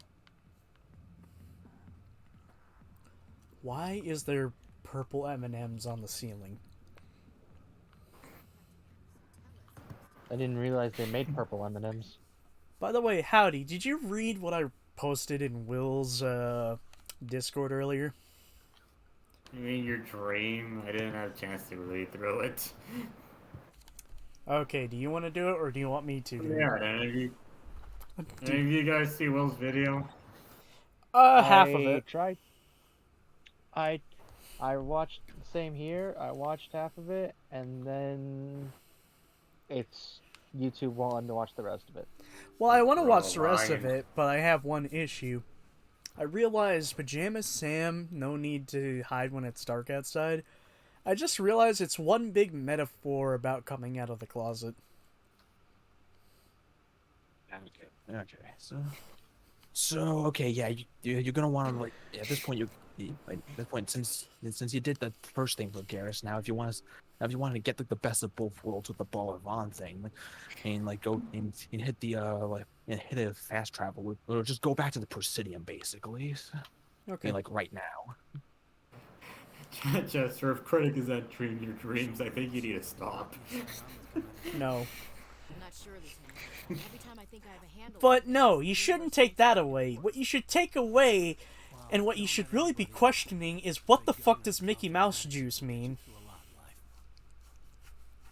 Why is there purple M&Ms on the ceiling? I didn't realize they made purple M&Ms. By the way, Howdy, did you read what I posted in Will's Discord earlier? You mean your dream? I didn't have a chance to read through it. Okay, do you want to do it, or do you want me to do Yeah, it? any of you guys see Will's video? Half of it. Tried. I watched, same here, I watched half of it, and then it's YouTube won't let me watch the rest of it. Well, I want to watch the rest of it, but I have one issue. I realized Pajama Sam, no need to hide when it's dark outside. I just realized it's one big metaphor about coming out of the closet. Okay, okay, yeah, you're gonna want to, like, at this point, since you did the first thing with Garrus, now if you want to get, like, the best of both worlds with the Ball Vaughn thing, and like go and hit the hit a fast travel, or just go back to the Presidium basically. Okay. Like right now. Chester, if Critic is entering your dreams, I think you need to stop. No. I'm not sure, Lieutenant. Every time I think I have a handle. But no, you shouldn't take that away. What you should take away, and what you should really be questioning, is what the fuck does Mickey Mouse juice mean?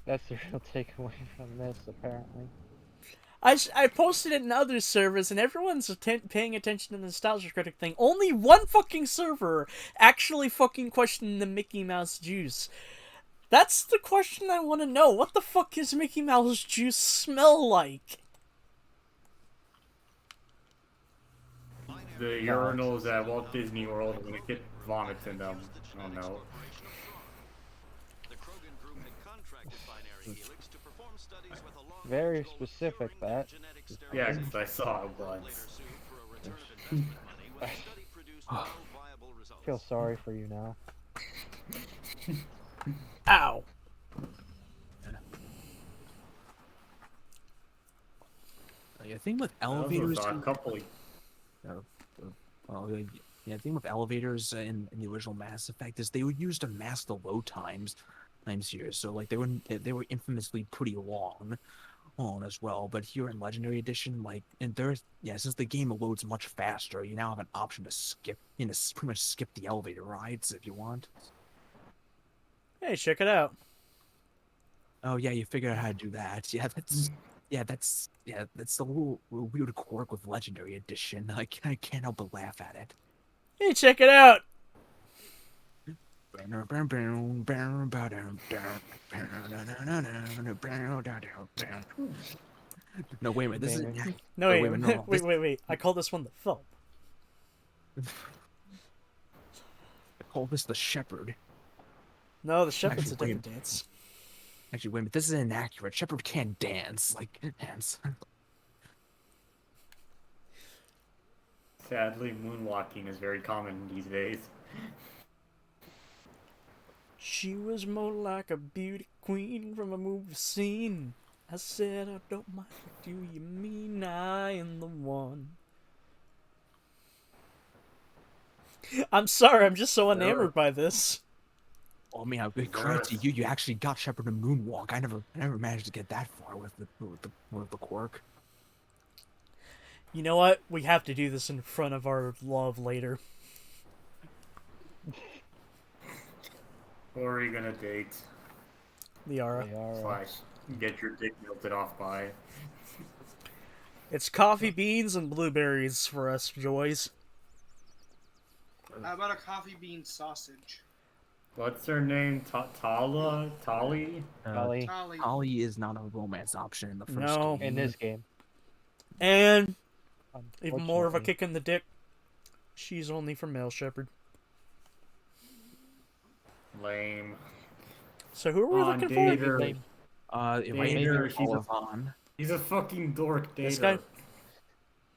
That's the real takeaway from this, apparently. I posted it in other servers, and everyone's paying attention to the Nostalgia Critic thing. Only one fucking server actually fucking questioned the Mickey Mouse juice. That's the question I want to know. What the fuck does Mickey Mouse juice smell like? The urinals at Walt Disney World when a kid vomits in them. Oh no. Very specific, that. Yeah, because I saw it once. I feel sorry for you now. Ow. The thing with elevators. A couple. The thing with elevators in the original Mass Effect is they were used to mask the load times here. So like they were infamously pretty long as well. But here in Legendary Edition, like, and since the game loads much faster, you now have an option to skip, pretty much skip the elevator rides if you want. Hey, check it out. Oh yeah, you figured out how to do that. That's the little weird quirk with Legendary Edition. I can't help but laugh at it. Hey, check it out. No, wait a minute. This is no, wait. I call this one the thump. I call this the Shepherd. No, the Shepherd's a different dance. Actually, wait a minute. This is inaccurate. Shepherd can't dance. Like, dance. Sadly, moonwalking is very common these days. She was more like a beauty queen from a movie scene. I said, I don't mind. What do you mean I am the one? I'm sorry, I'm just so enamored by this. Oh, I mean, credit to you. You actually got Shepard to moonwalk. I never managed to get that far with the quirk. You know what? We have to do this in front of our love later. Who are you gonna date? Liara. / get your dick melted off by. It's coffee beans and blueberries for us, Joys. How about a coffee bean sausage? What's her name? Tala? Tali? Tali is not a romance option in the first No. game. In this game. And even more of a kick in the dick. She's only for male shepherd. Lame. So who are we looking for? He's a fucking dork, Dater. This guy?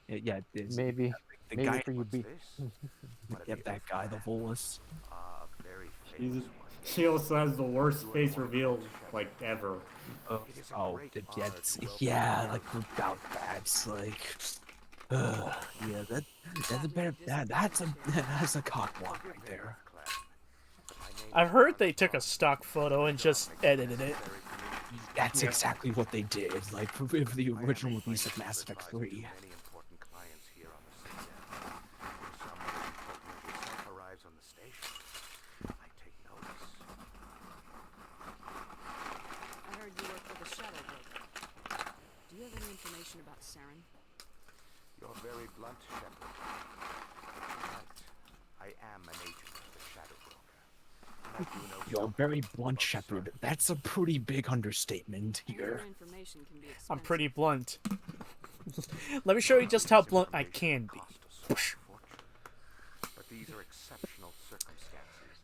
Yeah, it is. Maybe. The Maybe guy for you, B. Yep, that guy, the Volus. She also has the worst face reveal, like, ever. Yeah, like, about that, like... yeah, that's a cock block right there. I've heard they took a stock photo and just edited it. That's exactly what they did, like, for the original release of Mass Effect 3. I heard you work for the Shadow Broker. Do you have any information about Saren? You're very blunt, Shepard. Right. I am an agent of the Shadow Broker. And I do know You're very blunt, Shepard. That's a pretty big understatement here. I'm pretty blunt. Let me show you just how blunt I can be. but these are exceptional circumstances.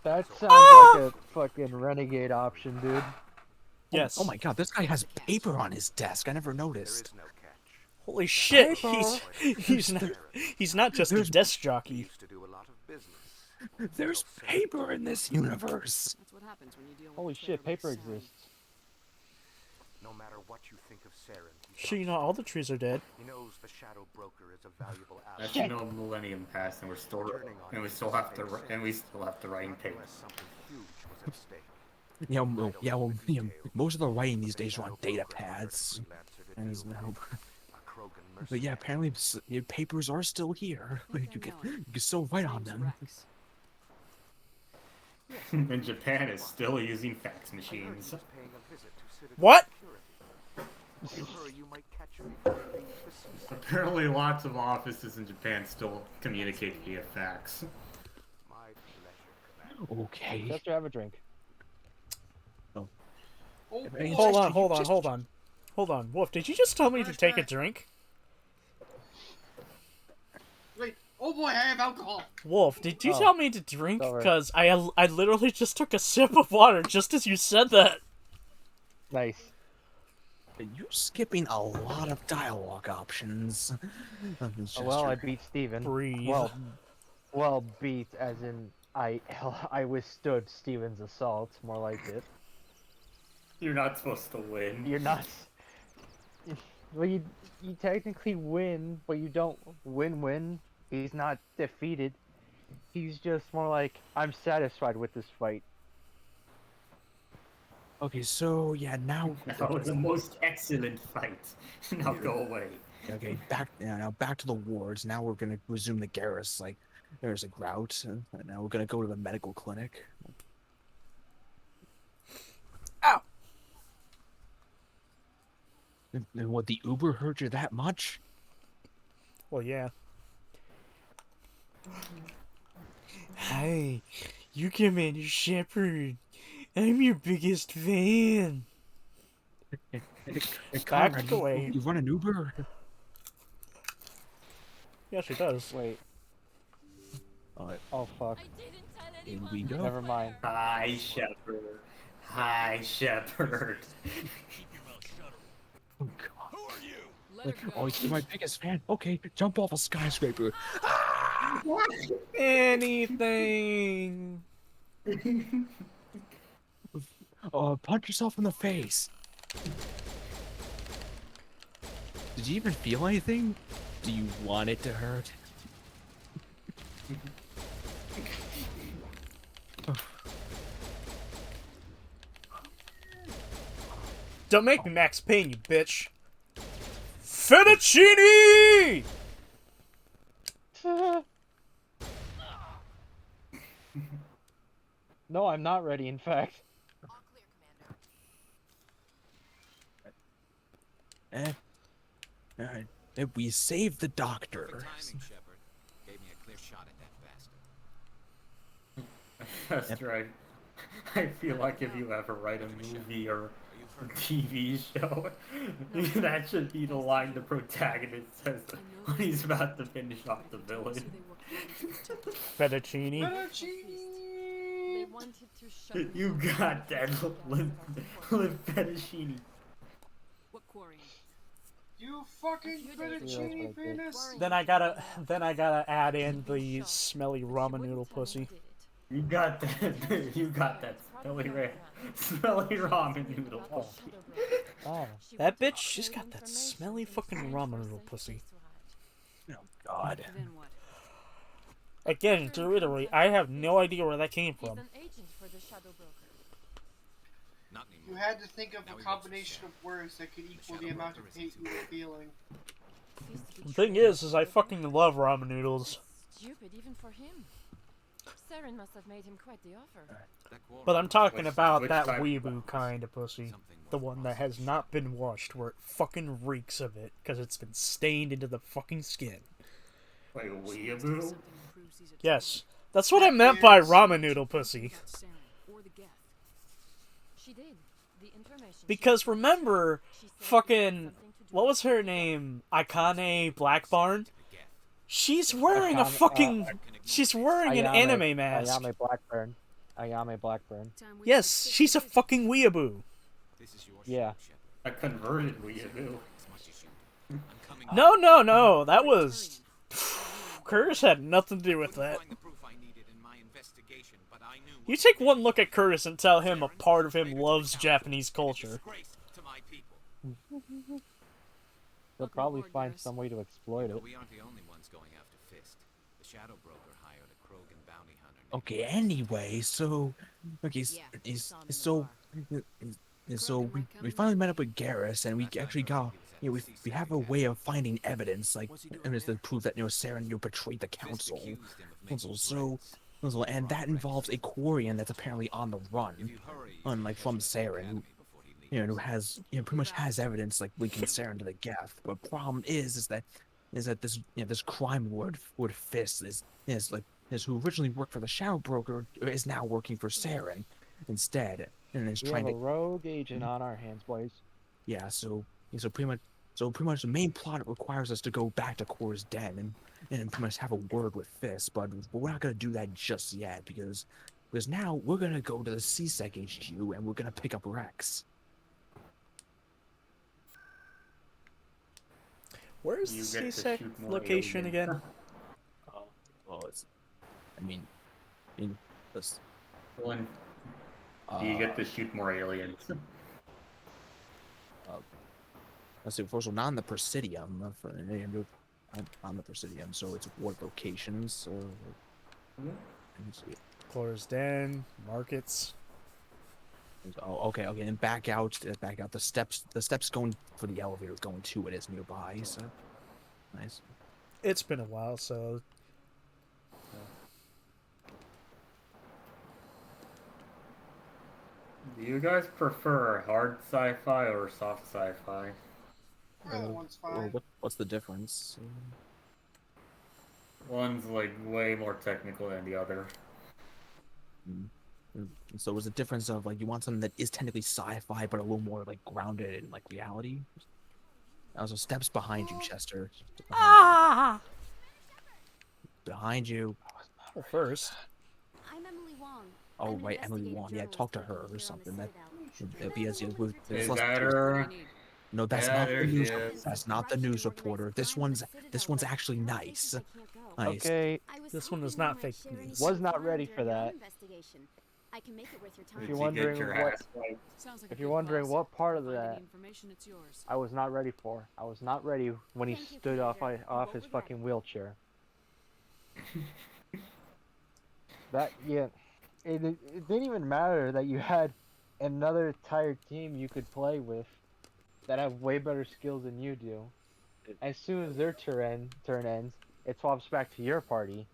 That sounds like a fucking renegade option, dude. Yes. Oh my god, this guy has paper on his desk. I never noticed. Holy shit! He's not just a desk jockey. There's paper in this universe. That's what happens when you deal with Holy shit, paper exists. No matter what you think of Saren, Sure, you know all the trees are dead. he knows the Shadow Broker is a valuable ally. That's no millennium past, and we still have to write paper. Something huge was at stake. Most of the writing these days are on data pads. And but yeah, apparently papers are still here. You can still write on them. And Japan is still using fax machines. What? Apparently lots of offices in Japan still communicate via fax. Okay. Just to have a drink. Hold on. Wolf, did you just tell me to take a drink? Wait, oh boy, I have alcohol. Wolf, did you tell me to drink? Because I literally just took a sip of water just as you said that. Nice. You're skipping a lot of dialogue options. Well, I beat Steven. Breathe. Well, beat as in I withstood Steven's assault, more like it. You're not supposed to win. You're not. Well, you technically win, but you don't win. He's not defeated. He's just more like, I'm satisfied with this fight. Okay, so yeah, now that was the most excellent fight. Now go away. Okay, now back to the wards. Now we're gonna resume the Garrus. Like, there's a route, and now we're gonna go to the medical clinic. Ow! And what, the Uber hurt you that much? Well, yeah. Hi, you Commander Shepard. I'm your biggest fan. Back away. You run an Uber? Yeah, she does. Wait. Oh fuck. Here we go. Never mind. Hi, Shepard. Hi, Shepard. Oh god. Oh, you're my biggest fan. Okay, jump off a skyscraper. Anything. Oh, punch yourself in the face. Did you even feel anything? Do you want it to hurt? Don't make me Max Payne, you bitch. Fettuccine! No, I'm not ready, in fact. Alright. We saved the doctor. Perfect timing, Shepard. Gave me a clear shot at that bastard. That's right. I feel like if you ever write a movie or a TV show, that should be the line the protagonist says when he's about to finish off the villain. Fettuccine. You got that, live fettuccine. You fucking fettuccine penis. Then I gotta add in the smelly ramen noodle pussy. You got that. You got that smelly ramen noodle. Oh. That bitch, she's got that smelly fucking ramen noodle pussy. Oh God. Again, to reiterate, I have no idea where that came from. You had to think of a combination of words that could equal the amount of hate you were feeling. The thing is I fucking love ramen noodles. Stupid even for him. Saren must have made him quite the offer. But I'm talking about that weeaboo kind of pussy. The one that has not been washed, where it fucking reeks of it, because it's been stained into the fucking skin. Like a weeaboo? Yes. That's what I meant by ramen noodle pussy. Because remember, fucking, what was her name? Akane Blackbarn? She's wearing a fucking, she's wearing an anime mask. Ayame Blackburn. Yes, she's a fucking weeaboo. Yeah. A converted weeaboo. No, that was... Curtis had nothing to do with that. You take one look at Curtis and tell him a part of him loves Japanese culture. They'll probably find some way to exploit it. We aren't the only ones going after Fist. The Shadow Broker hired a Krogan bounty hunter. Okay, anyway, so... Okay, so we finally met up with Garrus, and we actually got... we have a way of finding evidence, like, evidence to prove that, Saren, betrayed the council. And that involves a Quarian that's apparently on the run, from Saren, who has, pretty much has evidence, like, linking Saren to the Geth. But problem is that this, this crime lord Fist who originally worked for the Shadow Broker is now working for Saren instead, and is trying to... We have a rogue agent on our hands, boys. Yeah, so pretty much the main plot requires us to go back to Core's den and pretty much have a word with Fist, but we're not gonna do that just yet because now we're gonna go to the C-Sec HQ and we're gonna pick up Rex. Where's the C-Sec location again? It's... this... When do you get to shoot more aliens? Let's see, first of all, not on the Presidium, on the Presidium, so it's what locations, let me see. Core's Den, markets. Oh, okay, and back out, the steps going for the elevator going to it is nearby, so, nice. It's been a while, so... Do you guys prefer hard sci-fi or soft sci-fi? One's fine. What's the difference? One's like way more technical than the other. So was the difference of like you want something that is technically sci-fi but a little more like grounded in like reality? Also, steps behind you, Chester. Behind you. Well, first. I'm Emily Wong. Oh right, Emily Wong. Yeah, talk to her or something. That'd be as Is that her? No, that's not the news. That's not the news reporter. This one's actually nice. Okay. This one is not fake news. Was not ready for that. I can make it worth your time. Did you get your ass wiped? Sounds like a If you're good wondering boss. what part of Find any that information, it's yours. I was not ready for, I was not ready when he Thank you, stood off Commander. You off won't his regret fucking it. wheelchair. That yeah, it didn't even matter that you had another entire team you could play with that have way better skills than you do. As soon as their turn ends, it swaps back to your party.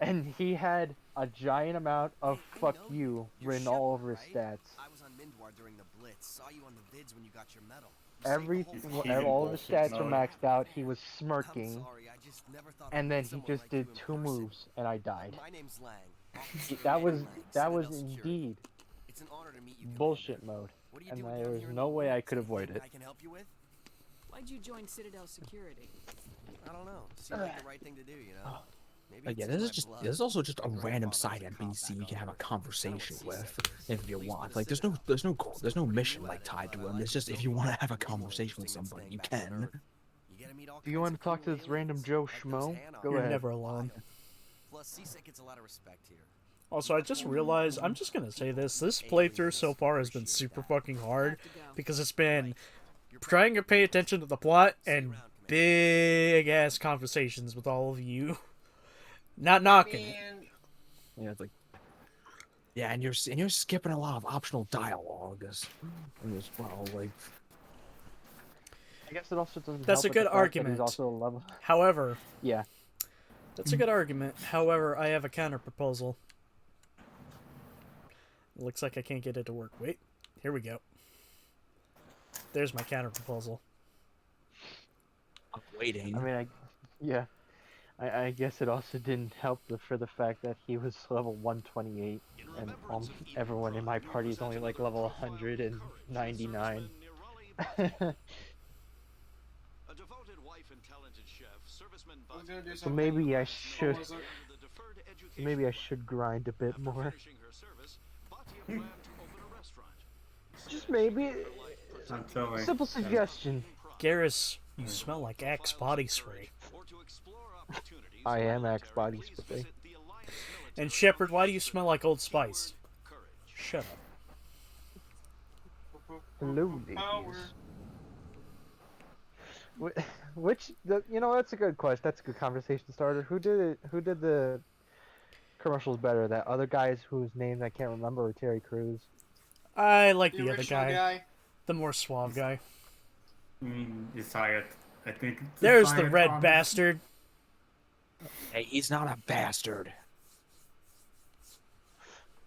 And he had a giant amount of fuck you written all over his stats. I was on Mindwar during the Blitz. Saw you on the vids when you got your medal. All of his stats were maxed out. He was I'm smirking, sorry, I just never thought and I'd then meet he someone just like you did in 2 person. moves, and I died. My name's Lang. Officer That Lang, was Citadel indeed Security. It's an honor to meet you, bullshit mode, What are you and doing there down was here in no the way I woods? could avoid Anything it. I can help you with? Why'd you join Citadel Security? I don't know. Seemed like the right thing to do, you know? Maybe Like, yeah, it's in this my is just blood. this is also just a My random grandfather side was a cop NPC you back can have a on Earth. conversation Kinda what with C-Sec is, if you at least want. with Like, the there's no mission new like at it, tied but to I him. like It's it just if so you want to far. have a It'd be more conversation with interesting than somebody, staying you back on can. Earth. You get to meet all Do you kinds want of to talk to cool this random aliens, Joe like those Schmo? Hanon. Go You're ahead. never alone. Plus, C-Sec gets a lot of respect here. Also, I just realized, I'm just gonna say this, playthrough so far has been super fucking hard, because it's been trying to pay attention to the plot and big-ass conversations with all of you. Not knocking it. Yeah, it's like, yeah, and you're skipping a lot of optional dialogue as well. Like, I guess it also doesn't That's help a with good the fact that argument. he's also a level. However, Yeah. that's a good argument. However, I have a counter proposal. Looks like I can't get it to work. Wait, here we go. There's my counter proposal. I'm waiting. I mean, yeah. I guess it also didn't help for the fact that he was level 128, and everyone in my party is only like level 199. So maybe I should. Maybe I should grind a bit more. Just maybe. Simple suggestion. Garrus, you smell like Axe body spray. I am Axe body spray. And Shepard, why do you smell like Old Spice? Shut up. Hello, ladies. You know, that's a good question. That's a good conversation starter. Who did it? Who did the commercials better? That other guys whose names I can't remember, or Terry Crews? I like The the other original guy. guy. The more suave guy. Isaiah, I think. There's the Isaiah red Thomas. bastard. Hey, he's not a bastard.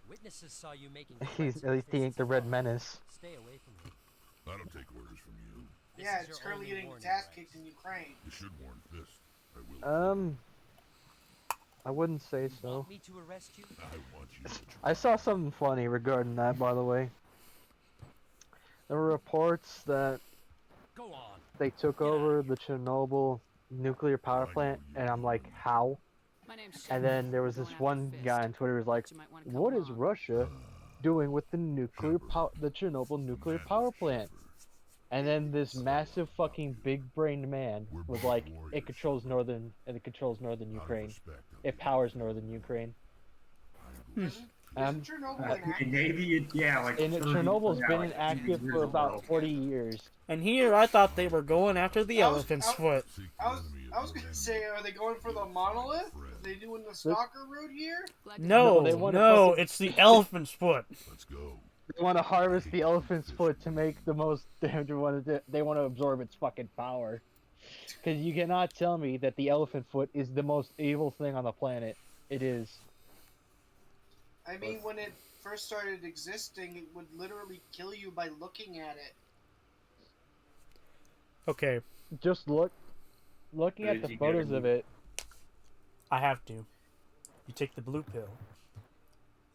Witnesses saw you making At least he ain't the Red Menace. Stay away from him. I don't take orders from you. Yeah, it's currently getting its ass kicked in Ukraine. You should warn Fist. I will. I wouldn't say so. Want me to arrest you? I want you to I saw something funny regarding that, by the way. There were reports that Go on. they took over the Chernobyl nuclear power plant, and I'm like, how? My name's And then there was this one guy on Twitter who was like, what is Russia doing with the Chernobyl nuclear power plant? And then this massive fucking big-brained man was like, it controls northern Ukraine. It powers northern Ukraine. Maybe Chernobyl's been inactive for about 40 years. And here I thought they were going after the elephant's foot. I was gonna say, are they going for the monolith? Are they doing the stalker route here? No, it's the elephant's foot. Let's go. They want to harvest the elephant's foot to make the most damage. They want to absorb its fucking power. Because you cannot tell me that the elephant foot is the most evil thing on the planet. It is. I mean, when it first started existing, it would literally kill you by looking at it. Okay. Just looking at the photos of it. I have to. You take the blue pill.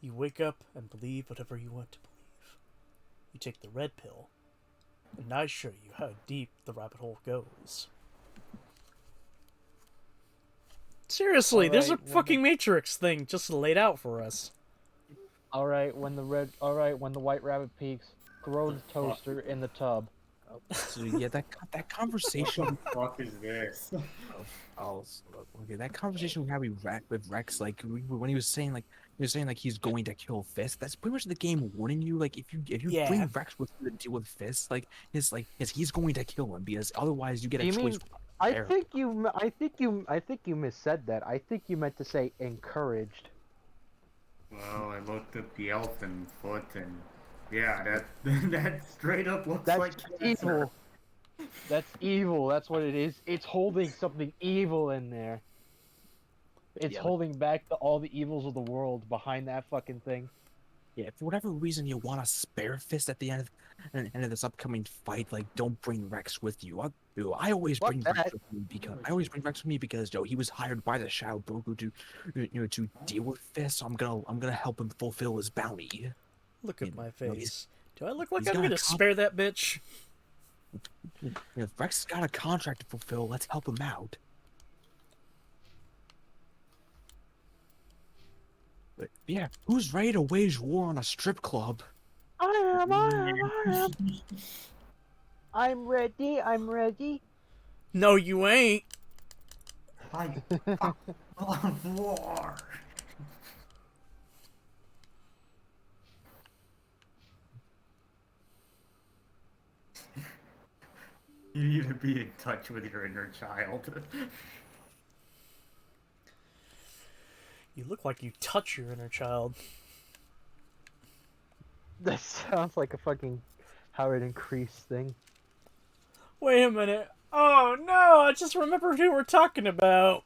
You wake up and believe whatever you want to believe. You take the red pill, and I show you how deep the rabbit hole goes. Seriously, there's a fucking Matrix thing just laid out for us. Alright, when the white rabbit peaks, throw the toaster in the tub. So yeah, that conversation. What the fuck is this? Okay, that conversation we had with Rex, like when he was saying like he's going to kill Fist. That's pretty much the game warning you. Like if you Yeah. bring Rex with you to deal with Fist, like he's going to kill him because otherwise you get Do a you choice. mean? I think you missaid that. I think you meant to say encouraged. Well, I looked at the elfin foot, and yeah, that that straight up looks That's like cancer. evil. That's evil. That's what it is. It's holding something evil in there. It's Yeah, holding back all the evils of the world behind that fucking thing. Yeah, for whatever reason you want to spare Fist at the end of this upcoming fight, like don't bring Rex with you. I always Fuck bring that. Rex with me because he was hired by the Shadow Broker to deal with Fist. So I'm gonna help him fulfill his bounty. Look at my know, face. Do I look like he's I'm got a gonna spare that bitch? If Rex has got a contract to fulfill, let's help him out. But yeah, who's ready to wage war on a strip club? I am. I'm ready. No, you ain't. I love war. You need to be in touch with your inner child. You look like you touch your inner child. That sounds like a fucking Howard and Crease thing. Wait a minute. Oh no, I just remembered who we're talking about.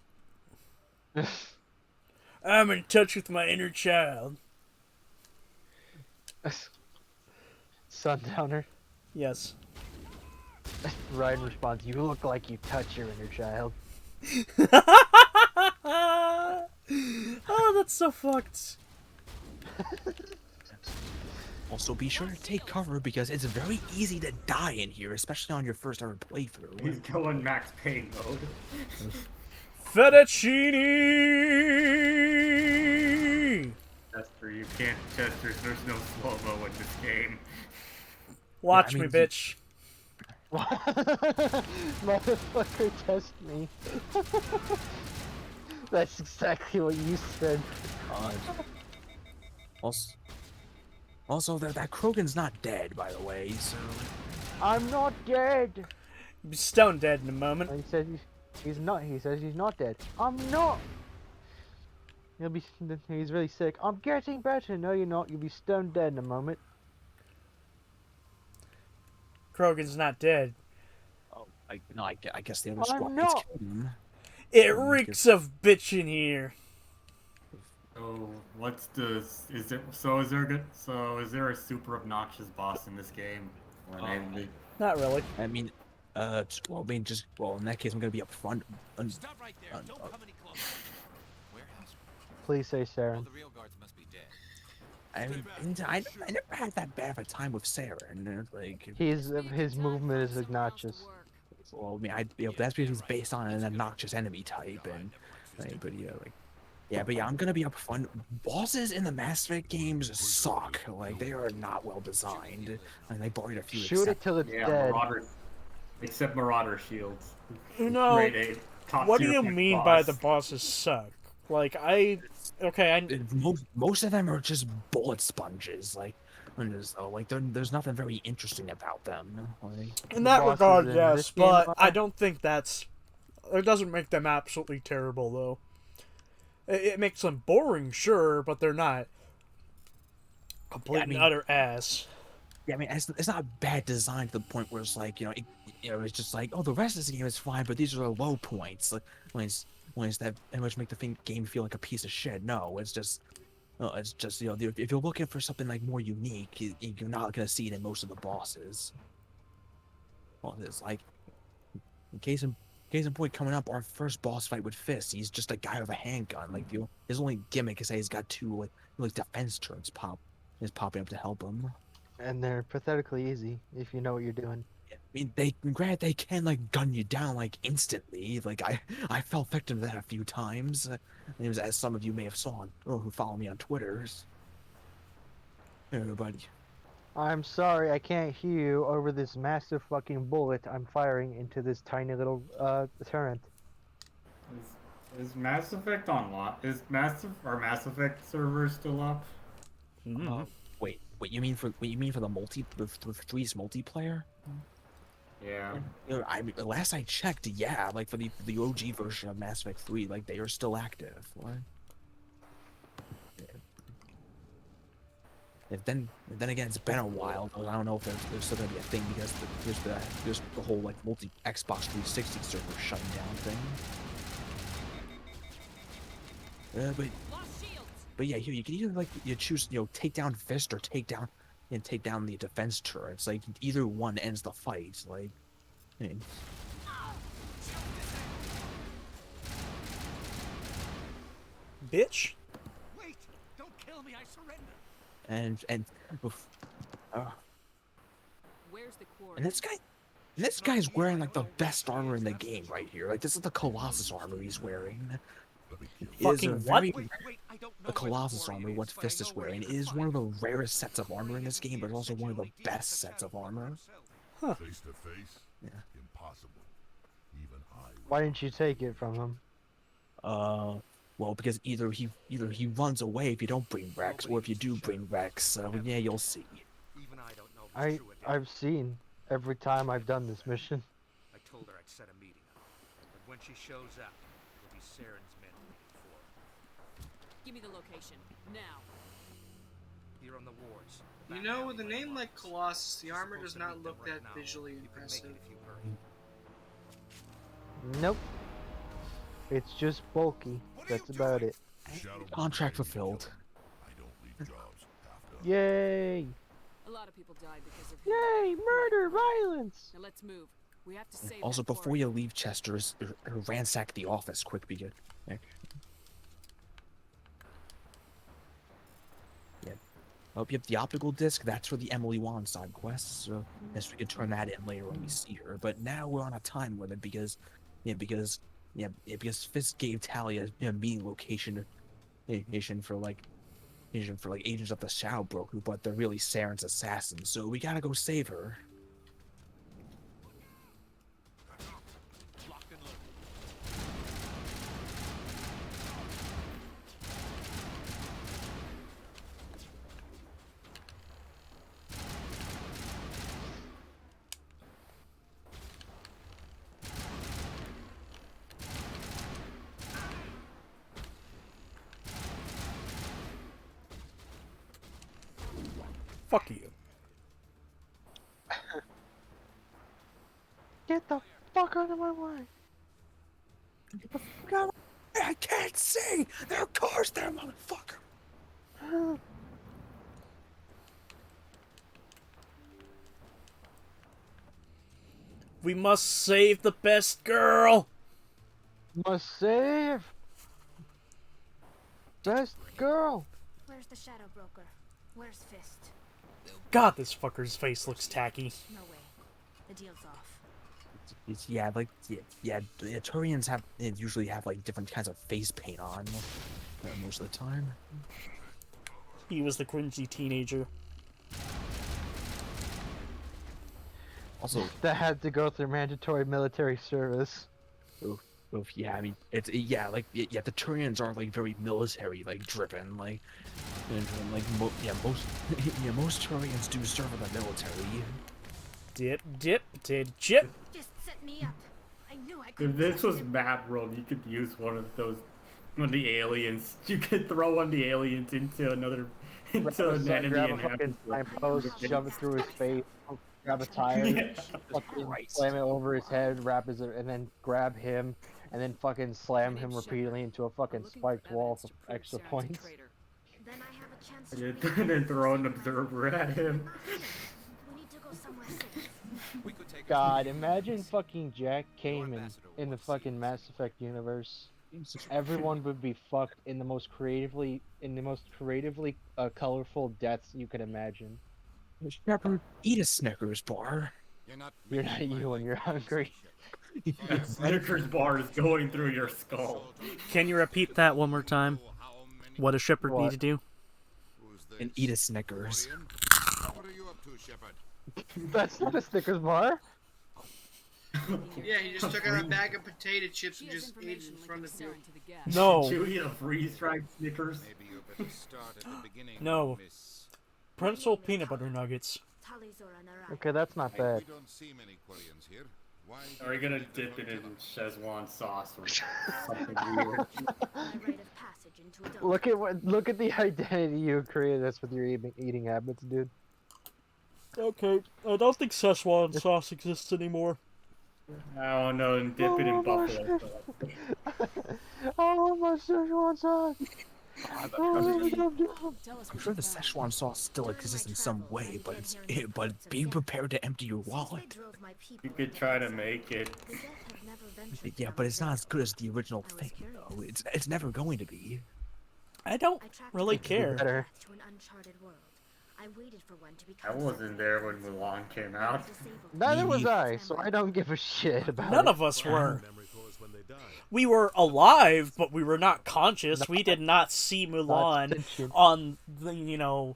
I'm in touch with my inner child. Sundowner. Yes. Ryan responds, "You look like you touch your inner child." Oh, that's so fucked. Also, be sure to take cover because it's very easy to die in here, especially on your first ever playthrough. He's going max pain mode. Fettuccine! Chester, you can't. Chester, there's no slow-mo in this game. Watch me, bitch. Motherfucker, test me. That's exactly what you said. Also, that Krogan's not dead, by the way, so... I'm not dead! He'll be stone dead in a moment. He says he's not. He says he's not dead. I'm not! He's really sick. I'm getting better. No, you're not. You'll be stone dead in a moment. Krogan's not dead. Oh, I guess the other squad not. killed him. It reeks of bitch in here. So what's the? Is there a super obnoxious boss in this game? Not really. I mean, in that case, I'm gonna be up front. Stop right there! Don't come any closer. Warehouse. Please say Saren. All the real guards must be dead. I never had that bad of a time with Saren. Like his movement is obnoxious. Well, I mean, that's because he's based on an obnoxious enemy type, and I'm gonna be up front. Bosses in the Mass Effect games suck. Like they are not well designed, and they buried a few. Shoot it till it's dead. Except Marauder shields. No. What do you mean by the bosses suck? Like most of them are just bullet sponges. Like there's nothing very interesting about them. In that regard, yes, but I don't think it doesn't make them absolutely terrible though. It makes them boring, sure, but they're not complete and utter ass. Yeah, I mean, it's not bad design to the point where it's like, it's just like, oh, the rest of the game is fine, but these are the low points. Like when it's that which make the game feel like a piece of shit. No, it's just if you're looking for something like more unique, you're not gonna see it in most of the bosses. Well, it's like, case in point, coming up, our first boss fight with Fist, he's just a guy with a handgun. Like his only gimmick is that he's got two like defense turrets popping up to help him. And they're pathetically easy if you know what you're doing. I mean, they can like gun you down like instantly. Like I fell victim to that a few times. It was, as some of you may have saw who follow me on Twitter. I'm sorry, I can't hear you over this massive fucking bullet I'm firing into this tiny little turret. Is Mass Effect online? Are Mass Effect servers still up? Wait, you mean for the three's multiplayer? Yeah. You know, I mean, last I checked, yeah, like for the OG version of Mass Effect 3, like they are still active. What? And then again, it's been a while. I don't know if there's still gonna be a thing because there's the whole like multi Xbox 360 server shutting down thing. But yeah, here you can either like you choose take down Fist or take down the defense turrets. Like either one ends the fight. Like, I mean, Bitch. Wait! Don't kill me, I surrender. and Where's the quarry? and this guy's wearing like the best armor in the game right here. Like this is the Colossus armor he's wearing. Fucking what? The Colossus armor, what Fist is wearing, is one of the rarest sets of armor in this game, but it's also one of the best sets of armor. Huh. Face to face? Yeah. Impossible. Even I. Why didn't you take it from him? Well, because either he runs away if you don't bring Rex, or if you do bring Rex, yeah, you'll see. Even I don't know if it's true again. I've seen every time I've done this mission. I told her I'd set a meeting up. But when she shows up, it'll be Saren's men waiting for her. Give me the location now. Here on the wars. You know, with a name like Colossus, the armor does not look that visually impressive. Nope. It's just bulky. That's about it. Contract fulfilled. Yay! A lot of people died because of Yay! Murder, violence. Now let's move. We have to save Also, that before you leave Chester's, ransack the office quick, because yeah. Oh, yep, the optical disc, that's for the Emily Wan side quests, so yes, we can turn that in later when we see her. But now we're on a time limit because Fisk gave Talia meeting location for like agents of the Shadow Broker, but they're really Saren's assassins, so we gotta go save her. Fuck you. Get the fuck out of my way. Get the fuck out of my way. I can't see! There are cars there, motherfucker! We must save the best girl! Must save! Best girl! Where's the Shadow Broker? Where's Fist? God, this fucker's face looks tacky. No way. The deal's off. The Turians usually have like different kinds of face paint on most of the time. He was the cringy teenager. Also, that had to go through mandatory military service. Yeah, I mean, the Turians are like very military driven, most Turians do serve in the military. Jip. Just set me up. I knew I If could. this was map world, you could use one of the aliens. You could throw one of the aliens into an enemy grab a and have fucking signpost, shove it through his face, grab a tire, fucking slam it over his head, and then grab him, and then fucking slam him repeatedly into a fucking spiked wall for extra points. Then I have a chance to and then throw an observer at him. We need to go somewhere safe. God, imagine fucking Jack Kamen in the fucking Mass Effect universe. Everyone would be fucked in the most creatively colorful deaths you could imagine. Shepard, eat a Snickers bar. You're not you when you're hungry. That Snickers bar is going through your skull. Can you repeat that one more time? What does Shepard need to do? And eat a Snickers. What are you up to, Shepard? That's not a Snickers bar. Yeah, he just took out a bag of potato chips and just ate it in front of you. No. Did you eat a freeze-dried Snickers? Maybe you better start at the beginning. No. Miss. Pretzel peanut butter nuggets. Okay, that's not bad. We don't see many Quarians here. Why Are we gonna dip it in Szechuan sauce or something weird? Look at the identity you created us with your eating habits, dude. Okay, I don't think Szechuan sauce exists anymore. I don't know, and dip it in buffalo. I want my Szechuan sauce. I'm sure the Szechuan sauce still exists in some way, but being prepared to empty your wallet. You could try to make it. Yeah, but it's not as good as the original thing, though. It's never going to be. I don't really care. I wasn't there when Mulan came out. Neither was I, so I don't give a shit about it. None of us were. We were alive, but we were not conscious. We did not see Mulan on the,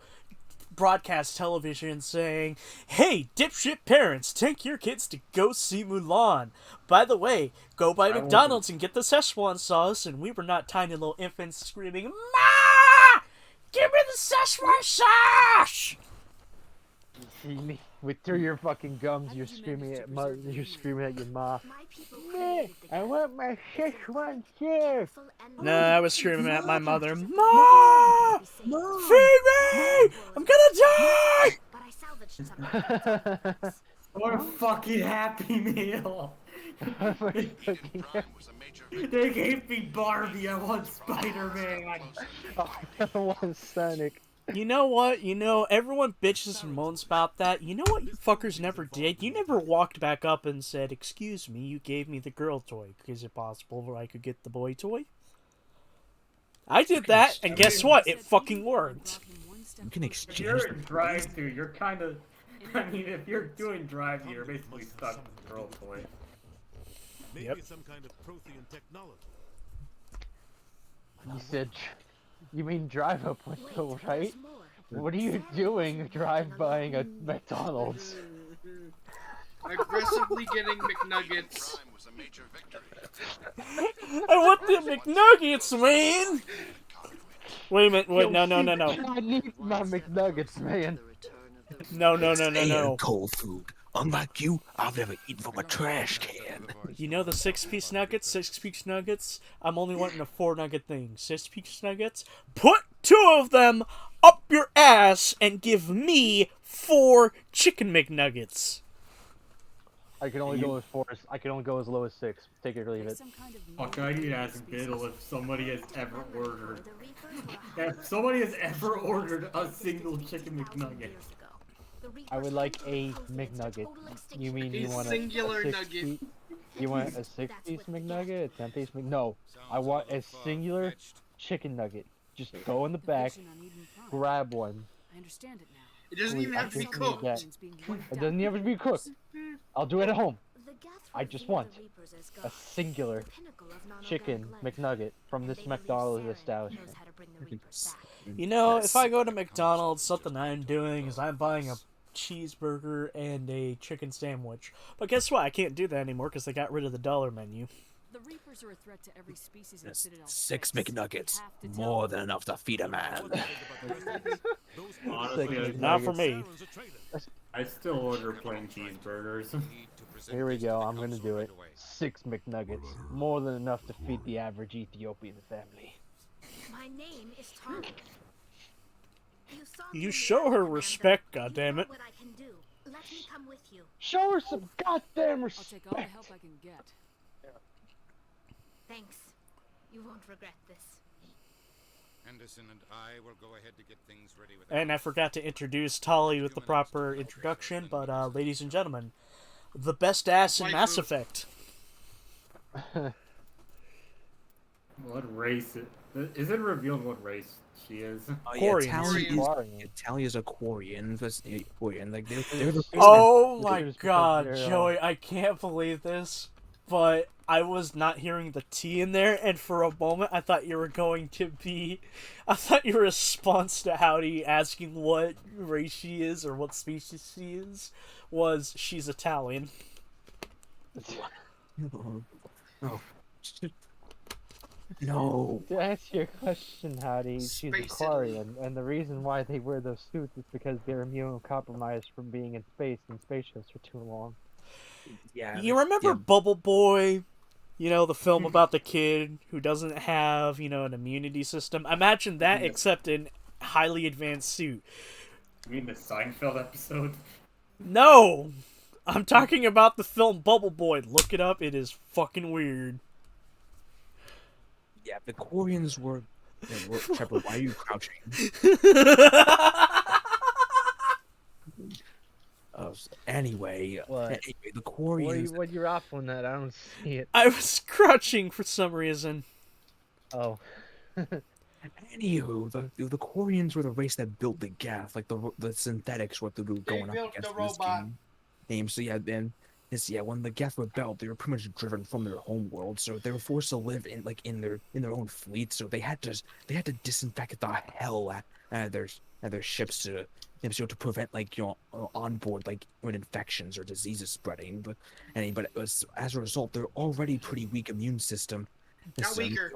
broadcast television saying, "Hey, dipshit parents, take your kids to go see Mulan. By the way, go by McDonald's and get the Szechuan sauce." And we were not tiny little infants screaming, "Ma! Give me the Szechuan sauce!" Through your fucking gums, you're screaming at your ma. I want my Szechuan sauce. No, I was screaming at my mother, "Ma! Feed me! I'm gonna die!" What a fucking Happy Meal! They gave me Barbie, I want Spider-Man! I want Sonic. You know what? Everyone bitches and moans about that. You know what you fuckers never did? You never walked back up and said, "Excuse me, you gave me the girl toy. Is it possible that I could get the boy toy?" I did that, and guess what? It fucking worked. You can exchange. If you're in drive-thru, you're kind of... I mean, if you're doing drive-thru, you're basically stuck with the girl toy. Yep. Some kind of Prothean technology. You said... You mean drive up window, right? What are you doing drive-buying a McDonald's? Aggressively getting McNuggets. I want the McNuggets, man! Wait a minute, wait, no. I need my McNuggets, man. No. Cold food. Unlike you, I've never eaten from a trash can. You know the 6-piece nuggets? 6-piece nuggets? I'm only wanting a 4-nugget thing. 6-piece nuggets? Put 2 of them up your ass and give me 4 chicken McNuggets. I can only go as 4. I can only go as low as 6. Take it or leave it. Fuck, I need to ask Biddle if somebody has ever ordered... If somebody has ever ordered a single chicken McNugget. I would like a McNugget. You mean you want a singular nugget? You want a 6-piece McNugget? A 10-piece No, I want a singular chicken nugget. Just go in the back, grab one. I understand it now. It doesn't even have to be cooked. It doesn't even have to be cooked. I'll do it at home. I just want a singular chicken McNugget from this McDonald's establishment. You know, if I go to McDonald's, something I'm doing is I'm buying a cheeseburger and a chicken sandwich. But guess what? I can't do that anymore because they got rid of the dollar menu. The Reapers are a threat to every species in Citadel. 6 McNuggets. More than enough to feed a man. Honestly, not for me. I still order plain cheeseburgers. Here we go. I'm gonna do it. 6 McNuggets. More than enough to feed the average Ethiopian family. My name is Tara. You show her respect, goddammit. What I can do. Let me come with you. Show her some goddamn respect. I'll take all the help I can get. Thanks. You won't regret this. Henderson and I will go ahead to get things ready with. And I forgot to introduce Tali with the proper introduction, but ladies and gentlemen, the best ass in Mass Effect. What race is it revealed what race she is? Talia's a Quarian. Like they're the Oh my god, Joey, I can't believe this. but I was not hearing the T in there, and for a moment I thought you were going to be... I thought your response to Howdy asking what race she is or what species she is was she's Italian. Oh. No. To answer your question, Howdy, she's Space Aquarian, and the reason why they wear those suits is because they're immunocompromised from being in space and spaceships for too long. Yeah. You remember Bubble Boy? You know, the film about the kid who doesn't have, you know, an immunity system? Imagine that, except in highly advanced suit. You mean the Seinfeld episode? No! I'm talking about the film Bubble Boy. Look it up. It is fucking weird. Yeah, the Koreans were... Shepard, why are you crouching? Anyway, the Koreans... What you're off on that? I don't see it. I was crouching for some reason. Oh. Anywho, the Koreans were the race that built the Gaff, like the synthetics were going up against this game. So yeah, then when the Geth rebelled, they were pretty much driven from their home world, so they were forced to live in their own fleet. So they had to disinfect the hell out of their ships to prevent onboard infections or diseases spreading. But it was, as a result, they're already pretty weak immune system. Got weaker.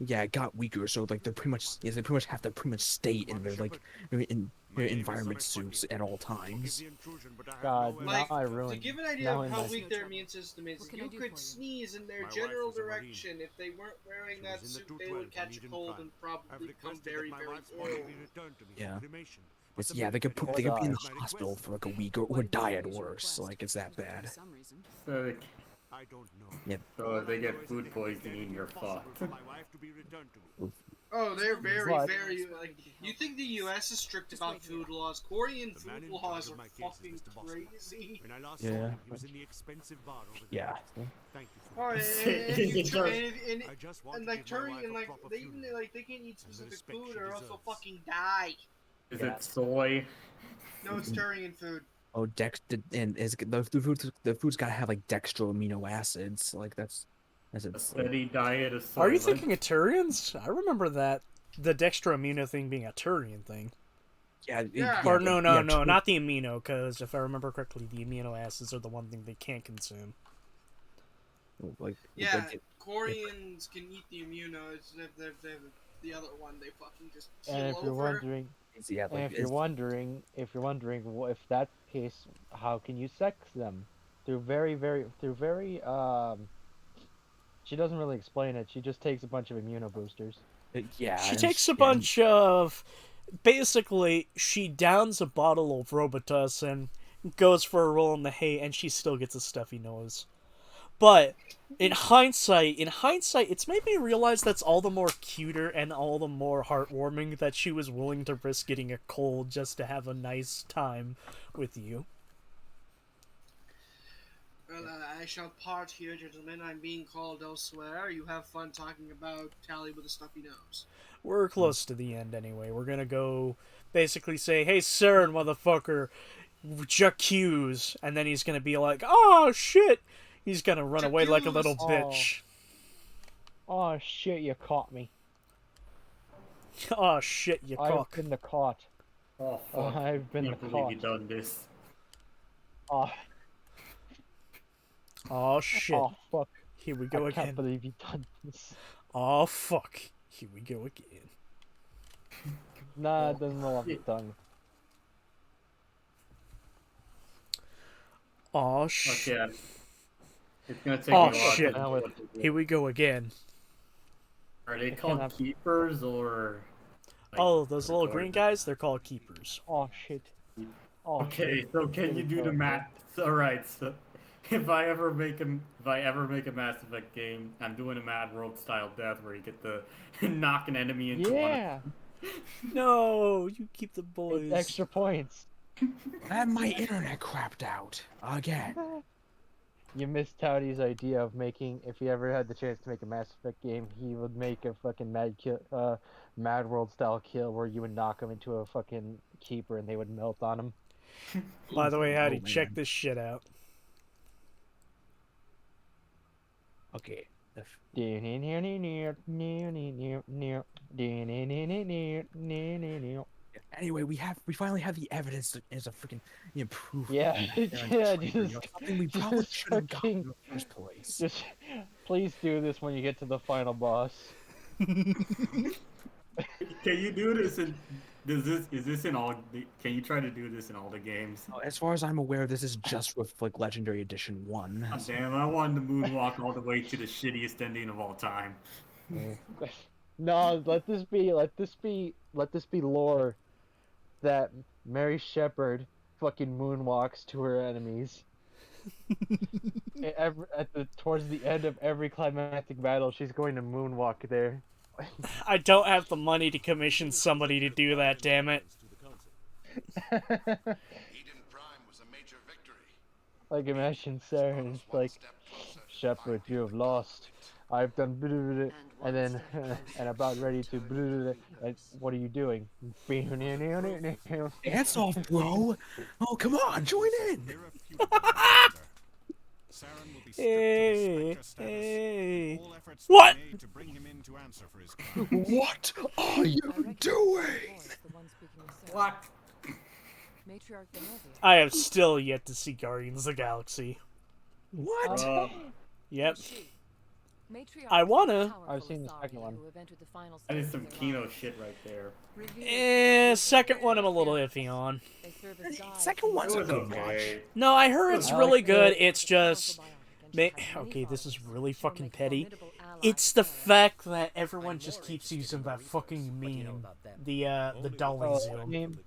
Yeah, it got weaker. So they pretty much have to stay in their environment suits at all times. God, now I to ruined. give an idea of how weak their immune system is, you could sneeze in their general direction. If they weren't wearing that suit, they would catch a cold and probably become very, very ill. Yeah. They could be in the hospital for like a week or die at worst. Like, it's that bad. So I don't know. Yeah. So if they get food poisoning, you're fucked. Oh, they're very, very, you think the U.S. is strict about food laws? Korean food laws are fucking crazy. Yeah. Yeah. Oh, and like Turing, and they even they can't eat specific food or else they'll fucking die. Is it soy? No, it's Turian food. Oh, the food's gotta have like dextro amino acids. Like that's a steady diet of soy. Are you thinking of Turians? I remember that the dextro amino thing being a Turian thing. Yeah. Or no, not the amino, because if I remember correctly, the amino acids are the one thing they can't consume. Koreans can eat the amino. It's the other one they fucking just kill And if you're over. wondering, if that's the case, how can you sex them? Through very she doesn't really explain it. She just takes a bunch of immuno boosters. She takes a bunch of... Basically, she downs a bottle of Robitussin, goes for a roll in the hay, and she still gets a stuffy nose. But in hindsight, it's made me realize that's all the more cuter and all the more heartwarming that she was willing to risk getting a cold just to have a nice time with you. Well, I shall part here, gentlemen. I'm being called elsewhere. You have fun talking about Tally with a stuffy nose. We're close to the end anyway. We're gonna go basically say, "Hey, sir, motherfucker, j'accuse," and then he's gonna be like, "Oh shit." He's gonna run away like a little bitch. Oh shit, you caught me. Oh shit, you I've been the caught. Oh fuck. I've been the caught. You done this. Oh shit. Oh fuck. Here we go again. I can't believe you done this. Oh fuck. Here we go again. Nah, it doesn't know I'm done. Oh shit. Okay. It's gonna take a shit. Here we go again. Are they called keepers or? Those little green guys? They're called keepers. Oh shit. Oh, okay, shit. so can you do the math? Alright, so if I ever make a Mass Effect game, I'm doing a Mad World style death where you get to knock an enemy into one. No, you keep the boys. It's extra points. And my internet crapped out again. You missed Towdy's idea of making, if he ever had the chance to make a Mass Effect game, he would make a fucking Mad World style kill where you would knock him into a fucking keeper and they would melt on him. By the way, Howdy, check this shit out. Okay. Anyway, we finally have the evidence that is a freaking proof. Yeah, yeah, something we probably should have gotten in the first place. Just please do this when you get to the final boss. Can you do this in? Is this in all? Can you try to do this in all the games? As far as I'm aware, this is just with like Legendary Edition 1. Oh, damn, I wanted to moonwalk all the way to the shittiest ending of all time. No, let this be lore that Mary Shepard fucking moonwalks to her enemies. Towards the end of every climactic battle, she's going to moonwalk there. I don't have the money to commission somebody to do that, damn it. Like, imagine Saren's like, Shepard, you have lost. I've done and then and about ready to like, what are you doing? Dance off, bro. Oh, come on, join in. Hey, hey. What? What are you doing? What? I have still yet to see Guardians of the Galaxy. What? Yep. I wanna. I've seen the second one. That is some Kino shit right there. Second one I'm a little iffy on. Second one's a good watch. No, I heard it's really good. It's just, okay, this is really fucking petty. It's the fact that everyone just keeps using that fucking meme, the dolly zoom.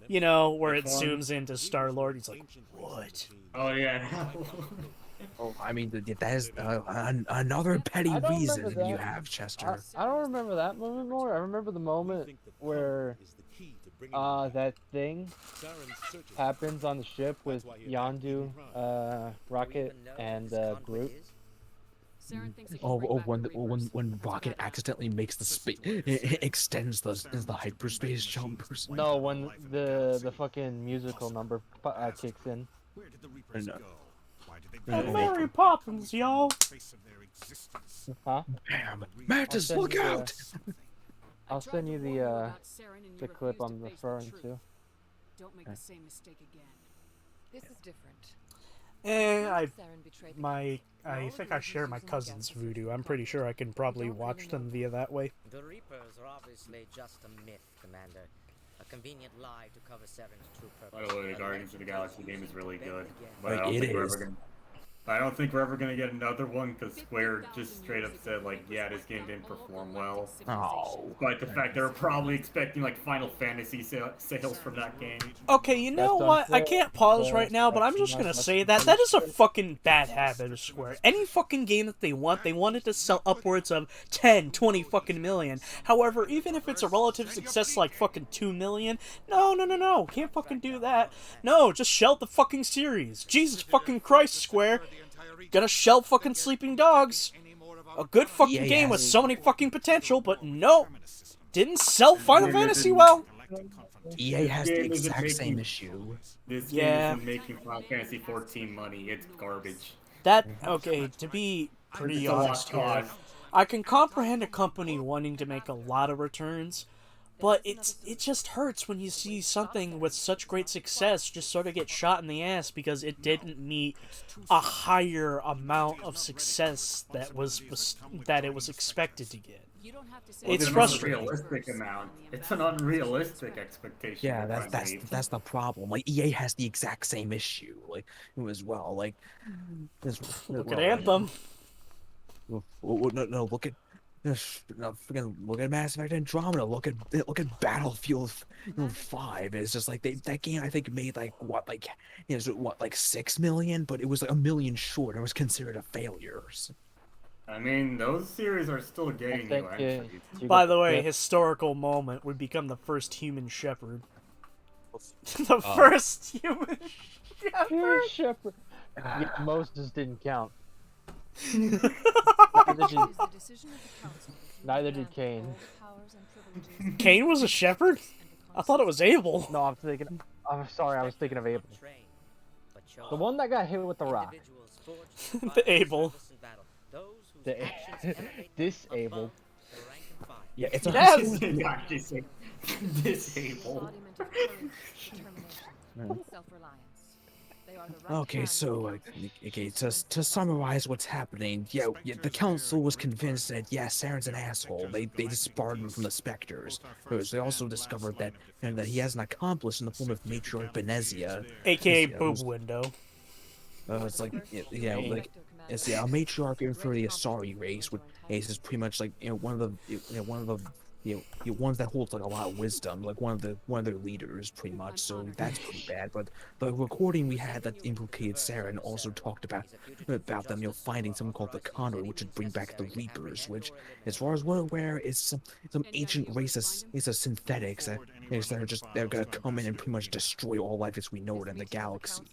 You know, where it zooms into Star-Lord. He's like, what? Oh yeah. Oh, I mean, that is another petty reason you have, Chester. I don't remember that moment more. I remember the moment where that thing happens on the ship with Yondu, Rocket, and Groot. When Rocket accidentally makes the space, extends the hyperspace jump or something. No, when the fucking musical number kicks in. Mary Poppins, y'all. Huh? Damn, Mantis, look out! I'll send you the clip I'm referring to. Don't make the same mistake again. This is different. I think I share my cousin's voodoo. I'm pretty sure I can probably watch them via that way. The Reapers are obviously just a myth, Commander. A convenient lie to cover Saren's true purpose. By the way, the Guardians of the Galaxy game is really good. Like, I don't think we're ever gonna get another one because Square just straight up said like, yeah, this game didn't perform well. Oh. But the fact they were probably expecting like Final Fantasy sales from that game. Okay, you know what? I can't pause right now, but I'm just gonna say that is a fucking bad habit of Square. Any fucking game that they want it to sell upwards of 10, 20 fucking million. However, even if it's a relative success like fucking 2 million, no, can't fucking do that. No, just shelve the fucking series. Jesus fucking Christ, Square. Gonna shelve fucking Sleeping Dogs. A good fucking game with so many fucking potential, but no. Didn't sell Final Fantasy well. EA has the exact same issue. This game isn't making Final Fantasy 14 money. It's garbage. Okay, to be pretty honest here, I can comprehend a company wanting to make a lot of returns, but it just hurts when you see something with such great success just sort of get shot in the ass because it didn't meet a higher amount of success that it was expected to get. It's frustrating. Unrealistic amount. It's an unrealistic expectation. Yeah, that's the problem. Like EA has the exact same issue, like as well. Like, look at Anthem. No, look at. Freaking look at Mass Effect Andromeda. Look at Battlefield 5. It's just like that game. I think made like 6 million, but it was like a million short. It was considered a failure. I mean, those series are still getting new entries. By the way, historical moment would become the first human shepherd. The first human shepherd. Yeah, Moses didn't count. Neither did Cain. Cain was a shepherd? I thought it was Abel. No, I'm sorry, I was thinking of Abel. The one that got hit with the rock. The Abel. Disabled. Yeah, it's a Yes! God, disabled. Self-reliance. They are the right Okay, hand so of the okay, to summarize what's happening, yeah, the council was convinced that yeah, Saren's an asshole. They disbarred him from the Spectres. They also discovered that and that he has an accomplice in the form of Matriarch Benezia, AKA Boob Window. it's like yeah, like it's a matriarch for the Asari race, which is pretty much like one of the one of the ones that holds like a lot of wisdom, like one of their leaders, pretty much. So that's pretty bad. But the recording we had that implicated Saren also talked about them, finding something called the Conduit, which would bring back the Reapers, which, as far as we're aware, is some ancient race of synthetics they're gonna come in and pretty much destroy all life as we know it in the galaxy.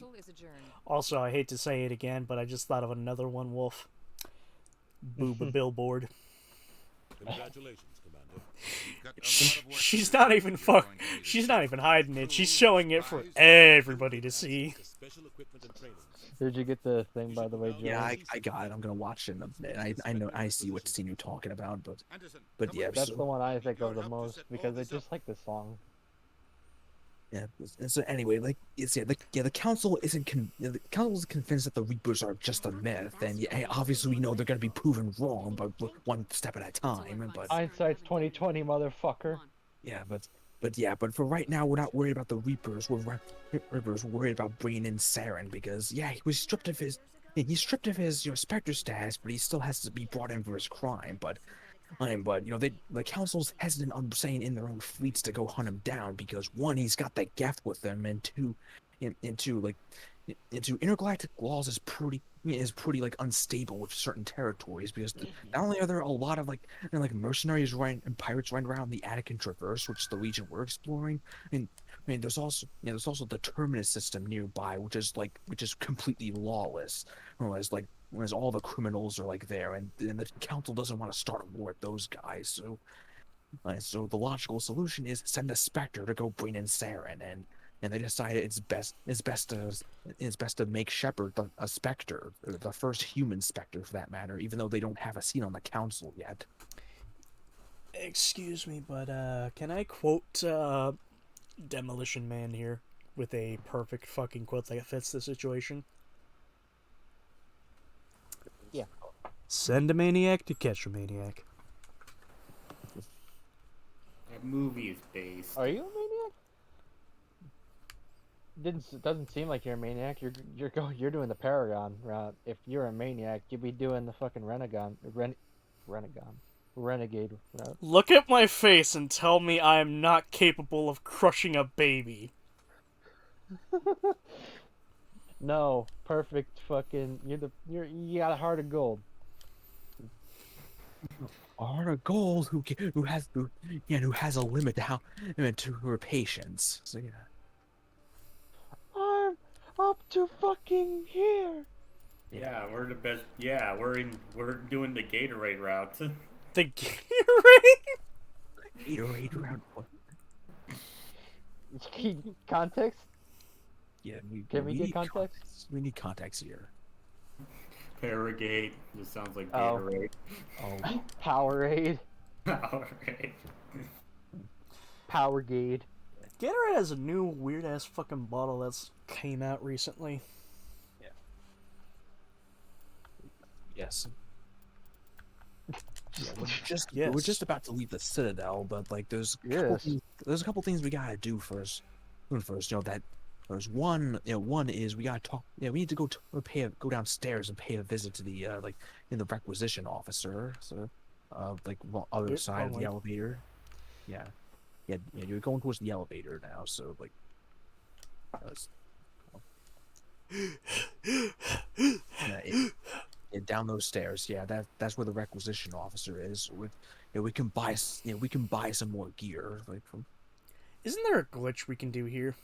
Also, I hate to say it again, but I just thought of another one, Wolf. Booba Billboard. Congratulations, Commander. She's not even she's not even hiding it. She's showing it for everybody to see. Did you get the thing, by the way, Joe? Yeah, I got it. I'm gonna watch it in a minute. I see what scene you're talking about, but yeah, that's the one I think of the most because I just like the song. Yeah. So anyway, like the council the council is convinced that the Reapers are just a myth, and yeah, obviously we know they're gonna be proven wrong, but one step at a time. But hindsight's 20/20, motherfucker. Yeah, but for right now, we're not worried about the Reapers. We're worried about bringing in Saren because yeah, he stripped of his Spectre status, but he still has to be brought in for his crime. But the council's hesitant on saying in their own fleets to go hunt him down because one, he's got that gaff with him, and two, intergalactic laws is pretty like unstable with certain territories because not only are there a lot of like mercenaries and pirates running around the Attican Traverse, which is the region we're exploring, and there's also the Terminus system nearby, which is completely lawless, whereas all the criminals are like there, and the council doesn't want to start a war with those guys, so the logical solution is send a Spectre to go bring in Saren, and they decided it's best to make Shepard a Spectre, the first human Spectre for that matter, even though they don't have a seat on the council yet. Excuse me, but can I quote Demolition Man here with a perfect fucking quote that fits the situation? Yeah. Send a maniac to catch a maniac. That movie is based. Are you a maniac? Doesn't seem like you're a maniac. You're doing the Paragon route. If you're a maniac, you'd be doing the fucking Renegade route. Look at my face and tell me I am not capable of crushing a baby. No, perfect fucking. You got a heart of gold. A heart of gold who has a limit to her patience. So yeah. I'm up to fucking here. Yeah, we're the best. Yeah, we're doing the Gatorade route. The Gatorade? Gatorade route. Context? Yeah, Can we get context? We need context here. Paragate. This sounds like Gatorade. Oh. Powerade. Powerade. Powerade. Gatorade has a new weird ass fucking bottle that's came out recently. Yeah. Yes. Yeah, we're just about to leave the Citadel, but like there's a couple things we gotta do first. There's one is we gotta talk. Yeah, we need to go downstairs and pay a visit to the the requisition officer. So, other side of the elevator. Yeah, you're going towards the elevator now. So like, down those stairs. Yeah, that's where the requisition officer is. We can buy some more gear from. Isn't there a glitch we can do here?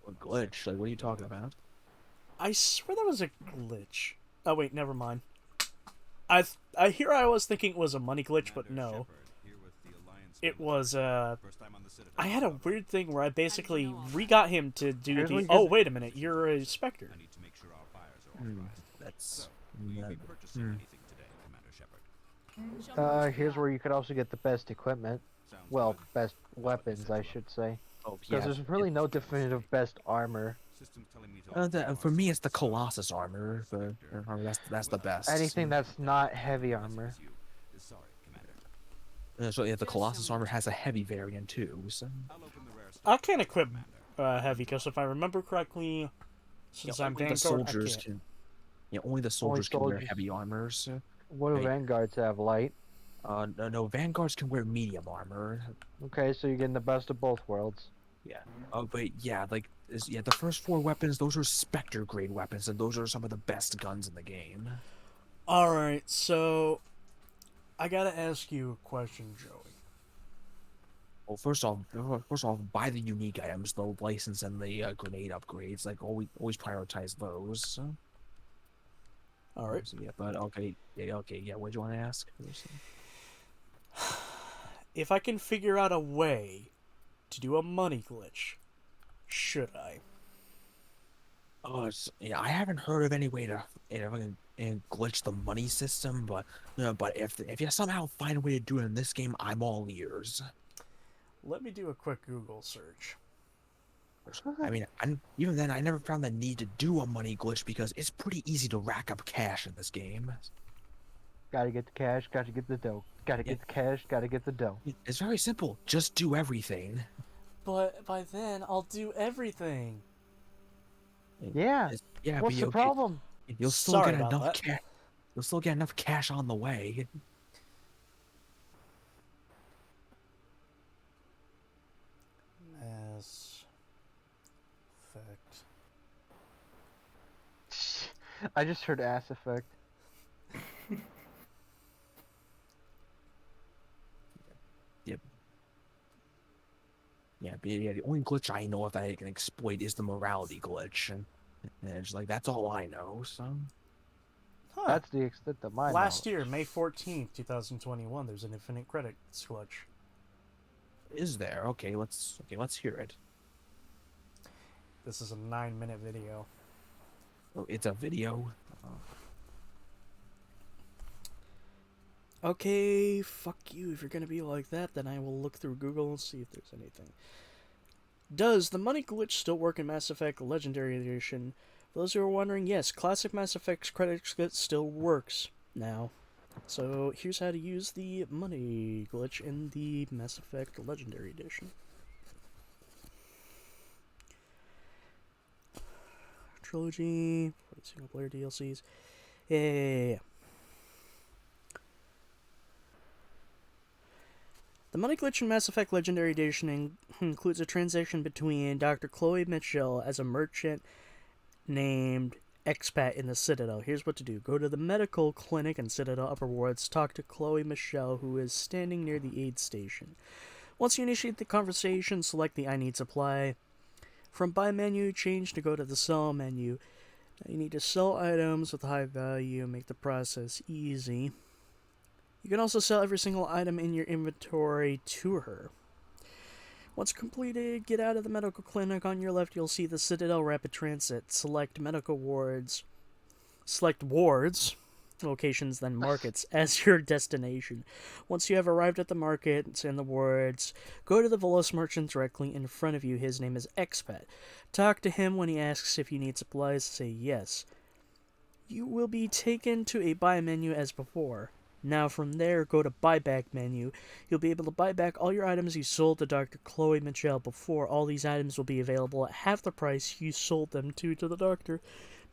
A glitch? Like, what are you talking about? I swear there was a glitch. Oh wait, never mind. I was thinking it was a money glitch, but no. It was I had a weird thing where I basically re-got him to do the. Oh wait a minute, you're a Spectre. Will you be Yeah. purchasing Hmm. anything today, Commander Shepard? Here's where you could also get the best equipment. Sounds Well, good. best I'll let you weapons, settle I up. should say. Oh Because yeah. there's really no definitive best armor. System's telling me to For me, it's the Colossus armor. That's the best. Anything that's not heavy armor. Sorry, Commander. So yeah, the Colossus armor has a heavy variant too. So. I'll open the rare I can't equip heavy because if I remember correctly, since I'm only Vanguard, the soldiers I can't. can. Yeah, only the soldiers can wear soldiers. heavy armors. What do Vanguards have? Light? No, Vanguards can wear medium armor. Okay, so you're getting the best of both worlds. Yeah. Oh, but yeah, the first 4 weapons, those are Spectre grade weapons, and those are some of the best guns in the game. Alright, so I gotta ask you a question, Joey. Well, first off, buy the unique items, the license and the grenade upgrades. Like always prioritize those. All right. So, yeah, but okay, yeah. What do you want to ask? If I can figure out a way to do a money glitch, should I? Oh, yeah. I haven't heard of any way to glitch the money system, but if you somehow find a way to do it in this game, I'm all ears. Let me do a quick Google search. I mean, even then, I never found the need to do a money glitch because it's pretty easy to rack up cash in this game. Gotta get the cash, gotta get the dough. Gotta get the cash, gotta get the dough. It's very simple. Just do everything. But by then, I'll do everything. Yeah. Yeah. What's the problem? You'll still get enough cash. You'll still get enough cash on the way. Mass Effect. I just heard ass effect. Yep. Yeah, but yeah, the only glitch I know of that I can exploit is the morality glitch, and it's like that's all I know. So that's the extent of my Last year, May 14th, 2021, there's an infinite credits glitch. Is there? Okay, let's hear it. This is a 9-minute video. Oh, it's a video. Okay, fuck you. If you're gonna be like that, then I will look through Google and see if there's anything. Does the money glitch still work in Mass Effect Legendary Edition? For those who are wondering, yes, classic Mass Effect's credits glitch still works now. So here's how to use the money glitch in the Mass Effect Legendary Edition. Trilogy, single player DLCs. Yeah. The money glitch in Mass Effect Legendary Edition includes a transaction between Dr. Chloe Mitchell as a merchant named Expat in the Citadel. Here's what to do. Go to the medical clinic in Citadel Upper Wards, talk to Chloe Michelle, who is standing near the aid station. Once you initiate the conversation, select the I need supply. From buy menu, change to go to the sell menu. Now you need to sell items with high value, make the process easy. You can also sell every single item in your inventory to her. Once completed, get out of the medical clinic. On your left, you'll see the Citadel Rapid Transit. Select medical wards. Select wards, locations, then markets as your destination. Once you have arrived at the markets and the wards, go to the Volos merchant directly in front of you. His name is Expat. Talk to him when he asks if you need supplies. Say yes. You will be taken to a buy menu as before. Now from there, go to buyback menu. You'll be able to buy back all your items you sold to Dr. Chloe Mitchell before. All these items will be available at half the price you sold them to the doctor.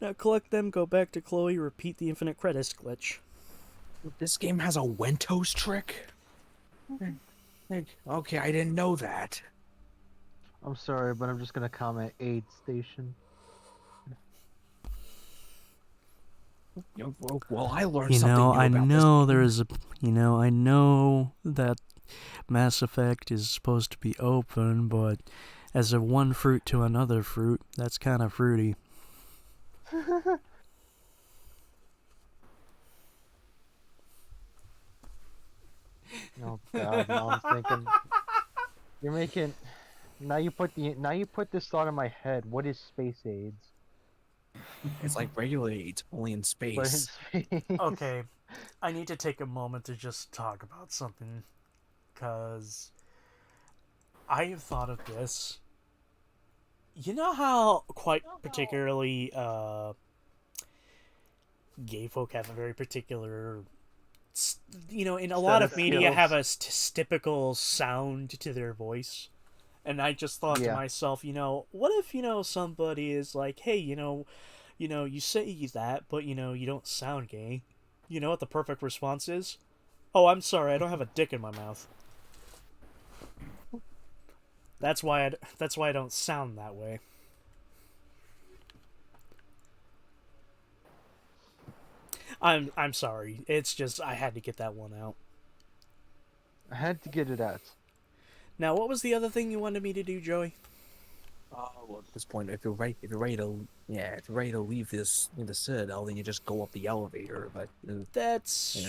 Now collect them, go back to Chloe, repeat the infinite credits glitch. This game has a Wentos trick? Okay, I didn't know that. I'm sorry, but I'm just gonna comment aid station. Well, I learned You something know, new I about know this. there is a. You know, I know that Mass Effect is supposed to be open, but as a one fruit to another fruit, that's kind of fruity. Oh God, now I'm thinking. You're making. Now you put this thought in my head. What is space AIDS? It's like regular AIDS, only in But space. in space. Okay, I need to take a moment to just talk about something, because I have thought of this. You know how quite particularly gay folk have a very particular, in a lot of media have a typical sound to their voice? And I just thought to myself, what if, somebody is like, hey, you say that, but, you don't sound gay. You know what the perfect response is? Oh, I'm sorry, I don't have a dick in my mouth. That's why I don't sound that way. I'm sorry. It's just I had to get that one out. I had to get it out. Now, what was the other thing you wanted me to do, Joey? Well, at this point, if you're ready to leave the citadel, then you just go up the elevator. But that's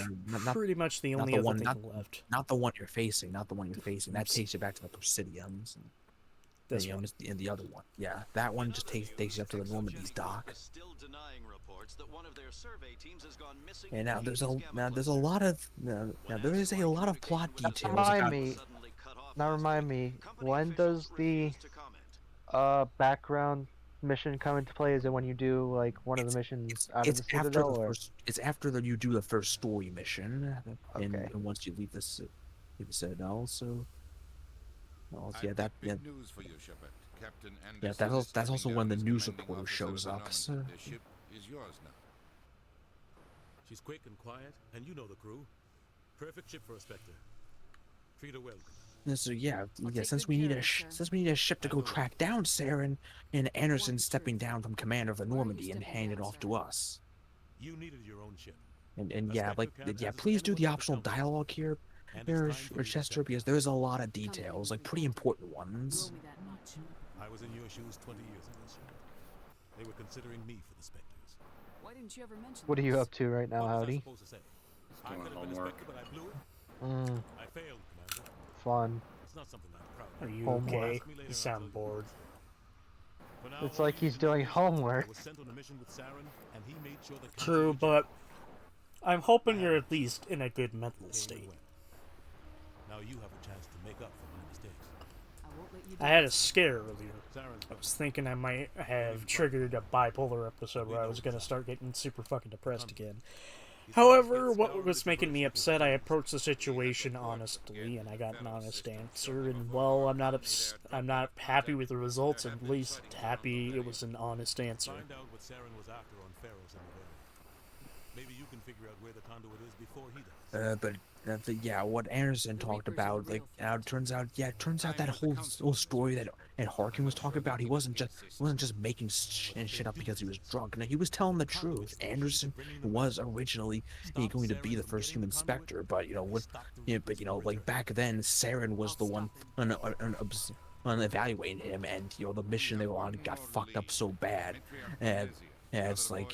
pretty much the only other thing left. Not the one you're facing. Not the one you're facing. That takes you back to the Presidiums. This one. And the other one. Yeah, that one just takes you up to the Normandy's dock. And now there's a lot of there is a lot of plot details. Remind me. When does the background mission come into play? Is it when you do like one of the missions out of the Citadel, or it's after you do the first story mission, and once you leave the Citadel? So, news for you, Shepard. Captain that's also when the news reporter shows up. So. The ship is yours now. She's quick and quiet, and you know the crew. Perfect ship for a Spectre. Treat her well. So since we need a ship to go track down Saren, and Anderson stepping down from commander of the Normandy and hand it off to us. You needed your own ship. And please do the optional dialogue here, Chester, because there's a lot of details, like pretty important ones. I was in your shoes 20 years ago, sir. They were considering me for the Spectres. Why didn't you ever mention what are you up to right now, Howdy? I could have been a Spectre, but I blew it. I failed, Commander. Fun. It's not something I'm proud of. Are you okay? You sound bored. It's like he's doing homework. True, but I'm hoping you're at least in a good mental state. Now you have a chance to make up for my mistakes. I had a scare earlier. I was thinking I might have triggered a bipolar episode where I was going to start getting super fucking depressed again. However, what was making me upset, I approached the situation honestly, and I got an honest answer. And well, I'm not happy with the results. At least happy it was an honest answer. Find out what Saren was after on Pharaoh's in the area. Maybe you can figure out where the conduit is before he does. What Anderson talked about, turns out that whole story that Harkin was talking about, he wasn't just making shit up because he was drunk. No, he was telling the truth. Anderson was originally going to be the first human Spectre, but back then, Saren was the one on evaluating him, and the mission they were on got fucked up so bad, and. Yeah, it's like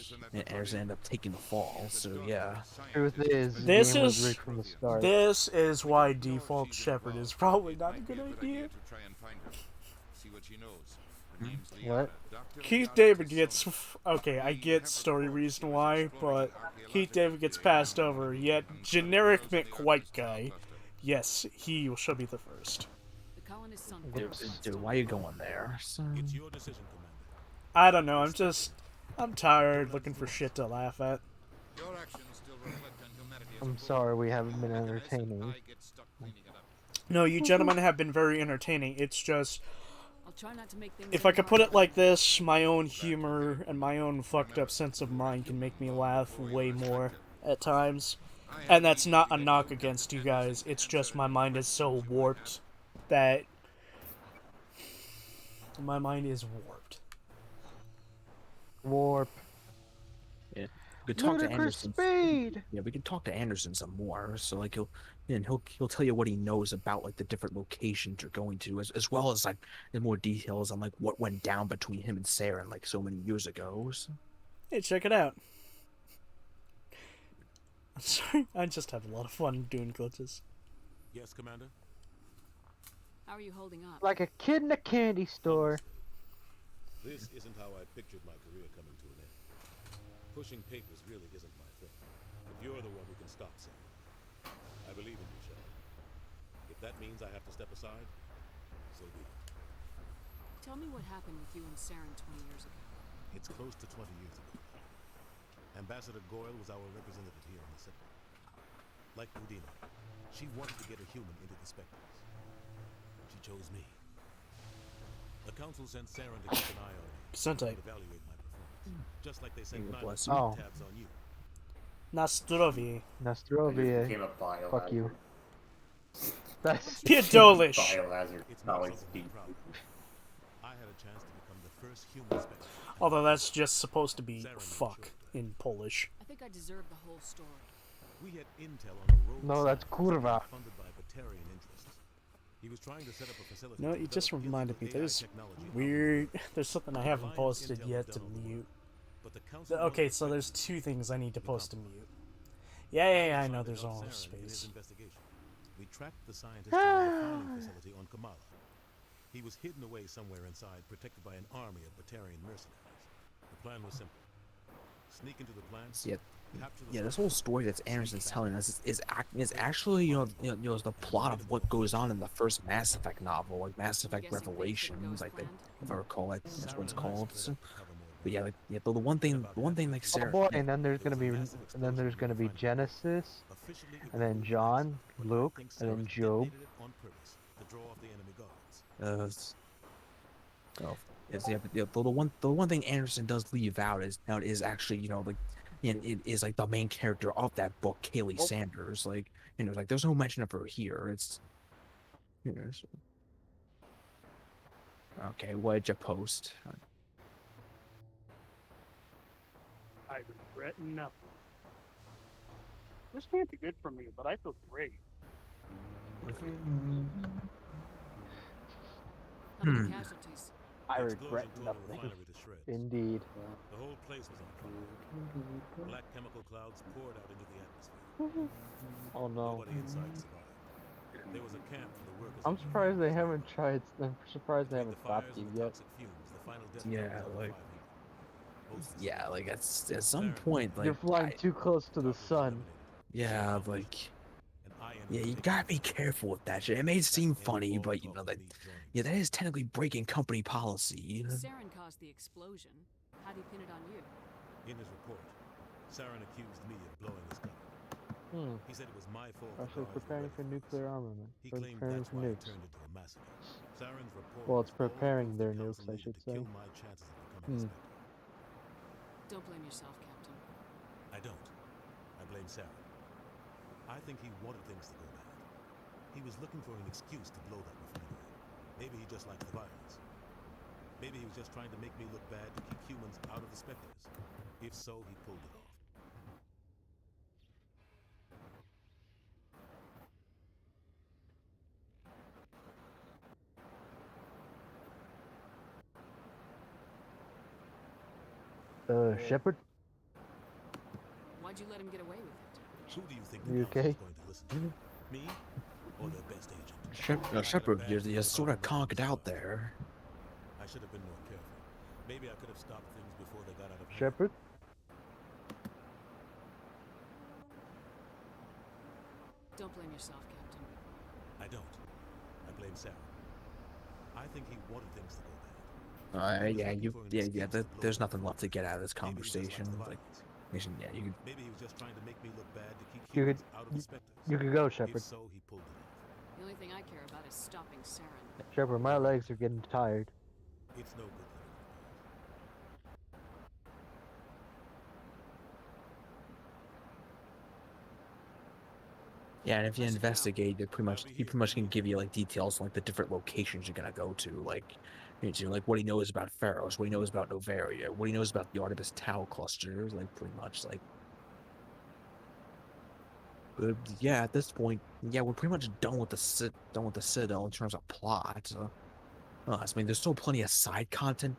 Anderson ended up taking the fall. So yeah. Truth is, this was rigged from the start. This is why default Shepard is probably not a good idea. What? Keith David gets okay. I get story reason why, but Keith David gets passed over. Yet generic Mick White guy, yes, he should be the first. Dude, why are you going there? So... It's your decision, Commander. I don't know. I'm tired looking for shit to laugh at. I'm sorry we haven't been entertaining. No, you gentlemen have been very entertaining. It's just, if I could put it like this, my own humor and my own fucked up sense of mind can make me laugh way more at times. And that's not a knock against you guys. It's just my mind is so warped that my mind is warped. Warp. Yeah, we could talk to Ludicrous Anderson. speed. Yeah, we could talk to Anderson some more. So he'll tell you what he knows about the different locations you're going to, as well as in more details on what went down between him and Saren so many years ago. So. Hey, check it out. I'm sorry, I just have a lot of fun doing glitches. Yes, Commander. How are you holding up? Like a kid in a candy store. This isn't how I pictured my career coming to an end. Pushing papers really isn't my thing. But you're the one who can stop Saren. I believe in you, Shepard. If that means I have to step aside, so be it. Tell me what happened with you and Saren 20 years ago. It's close to 20 years ago. Ambassador Goyle was our representative here in the city. Like Udina, she wanted to get a human into the Spectres. She chose me. The council sent Saren to keep an eye on me Gesundheit. and evaluate my performance. Just like they sent God Nana bless to you. keep tabs on you. Nostrovie. I became a biohazard. Fuck you. That's Piedolish. Biohazard. It's not Always something speak. I'm proud of. I had a chance to become the first human Spectre. Although that's just supposed to be fuck in Polish. I think I deserve the whole story. We had intel on a rogue No, that's scientist kurva. funded by Batarian interests. He was trying to set up a facility. No, to you just develop reminded me. illegal AI There's technology on weird. There's something I haven't Alliance posted intel yet was to done on the mute. but the council Okay, wanted so to there's threaten two things I need to the post to compromise. mute. Yeah, I tried know to there's help all Saren in his space. investigation. We tracked the scientist to a refining facility on Kamala. He was hidden away somewhere inside, protected by an army of Batarian mercenaries. The plan was simple. Sneak into the plant. Capture the This whole story that Anderson's telling us is actually is the plot of what goes on in the first Mass Effect novel, like Mass Effect Revelations, like if I recall it, that's what it's called. So, but the one thing like Oh Sarah. boy, and then there's gonna be Genesis, and then John, Luke, and then Job. on purpose to draw off the enemy guards. The one thing Anderson does leave out is actually it is like the main character of that book, Kaylee Sanders. Like like there's no mention of her here. It's so. Okay, what did you post? I regret nothing. This can't be good for me, but I feel great. Casualties. I regret nothing. Indeed. The whole place was on fire. Black chemical clouds poured out into the atmosphere. Oh no. Nobody inside survived. There was a camp for the workers. I'm surprised they haven't tried. I'm surprised they haven't stopped you yet. Like at some point, like you're flying too close to the sun. Yeah, like you gotta be careful with that shit. It may seem funny, but that is technically breaking company policy. Saren caused the explosion. How'd he pin it on you? In his report, Saren accused me of blowing his cover. He said it was my fault. Also preparing for nuclear armament. He Or claimed preparing that's for why it nukes. turned into a massacre. Saren's report Well, it's was all preparing proof their the nukes, council I needed should to say. kill my chances of becoming a Spectre. Don't blame yourself, Captain. I don't. I blame Saren. I think he wanted things to go bad. He was looking for an excuse to blow that refinery. Maybe he just liked the violence. Maybe he was just trying to make me look bad to keep humans out of the Spectres. If so, he pulled it off. Shepard? Why'd you let him get away with it? Who do you think You okay? is going to listen to? Me or their best agent? Shepard, you're sort of conked out there. I should have been more careful. Maybe I could have stopped things before they got out of hand. Shepard? Don't blame yourself, Captain. I don't. I blame Saren. I think he wanted things to go bad. There's nothing left to get out of this conversation. Like, you could. Maybe he was just trying to make me look bad to keep You humans could. out of the Spectres. You could go, Shepard. If so, he pulled it off. The only thing I care about is stopping Saren. Shepard, my legs are getting tired. It's no good. Yeah, and if you investigate, he pretty much can give you like details on like the different locations you're gonna go to, like like what he knows about Pharaohs, what he knows about Novaria, what he knows about the Artemis Tau clusters, like pretty much like. But yeah, at this point, we're pretty much done with the Citadel in terms of plot. I mean, there's still plenty of side content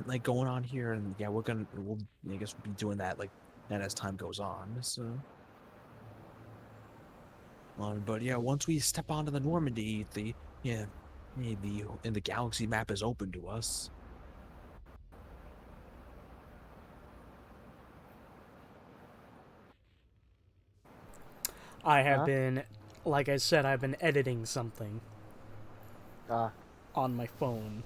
like going on here, and we'll I guess we'll be doing that as time goes on. So. But once we step onto the Normandy, the galaxy map is open to us. I have been, like I said, I've been editing something on my phone.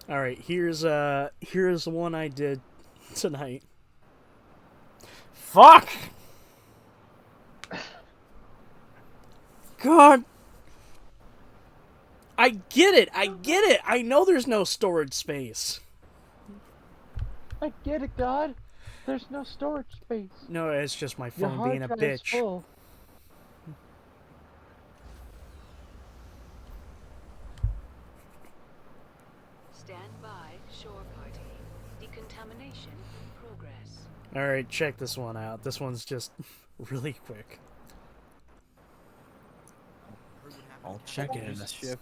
All right, here's one I did tonight. Fuck! God! I get it! I know there's no storage space. I get it, God. There's no storage space. No, it's just my Your phone hard being a drive is bitch. full. Stand by, shore party. Decontamination in progress. Alright, check this one out. This one's just really quick. I'll check it in a shift.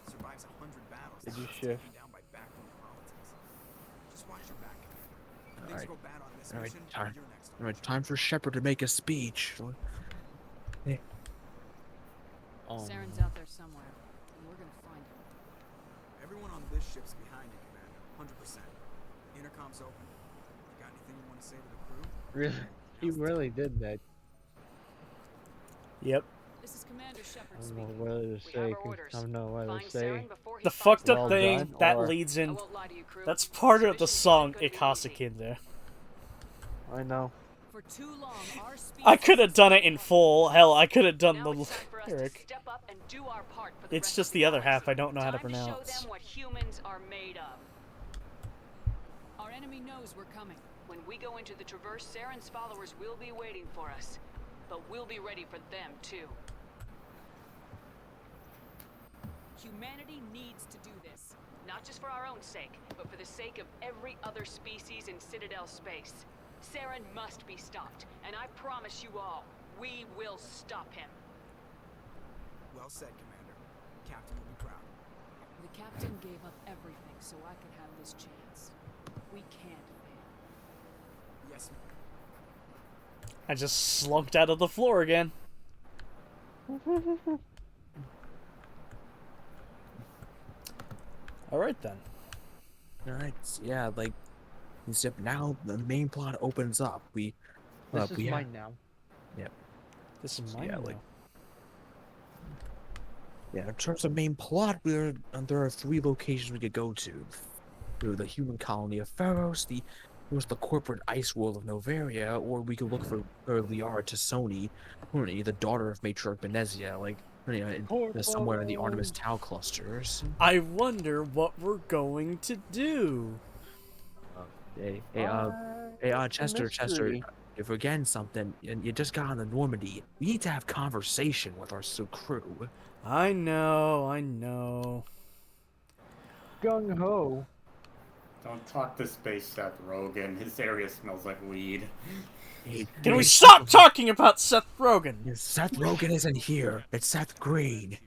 Survives 100 battles. Did you shift? Taken down by backroom politics. Just watch your back, Commander. If things Alright. go bad on this Alright, mission, time. you're next. Alright, time for Shepard to make a speech. Yeah. Saren's out there somewhere, and we're gonna find him. Everyone on this ship's behind you, Commander. 100%. Intercom's open. You got anything you want to say to the crew? Really? He really did that. Yep. This is Commander Shepard I don't speaking. know what to say. I don't know what to say. The fucked up Well thing done, that or- leads in. That's part of the song Ikasakin there. I know. For too long, our I could have done it in full. Hell, I could have done the lyric. Step up and do our part for It's just the other half I don't know how to Time to show pronounce. them what humans are made of. Our enemy knows we're coming. When we go into the Traverse, Saren's followers will be waiting for us. But we'll be ready for them, too. Humanity needs to do this. Not just for our own sake, but for the sake of every other species in Citadel space. Saren must be stopped, and I promise you all, we will stop him. Well said, Commander. Captain will be proud. The captain gave up everything so I could have this chance. We can't fail. Yes, ma'am. I just slumped out of the floor again. Alright then. Alright, yeah, like, except now the main plot opens up. This is mine now. Yep. This is mine yeah, now. like, yeah, in terms of main plot, there are 3 locations we could go to. The human colony of Pharos, the corporate ice world of Novaria, or we could look for Liara Tassoni, the daughter of Matriarch Benezia, like, somewhere in the Artemis Tau clusters. I wonder what we're going to do. Chester, if we're getting something, and you just got on the Normandy, we need to have conversation with our crew. I know. Gung ho. Don't talk to Space Seth Rogen. His area smells like weed. Can we stop talking about Seth Rogen? Seth Rogen isn't here. It's Seth Green.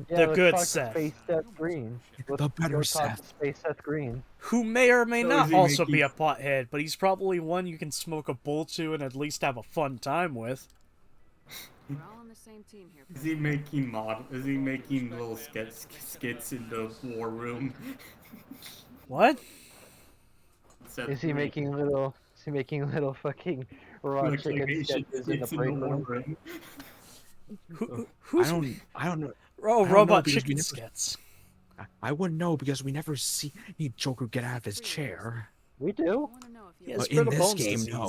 Yeah, The good talk to Seth. Space Seth Green. The better Go talk to Seth. Space Seth Green. Who may or may So not is he also be making- a pothead, but he's probably one you can smoke a bowl to and at least have a fun time with. We're all on the same team here. Is he making Is he making little skits in the war room? What? Seth Is he Green. making little? Is he making little fucking raw chicken Reclamation sketches in the skits in break the war room? room. Who's? I don't know. Oh, I don't know robot because we chicken never- skits. I wouldn't know because we never see Joker get out of his chair. We do. He has But in brittle this bones game, disease. no.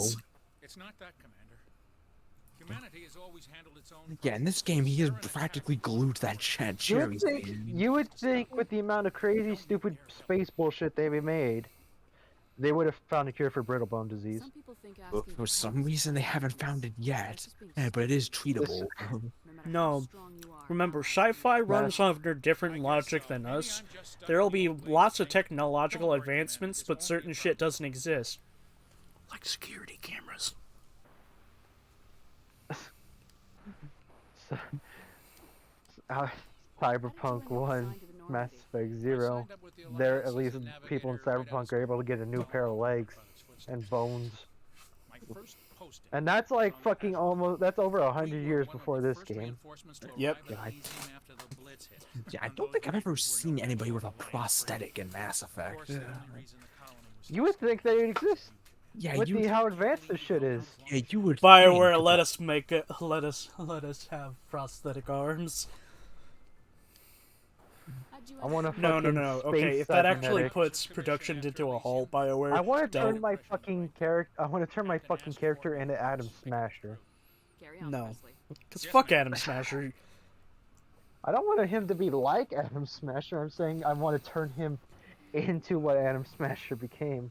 It's not that, Commander. Humanity has always handled its own. Yeah, in this game, he is practically glued to that chair. You would think with the amount of crazy, stupid space bullshit they made, they would have found a cure for brittle bone disease. Some people think But asking for some reason, they haven't found it yet. But it is treatable. No, remember, sci-fi runs under different logic than us. There'll be lots of technological advancements, but certain shit doesn't exist. Like security cameras. Cyberpunk 1, Mass Effect 0, there at least people in Cyberpunk are able to get a new pair of legs and bones. My first posted. And that's like fucking almost. That's over 100 years before this game. Yep. Yeah, I don't think I've ever seen anybody with a prosthetic in Mass Effect. You would think they would exist. Yeah, with you. how advanced this shit is. Yeah, you would. BioWare, think, let us make it. Let us have prosthetic arms. I want to No. fucking Okay, if that actually cybernetic. puts production into a halt, BioWare. I want to don't. turn my fucking character. I want to turn my fucking character into Adam Smasher. No, because fuck Adam Smasher. I don't want him to be like Adam Smasher. I'm saying I want to turn him into what Adam Smasher became.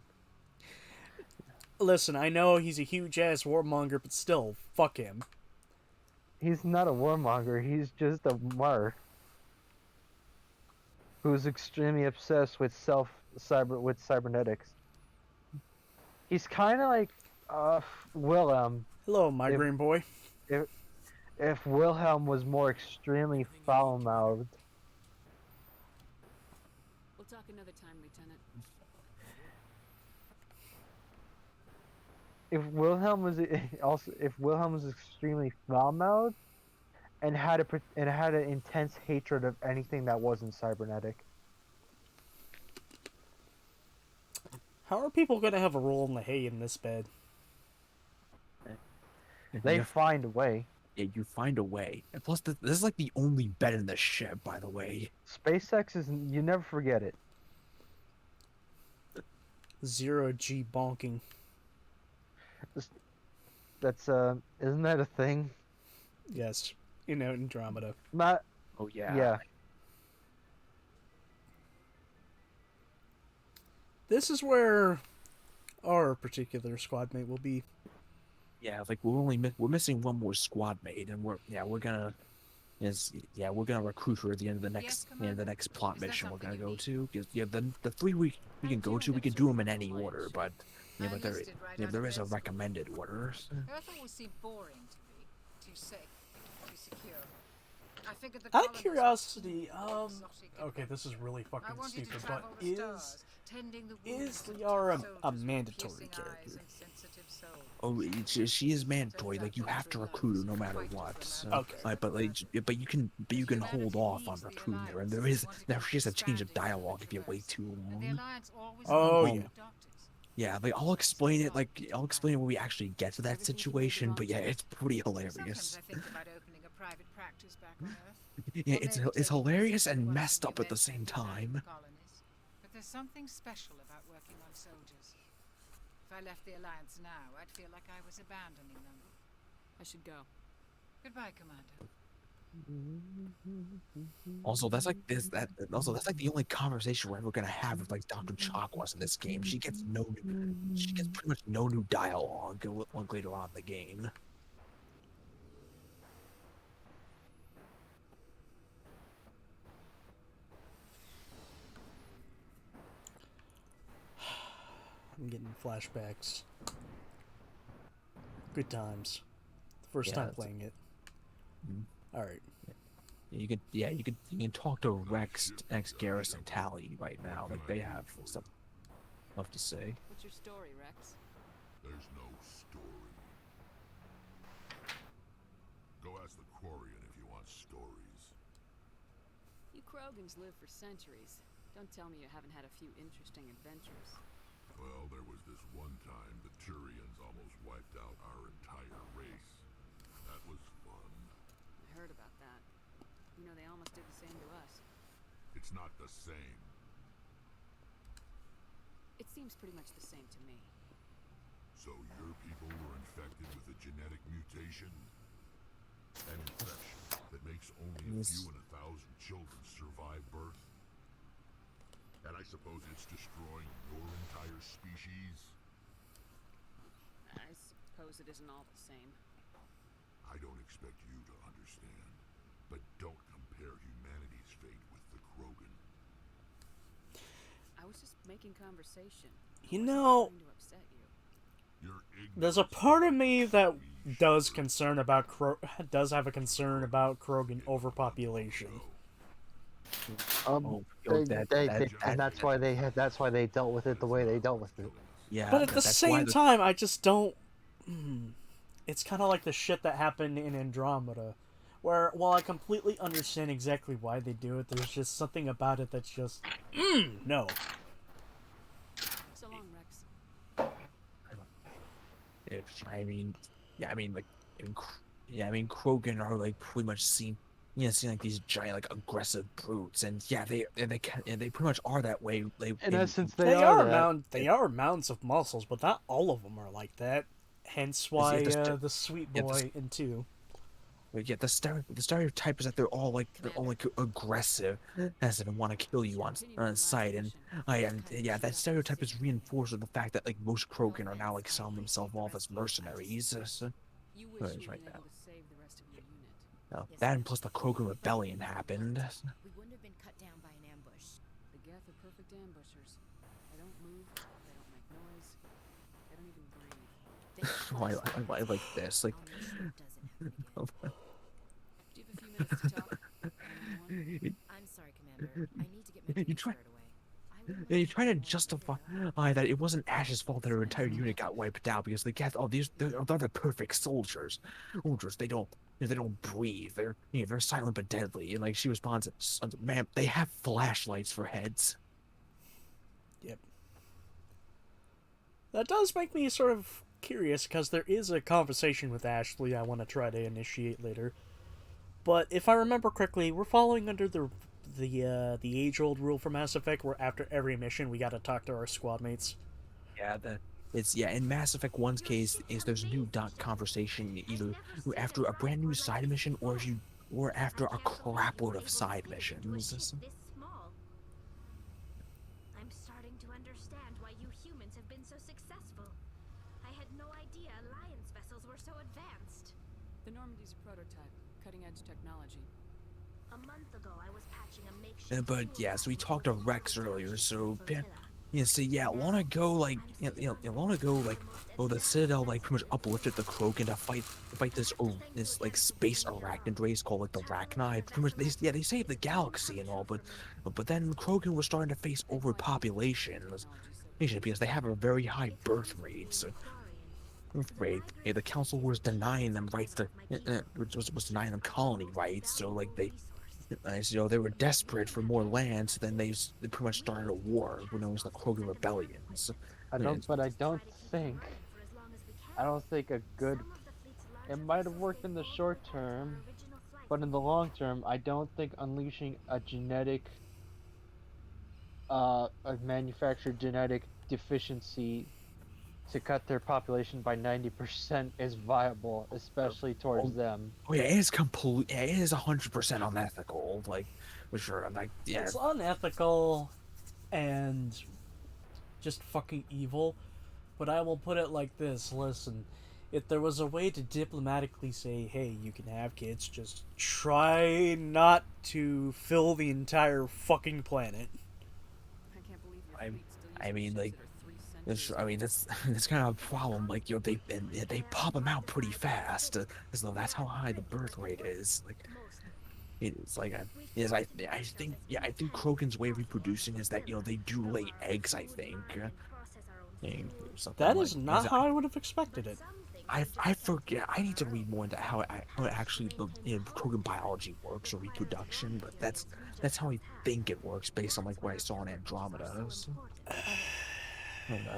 Listen, I know he's a huge ass warmonger, but still, fuck him. He's not a warmonger. He's just a mark who's extremely obsessed with cybernetics. He's kind of like Wilhelm. Hello, migraine boy. If Wilhelm was more extremely foul-mouthed. We'll talk another time, Lieutenant. If Wilhelm was extremely foul-mouthed and had an intense hatred of anything that wasn't cybernetic. How are people gonna have a roll in the hay in this bed? They find a way. Yeah, you find a way. And plus, this is like the only bed in the ship, by the way. SpaceX is, you never forget it. 0G bonking. That's isn't that a thing? Yes, in Andromeda. Not. Oh yeah. Yeah. This is where our particular squad mate will be. Yeah, like we're missing one more squad mate, and we're gonna recruit her at the end of the next plot mission we're gonna go to. Because the 3 we can go to, we can do them in any order, but there is a recommended order. Earth always seemed boring to me, too safe, too secure. I figured the Out of colonists curiosity, would okay, this is really I fucking wanted to stupid, travel but the stars, tending the wounds of Liara a soldiers with mandatory piercing character? eyes and sensitive souls. Oh, she is mandatory. Like you have to recruit her no matter what. So, okay. But you can hold off on recruiting her, and she has a change of dialogue if you wait too long. Oh yeah. Yeah, like I'll explain it when we actually get to that situation. But yeah, it's pretty hilarious. Sometimes I think about opening a private practice back on Earth. Yeah, it's hilarious and messed up at the same time. But there's something special about working on soldiers. If I left the Alliance now, I'd feel like I was abandoning them. I should go. Goodbye, Commander. Also, that's like the only conversation we're ever gonna have with like Dr. Chakwas in this game. She gets pretty much no new dialogue later on in the game. I'm getting flashbacks. Good times. First time playing it. All right. You can talk to Rex, Garrus, and Tally right now. Like they have stuff to say. What's your story, Rex? There's no story. Go ask the Quarian if you want stories. You Krogans live for centuries. Don't tell me you haven't had a few interesting adventures. Well, there was this one time the Turians almost wiped out our entire race. That was fun. I heard about that. You know, they almost did the same to us. It's not the same. It seems pretty much the same to me. So your people were infected with a genetic mutation? An infection that makes only a few in 1,000 children survive birth? And I suppose it's destroying your entire species? I suppose it isn't all the same. I don't expect you to understand, but don't compare humanity's fate with the Krogan. I was just making conversation. You know, Trying to upset you. there's a part of me that does have a concern about Krogan overpopulation. And that's why they dealt with it the way they dealt with it. Yeah, But at the same time, I just don't. it's kind of like the shit that happened in Andromeda, where while I completely understand exactly why they do it, there's just something about it that's just no. So long, Rex. I mean, yeah, I mean, like, yeah, I mean, Krogan are like pretty much seen like these giant, like, aggressive brutes, and yeah, they pretty much are that way. In essence, They are that. They are mounds of muscles, but not all of them are like that. Hence why the sweet boy in 2. Yeah, the stereotype is that they're all like aggressive, as if they want to kill you on sight, and yeah, that stereotype is reinforced with the fact that like most Krogan are now like selling themselves off as mercenaries. You wish you Right were now. able to save the rest of your unit. No, that and plus the Krogan rebellion happened. We wouldn't have been cut down by an ambush. The Geth are perfect ambushers. They don't move, they don't make noise, they don't even breathe. I like this. Like, Do you have a few minutes to talk? I'm sorry, Commander. I need to get my duties squared away. you try to justify that it wasn't Ash's fault that her entire unit got wiped out because the Geth, they're the perfect soldiers. Soldiers, they don't breathe. They're silent but deadly. And like she responds, "Ma'am, they have flashlights for heads." Yep. That does make me sort of curious because there is a conversation with Ashley I want to try to initiate later. But if I remember correctly, we're following under the age-old rule for Mass Effect, where after every mission we gotta talk to our squad mates. Yeah, in Mass Effect 1's case, there's a new conversation either after a brand new side mission or after a crapload of side missions. I'm starting to understand why you humans have been so successful. I had no idea Alliance vessels were so advanced. The Normandy's a prototype, cutting-edge technology. A month ago, I was patching a makeshift. But yeah, so we talked to Rex earlier, so long ago, like, the Citadel, like, pretty much uplifted the Krogan to fight this like space arachnid race called like the Rachni. Pretty much, they saved the galaxy and all, but then Krogan was starting to face overpopulation because they have a very high birth rate. So, the council was denying them rights to, was denying them colony rights. So like they were desperate for more land, so then they pretty much started a war known as the Krogan rebellions. I don't think a good. It might have worked in the short term, but in the long term, I don't think unleashing a manufactured genetic deficiency to cut their population by 90% is viable, especially towards them. Oh yeah, it is complete. Yeah, it is 100% unethical. Like, for sure. I'm like, yeah, it's unethical and just fucking evil. But I will put it like this: listen, if there was a way to diplomatically say, "Hey, you can have kids," just try not to fill the entire fucking planet. I can't believe I mean, like. That's kind of a problem. Like, they pop them out pretty fast, as though that's how high the birth rate is. Like, it's like I think Krogan's way of reproducing is that they do lay eggs. I think. That is not how I would have expected it. I forget. I need to read more into how actually the Krogan biology works or reproduction, but that's how I think it works based on like what I saw in Andromeda. So.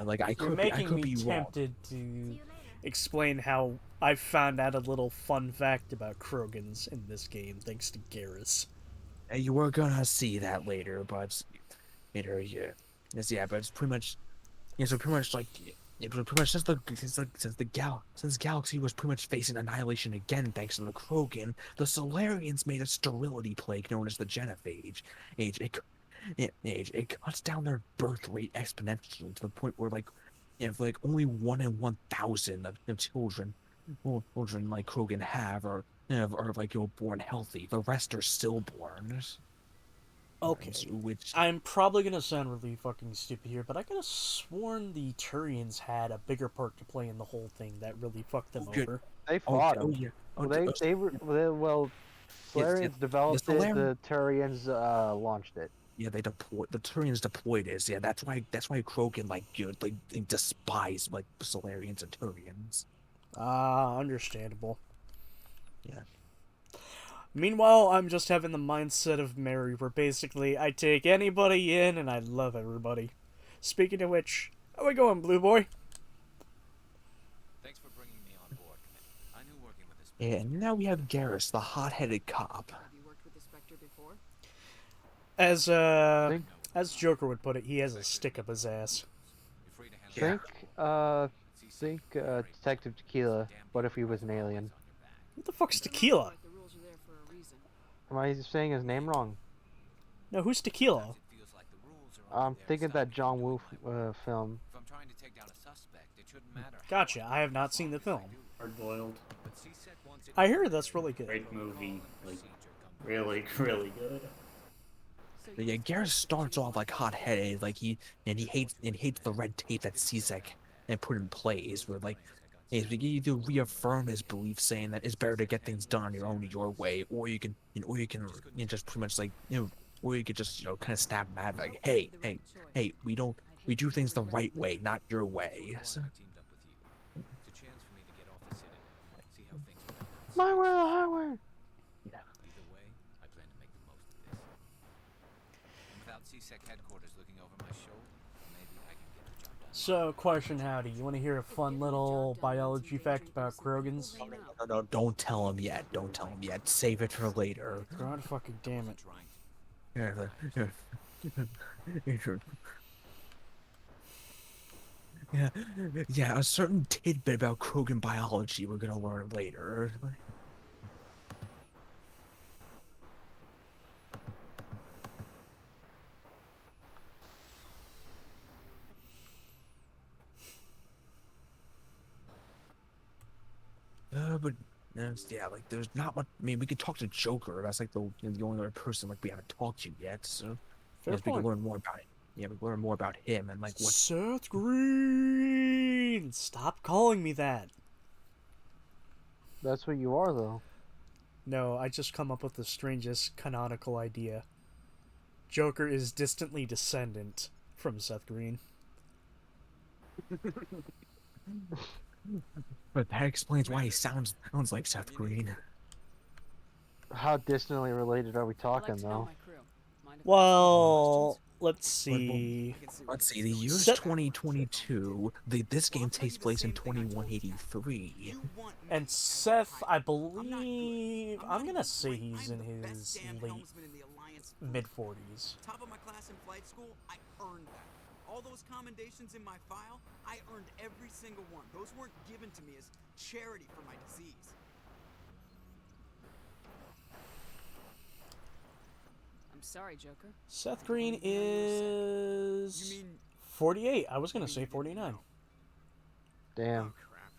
Like You're making me tempted to explain how I found out a little fun fact about Krogans in this game, thanks to Garrus. You were gonna see that later, but but it's pretty much so pretty much like it was pretty much since Galaxy was pretty much facing annihilation again thanks to the Krogan, the Solarians made a sterility plague known as the Genophage. It cuts down their birth rate exponentially to the point where only 1 in 1,000 of children like Krogan have are born healthy. The rest are stillborn. Okay, I'm probably gonna sound really fucking stupid here, but I could have sworn the Turians had a bigger part to play in the whole thing that really fucked them over. They fought them. Solarians developed it. The Turians launched it. Yeah, the Turians deployed it. Yeah, that's why Krogan they despise like Solarians and Turians. Understandable. Yeah. Meanwhile, I'm just having the mindset of Mary, where basically I take anybody in and I love everybody. Speaking of which, how we going, Blue Boy? Thanks for bringing me on board, Commander. I knew working with this. Yeah, and now we have Garrus, the hot-headed cop. Have you worked with the Spectre before? As Joker would put it, he has a stick up his ass. Think Detective Tequila, but if he was an alien. What the fuck's Tequila? Am I saying his name wrong? No, who's Tequila? I'm thinking that John Woo film. Gotcha, I have not seen the film. Hard-boiled. I hear that's really good. Great movie. Like, really, really good. But yeah, Garrus starts off like hot-headed, like he hates the red tape that CSEC and put in place, where like he either reaffirm his belief, saying that it's better to get things done on your own, your way, or you can just pretty much like or you could just kind of snap mad like, hey, we do things the right way, not your way. So, my way or the highway. Yeah. Either way, I plan to make the most of this. And without CSEC headquarters looking over my shoulder, maybe I can get the job done. So, question, Howdy, you want to hear a fun little biology fact about Krogans? No, don't tell him yet. Don't tell him yet. Save it for later. God fucking damn it. Yeah, a certain tidbit about Krogan biology we're gonna learn later. But yeah, like there's not much. I mean, we could talk to Joker. That's like the only other person like we haven't talked to yet. So Fair we can learn more about it. Yeah, we can learn more about him and like what. Seth Green! Stop calling me that. That's what you are, though. No, I just come up with the strangest canonical idea. Joker is distantly descendant from Seth Green. But that explains why he sounds like Seth Green. How distantly related are we talking, though? Well, let's see. The year's 2022. This game takes place in 2183. And Seth, I believe, I'm gonna say he's in his late mid-40s. Top of my class in flight school, I earned that. All those commendations in my file, I earned every single one. Those weren't given to me as charity for my disease. I'm sorry, Joker. Seth Green is 48. I was gonna say 49. Damn.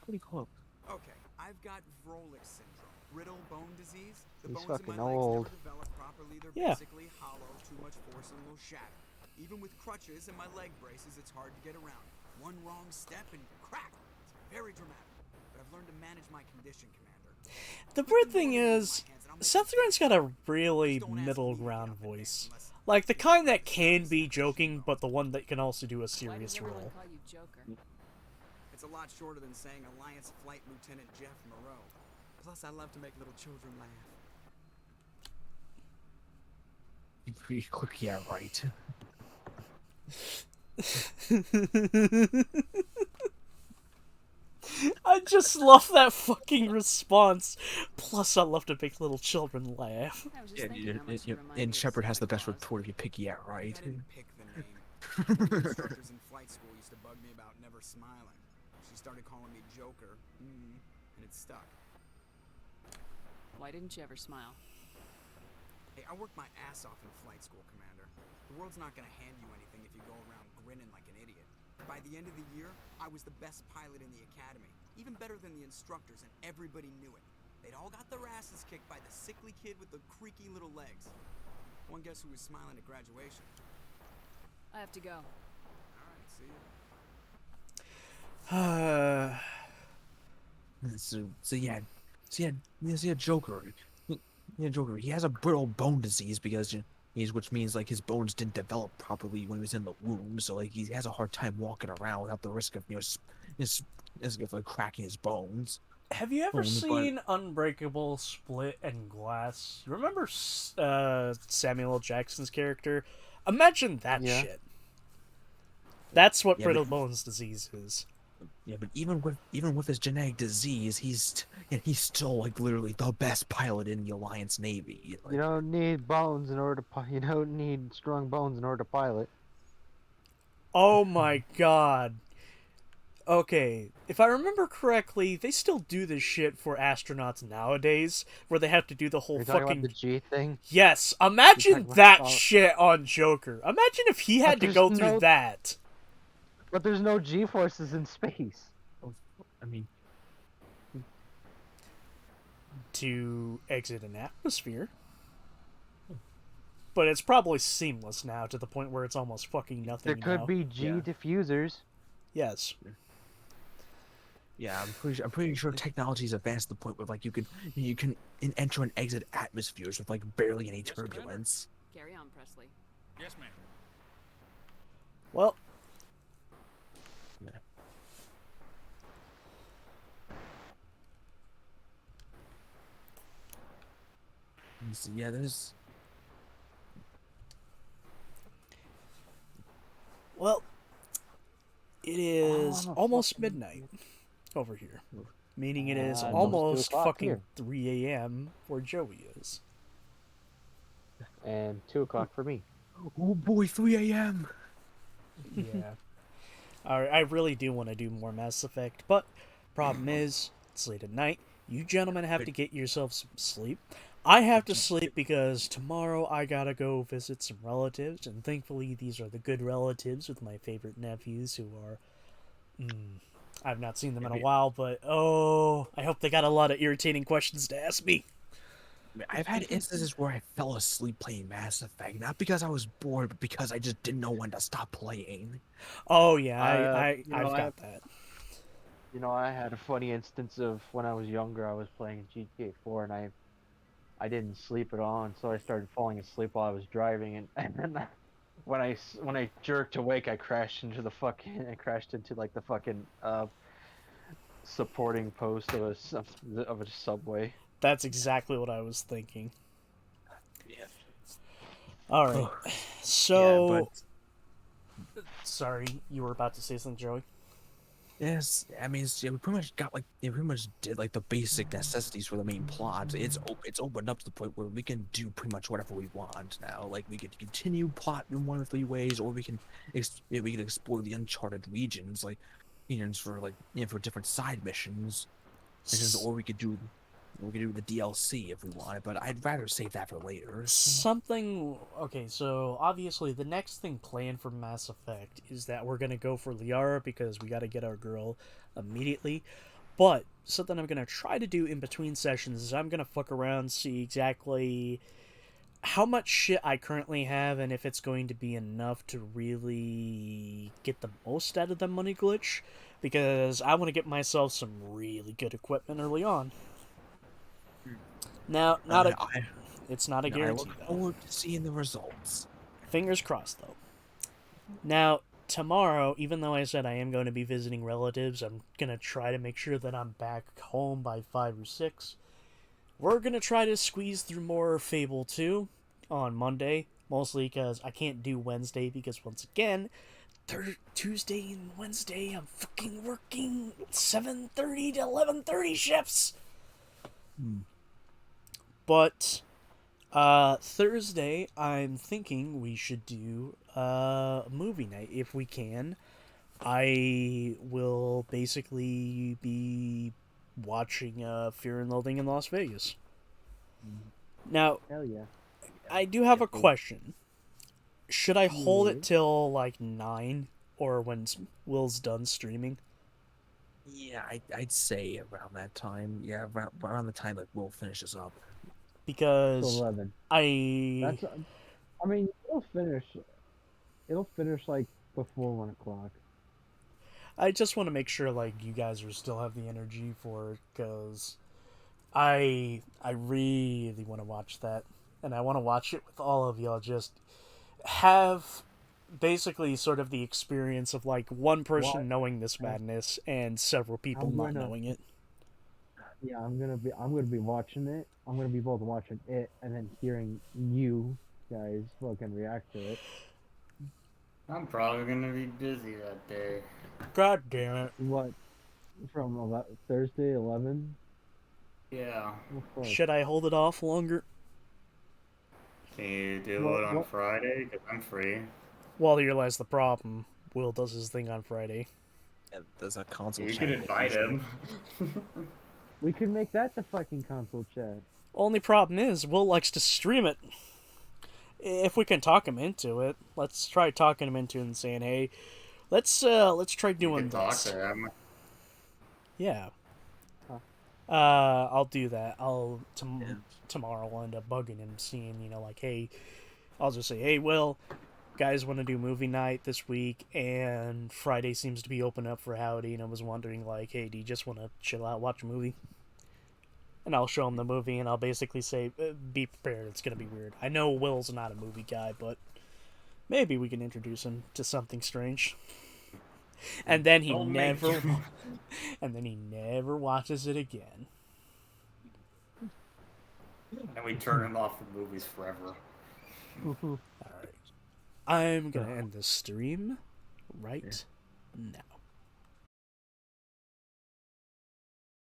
Pretty close. Okay, I've got Vrolich syndrome, brittle bone disease. The He's bones fucking in my legs old. never develop properly. They're Yeah. basically hollow, too much force and will shatter. Even with crutches and my leg braces, it's hard to get around. One wrong step and crack. It's very dramatic. But I've learned to manage my condition, Commander. The weird thing is, Seth Green's got a really middle ground voice. Like, the kind that can be joking, but the one that can also do a serious role. It's a lot shorter than saying Alliance Flight Lieutenant Jeff Moreau. Plus, I love to make little children laugh. Yeah, right. I just love that fucking response. Plus, I love to make little children laugh. And Shepard has the best report if you pick yeah, right. I didn't pick the name. One of the instructors in flight school used to bug me about never smiling. She started calling me Joker, and it stuck. Why didn't you ever smile? Hey, I worked my ass off in flight school, Commander. The world's not gonna hand you anything if you go around grinning like an idiot. By the end of the year, I was the best pilot in the academy, even better than the instructors, and everybody knew it. They'd all got their asses kicked by the sickly kid with the creaky little legs. One guess who was smiling at graduation? I have to go. Alright, see you. So Joker. Yeah, Joker. He has a brittle bone disease because which means like his bones didn't develop properly when he was in the womb. So like he has a hard time walking around without the risk of like cracking his bones. Have you ever But- seen Unbreakable, Split, and Glass? You remember Samuel L. Jackson's character? Imagine that Yeah. shit. That's what Yeah, brittle but- bones disease is. Yeah, but even with his genetic disease, he's still like literally the best pilot in the Alliance Navy. Like, You don't need bones in order to you don't need strong bones in order to pilot. Oh my god. Okay, if I remember correctly, they still do this shit for astronauts nowadays, where they have to do the whole Are you talking fucking... about the G thing? Yes, imagine about- that shit on Joker. Imagine if he had to there's go through no- that. But there's no G forces in space. I mean, To exit an atmosphere. But it's probably seamless now, to the point where it's almost fucking nothing There could now. be G diffusers. Yes. yeah, I'm pretty sure technology's advanced to the point where like you can enter and exit atmospheres with like barely any turbulence. Carry on, Presley. Yes, ma'am. Well, So, yeah, there's. Well, it is almost midnight over here. Meaning it is almost 2 o'clock fucking here. 3 a.m. where Joey is. And 2 o'clock for me. Oh boy, 3 a.m. Yeah. I really do want to do more Mass Effect, but problem is, it's late at night. You gentlemen have to get yourself some sleep. I have to sleep because tomorrow I gotta go visit some relatives, and thankfully these are the good relatives with my favorite nephews who are... I've not seen them in a while, but I hope they got a lot of irritating questions to ask me. I've had instances where I fell asleep playing Mass Effect, not because I was bored, but because I just didn't know when to stop playing. Oh yeah, you know, I've got that. You know, I had a funny instance of when I was younger. I was playing GTA 4 and I didn't sleep at all, and so I started falling asleep while I was driving, and then when I jerked awake, I crashed into like the fucking supporting post of a subway. That's exactly what I was thinking. Yeah. All right. So, Yeah, sorry, you were about to say something, Joey. Yes, I mean, we pretty much did like the basic necessities for the main plot. It's opened up to the point where we can do pretty much whatever we want now. Like we could continue plot in one of 3 ways, or we can explore the uncharted regions, like for for different side missions, or we could do the DLC if we wanted. But I'd rather save that for later. Okay, so obviously the next thing planned for Mass Effect is that we're gonna go for Liara because we gotta get our girl immediately. But something I'm gonna try to do in between sessions is I'm gonna fuck around, see exactly how much shit I currently have and if it's going to be enough to really get the most out of the money glitch, because I want to get myself some really good equipment early on. Now, it's not a guarantee, I look forward to seeing the results. Fingers crossed, though. Now, tomorrow, even though I said I am going to be visiting relatives, I'm going to try to make sure that I'm back home by 5 or 6. We're going to try to squeeze through more Fable 2 on Monday, mostly because I can't do Wednesday because, once again, Tuesday and Wednesday, I'm fucking working 7:30 to 11:30 shifts. But Thursday, I'm thinking we should do a movie night if we can. I will basically be watching Fear and Loathing in Las Vegas. Now, Hell yeah. I do have a question. Should I hold it till like 9 or when Will's done streaming? Yeah, I'd say around that time. Yeah, around the time that Will finishes up. Because 11. I mean, it'll finish like before 1 o'clock. I just want to make sure like you guys still have the energy for it, because I really want to watch that, and I want to watch it with all of y'all. Just have basically sort of the experience of like one person knowing this madness and several people not knowing it. Yeah, I'm gonna be watching it. I'm gonna be both watching it and then hearing you guys fucking react to it. I'm probably gonna be busy that day. God damn it. What? From Thursday 11? Yeah. Should I hold it off longer? Can you do it on Friday? Because I'm free. Well, here lies the problem. Will does his thing on Friday. Yeah, there's a console You chat. could invite him. We could make that the fucking console chat. Only problem is, Will likes to stream it. If we can talk him into it, let's try talking him into it and saying, "Hey, let's try doing you this." Talk to him. Yeah. I'll do that. Tomorrow I'll end up bugging him, seeing, like, hey, I'll just say, hey, Will, guys want to do movie night this week, and Friday seems to be open up for Howdy, and I was wondering, like, hey, do you just want to chill out, watch a movie? And I'll show him the movie, and I'll basically say, be prepared, it's going to be weird. I know Will's not a movie guy, but maybe we can introduce him to something strange. And then he never watches it again. And we turn him off from movies forever. Alright. I'm gonna end the stream right now.